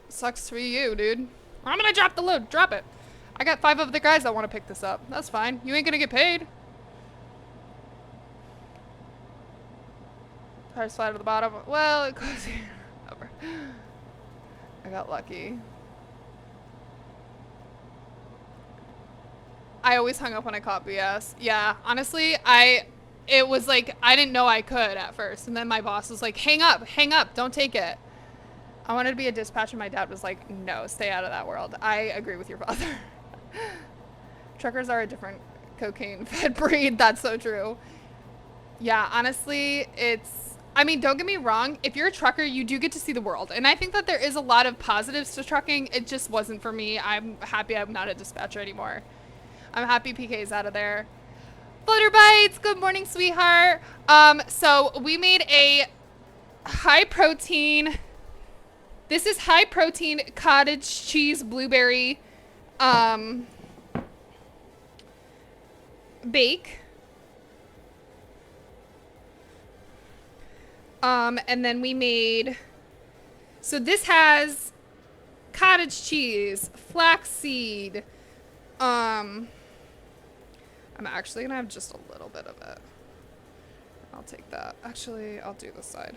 Sucks for you, dude. I'm going to drop the load. Drop it. I got 5 other guys that want to pick this up. That's fine. You ain't gonna get paid. Tires flat at the bottom. Well, it goes here. Over. I got lucky. I always hung up when I caught BS. Yeah, honestly, it was like, I didn't know I could at first. And then my boss was like, hang up, don't take it. I wanted to be a dispatcher. My dad was like, no, stay out of that world. I agree with your father. Truckers are a different cocaine-fed breed. That's so true. Yeah, honestly, I mean, don't get me wrong. If you're a trucker, you do get to see the world. And I think that there is a lot of positives to trucking. It just wasn't for me. I'm happy I'm not a dispatcher anymore. I'm happy PK's out of there. Flutter Bites, good morning, sweetheart. So we made a high-protein... This is high-protein cottage cheese blueberry bake And then we made, so this has cottage cheese, flaxseed. I'm actually gonna have just a little bit of it. I'll take that. Actually, I'll do this side.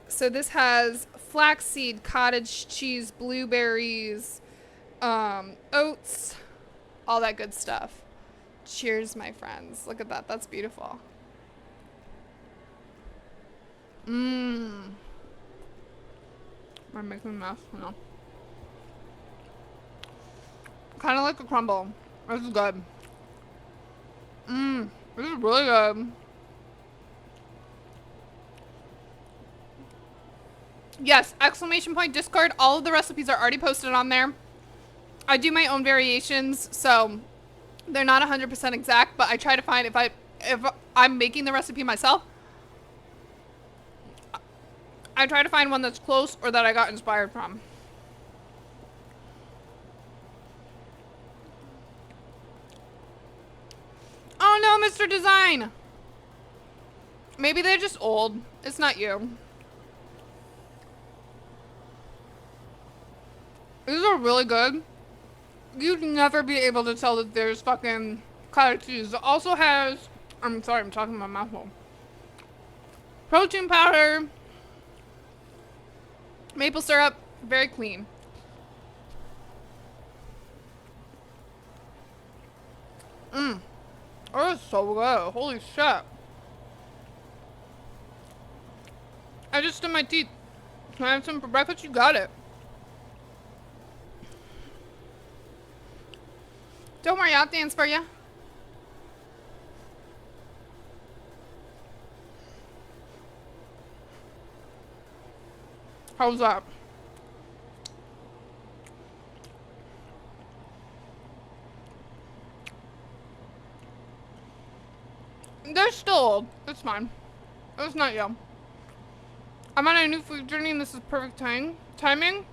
So this has flaxseed, cottage cheese, blueberries, oats, all that good stuff. Cheers, my friends. Look at that. That's beautiful. Mmm. I'm making a mess now. Kind of like a crumble. This is good. Mmm. This is really good. Yes, exclamation point Discord. All of the recipes are already posted on there. I do my own variations, so they're not 100% exact, but I try to find if I'm making the recipe myself, I try to find one that's close or that I got inspired from. Oh no, Mr. Design. Maybe they're just old. It's not you. These are really good. You'd never be able to tell that there's fucking cottage cheese. It also has, I'm sorry, I'm talking my mouth full. Protein powder, maple syrup, very clean. Mmm. Oh, it's so good. Holy shit. I just did my teeth. Can I have some for breakfast? You got it. Don't worry, I'll dance for you. How's that? They're still old. It's fine. It's not you. I'm on a new food journey and this is perfect timing.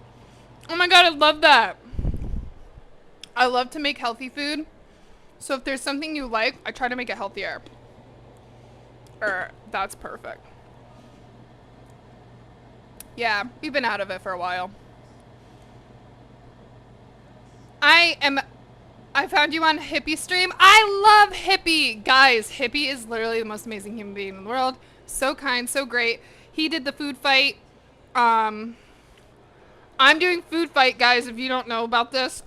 Oh my god, I love that. I love to make healthy food. So if there's something you like, I try to make it healthier. That's perfect. Yeah, we've been out of it for a while. I found you on Hippie stream. I love Hippie. Guys, Hippie is literally the most amazing human being in the world. So kind, so great. He did the food fight. I'm doing food fight, guys, if you don't know about this.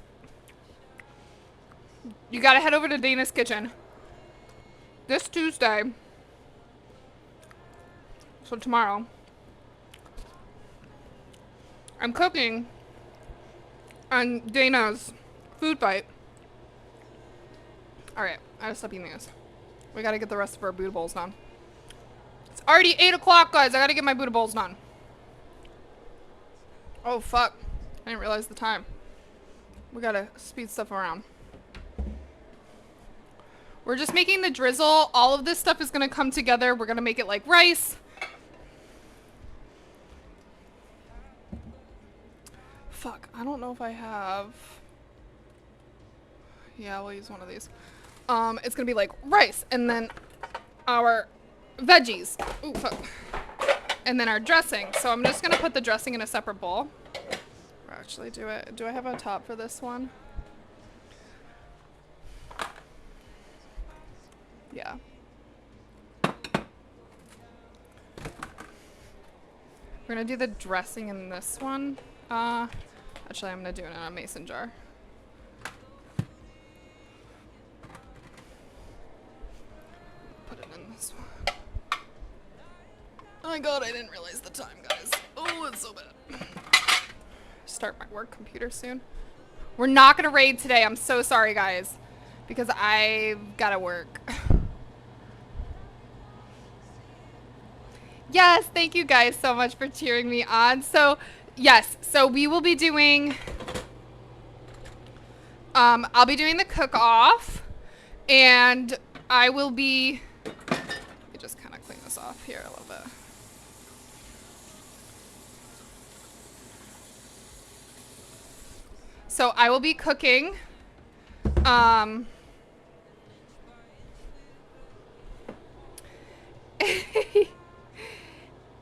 You gotta head over to Dana's Kitchen this Tuesday. So tomorrow. I'm cooking on Dana's food fight. Alright, I gotta stop eating this. We gotta get the rest of our Buddha bowls done. It's already 8 o'clock, guys. I gotta get my Buddha bowls done. Oh, fuck. I didn't realize the time. We gotta speed stuff around. We're just making the drizzle. All of this stuff is gonna come together. We're gonna make it like rice. Fuck, I don't know if I have... Yeah, we'll use one of these. It's gonna be like rice, and then our veggies. Ooh, fuck. And then our dressing. So I'm just gonna put the dressing in a separate bowl. Or actually, do I have a top for this one? Yeah. We're gonna do the dressing in this one. Actually, I'm gonna do it in a mason jar. Put it in this one. Oh my god, I didn't realize the time, guys. Oh, it's so bad. Start my work computer soon. We're not gonna raid today. I'm so sorry, guys, because I've gotta work. Yes, thank you guys so much for cheering me on. So, yes, so we will be doing, I'll be doing the cook-off, and I will be, let me just kind of clean this off here a little bit. So I will be cooking,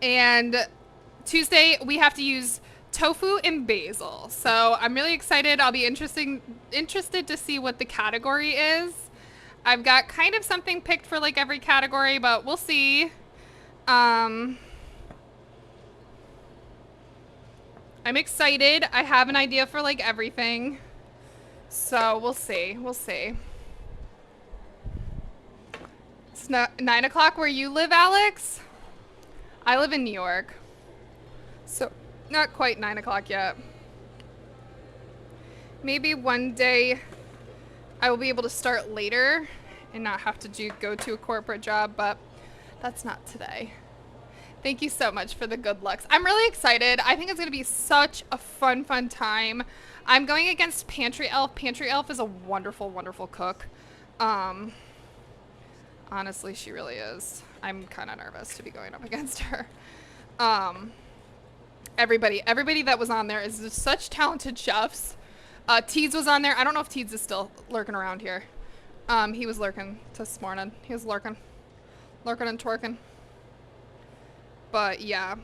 And Tuesday, we have to use tofu and basil. So I'm really excited. I'll be interested to see what the category is. I've got kind of something picked for like every category, but we'll see. I'm excited. I have an idea for like everything. So we'll see. We'll see. It's not 9 o'clock where you live, Alex? I live in New York. So not quite 9 o'clock yet. Maybe one day I will be able to start later and not have to go to a corporate job, but that's not today. Thank you so much for the good looks. I'm really excited. I think it's going to be such a fun time. I'm going against Pantry Elf. Pantry Elf is a wonderful, wonderful cook. Honestly, she really is. I'm kind of nervous to be going up against her. Everybody that was on there is just such talented chefs. Teeds was on there. I don't know if Teeds is still lurking around here. He was lurking this morning. He was lurking and twerking. But yeah.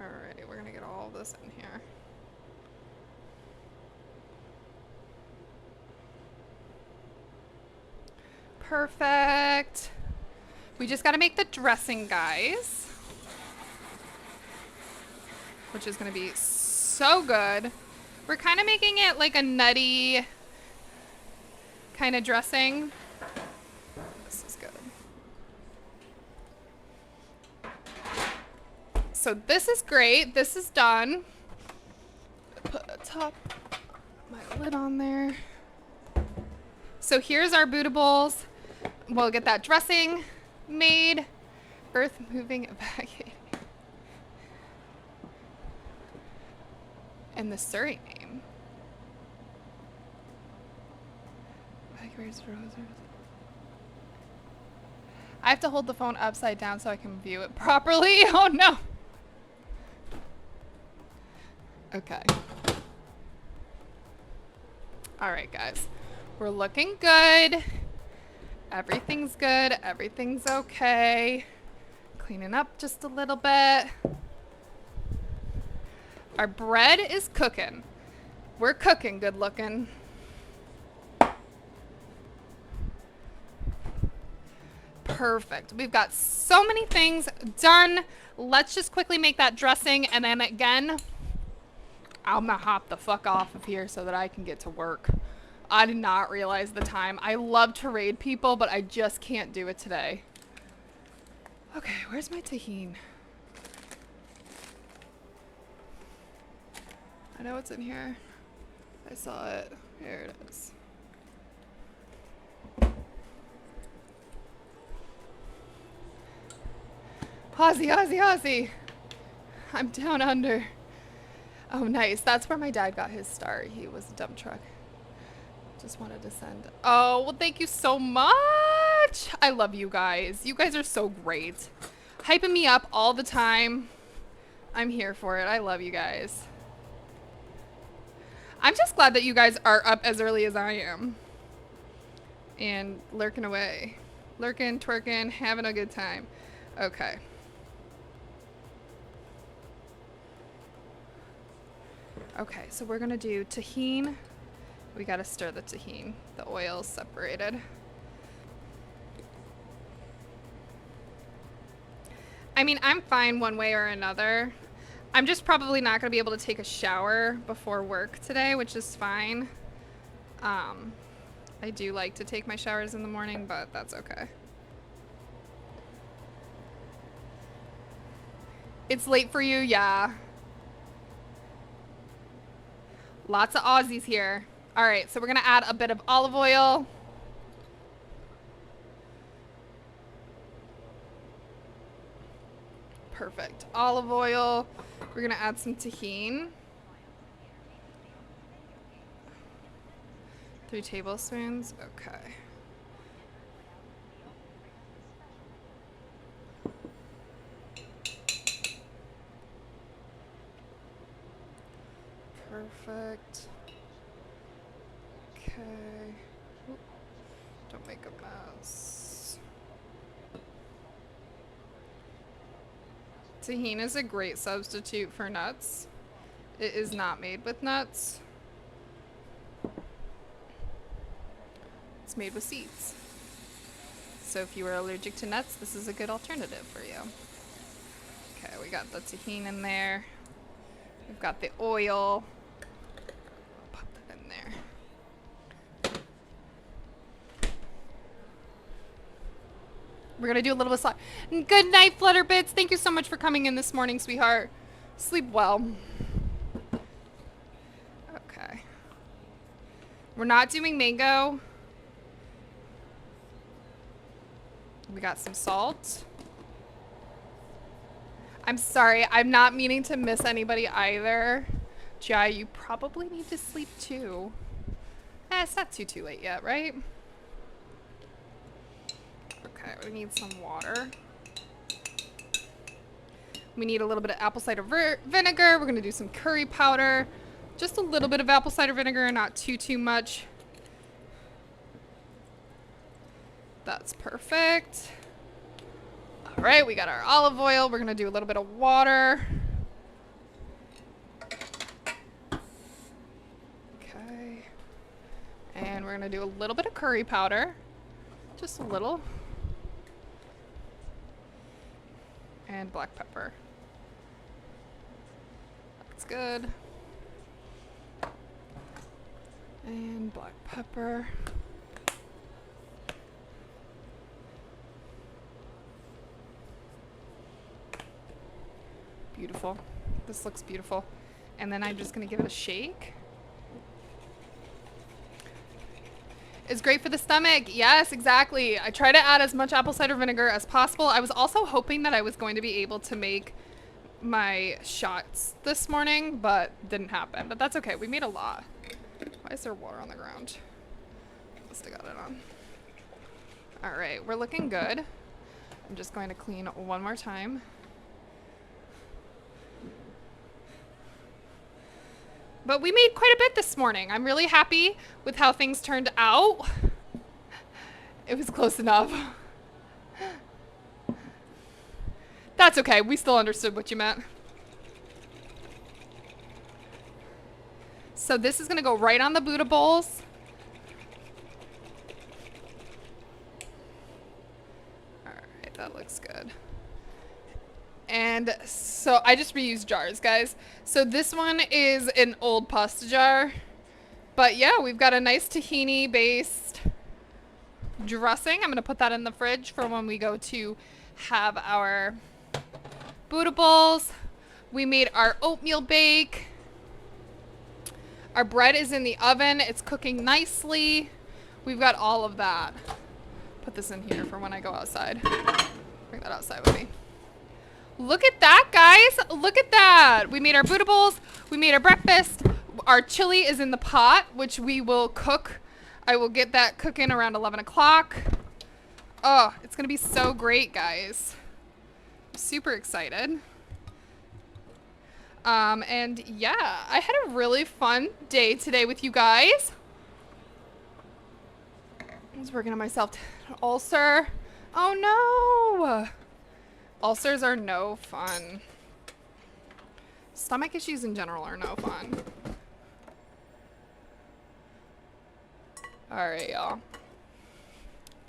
Alrighty, we're gonna get all of this in here. Perfect. We just gotta make the dressing, guys. Which is gonna be so good. We're kind of making it like a nutty kind of dressing. This is good. So this is great. This is done. Put a top, my lid on there. So here's our Buddha bowls. We'll get that dressing made. Earth moving evacuating. And the Surrey name. I have to hold the phone upside down so I can view it properly. Oh no. Okay. All right, guys. We're looking good. Everything's good. Everything's okay. Cleaning up just a little bit. Our bread is cooking. We're cooking good looking. Perfect. We've got so many things done. Let's just quickly make that dressing, and then again, I'm gonna hop the fuck off of here so that I can get to work. I did not realize the time. I love to raid people, but I just can't do it today. Okay, where's my tahini? I know it's in here. I saw it. Here it is. Aussie, Aussie, Aussie. I'm down under. Oh, nice. That's where my dad got his start. He was a dump truck. Just wanted to send. Oh, well, thank you so much. I love you guys. You guys are so great. Hyping me up all the time. I'm here for it. I love you guys. I'm just glad that you guys are up as early as I am. And lurking away. Lurking, twerking, having a good time. Okay. Okay, so we're gonna do tahini. We gotta stir the tahini. The oil's separated. I mean, I'm fine one way or another. I'm just probably not gonna be able to take a shower before work today, which is fine. I do like to take my showers in the morning, but that's okay. It's late for you, yeah. Lots of Aussies here. All right, so we're gonna add a bit of olive oil. Perfect. Olive oil. We're gonna add some tahini. 3 tablespoons. Okay. Perfect. Okay. Oop. Don't make a mess. Tahini is a great substitute for nuts. It is not made with nuts. It's made with seeds. So if you are allergic to nuts, this is a good alternative for you. Okay, we got the tahini in there. We've got the oil. Pop that in there. We're gonna do a little bit of slide. Good night, Flutterbits. Thank you so much for coming in this morning, sweetheart. Sleep well. Okay. We're not doing mango. We got some salt. I'm sorry, I'm not meaning to miss anybody either. Jai, you probably need to sleep too. It's not too late yet, right? Okay, we need some water. We need a little bit of apple cider vinegar. We're gonna do some curry powder. Just a little bit of apple cider vinegar, not too much. That's perfect. All right, we got our olive oil. We're gonna do a little bit of water. Okay. And we're gonna do a little bit of curry powder. Just a little. And black pepper. That's good. And black pepper. Beautiful. This looks beautiful. And then I'm just gonna give it a shake. It's great for the stomach. Yes, exactly. I try to add as much apple cider vinegar as possible. I was also hoping that I was going to be able to make my shots this morning, but didn't happen. But that's okay. We made a lot. Why is there water on the ground? Must have got it on. All right, we're looking good. I'm just going to clean one more time. But we made quite a bit this morning. I'm really happy with how things turned out. It was close enough. That's okay. We still understood what you meant. So this is going to go right on the Buddha bowls. All right, that looks good. And so I just reused jars, guys. So this one is an old pasta jar. But yeah, we've got a nice tahini based dressing. I'm going to put that in the fridge for when we go to have our Buddha bowls. We made our oatmeal bake. Our bread is in the oven. It's cooking nicely. We've got all of that. Put this in here for when I go outside. Bring that outside with me. Look at that, guys. Look at that. We made our Buddha bowls. We made our breakfast. Our chili is in the pot, which we will cook. I will get that cooking around 11 o'clock. Oh, it's going to be so great, guys. Super excited. And yeah, I had a really fun day today with you guys. I was working on myself. Ulcer. Oh no. Ulcers are no fun. Stomach issues in general are no fun. All right, y'all.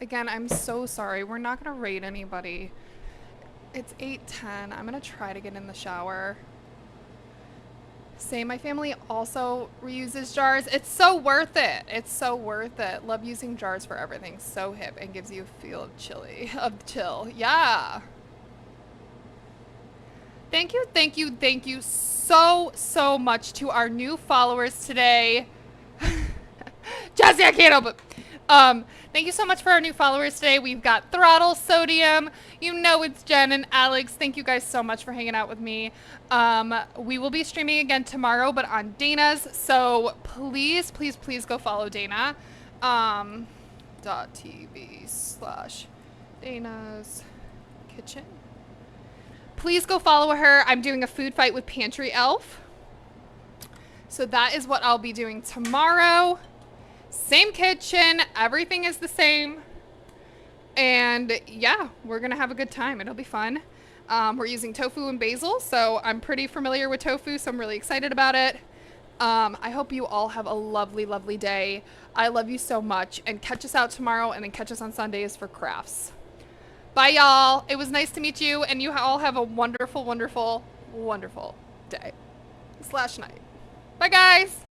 Again, I'm so sorry. We're not gonna raid anybody. It's 8:10. I'm gonna try to get in the shower. Same, my family also reuses jars. It's so worth it. It's so worth it. Love using jars for everything. So hip and gives you a feel of chill. Yeah. Thank you so much to our new followers today. Jesse, I can't help it. Thank you so much for our new followers today. We've got Throttle, Sodium. You know it's Jen and Alex. Thank you guys so much for hanging out with me. We will be streaming again tomorrow, but on Dana's. So please go follow Dana. .tv/Dana's Kitchen. Please go follow her. I'm doing a food fight with Pantry Elf. So that is what I'll be doing tomorrow. Same kitchen. Everything is the same. And yeah, we're gonna have a good time. It'll be fun. We're using tofu and basil, so I'm pretty familiar with tofu, so I'm really excited about it. I hope you all have a lovely, lovely day. I love you so much, and catch us out tomorrow, and then catch us on Sundays for crafts. Bye, y'all. It was nice to meet you, and you all have a wonderful, wonderful, wonderful day / night. Bye, guys.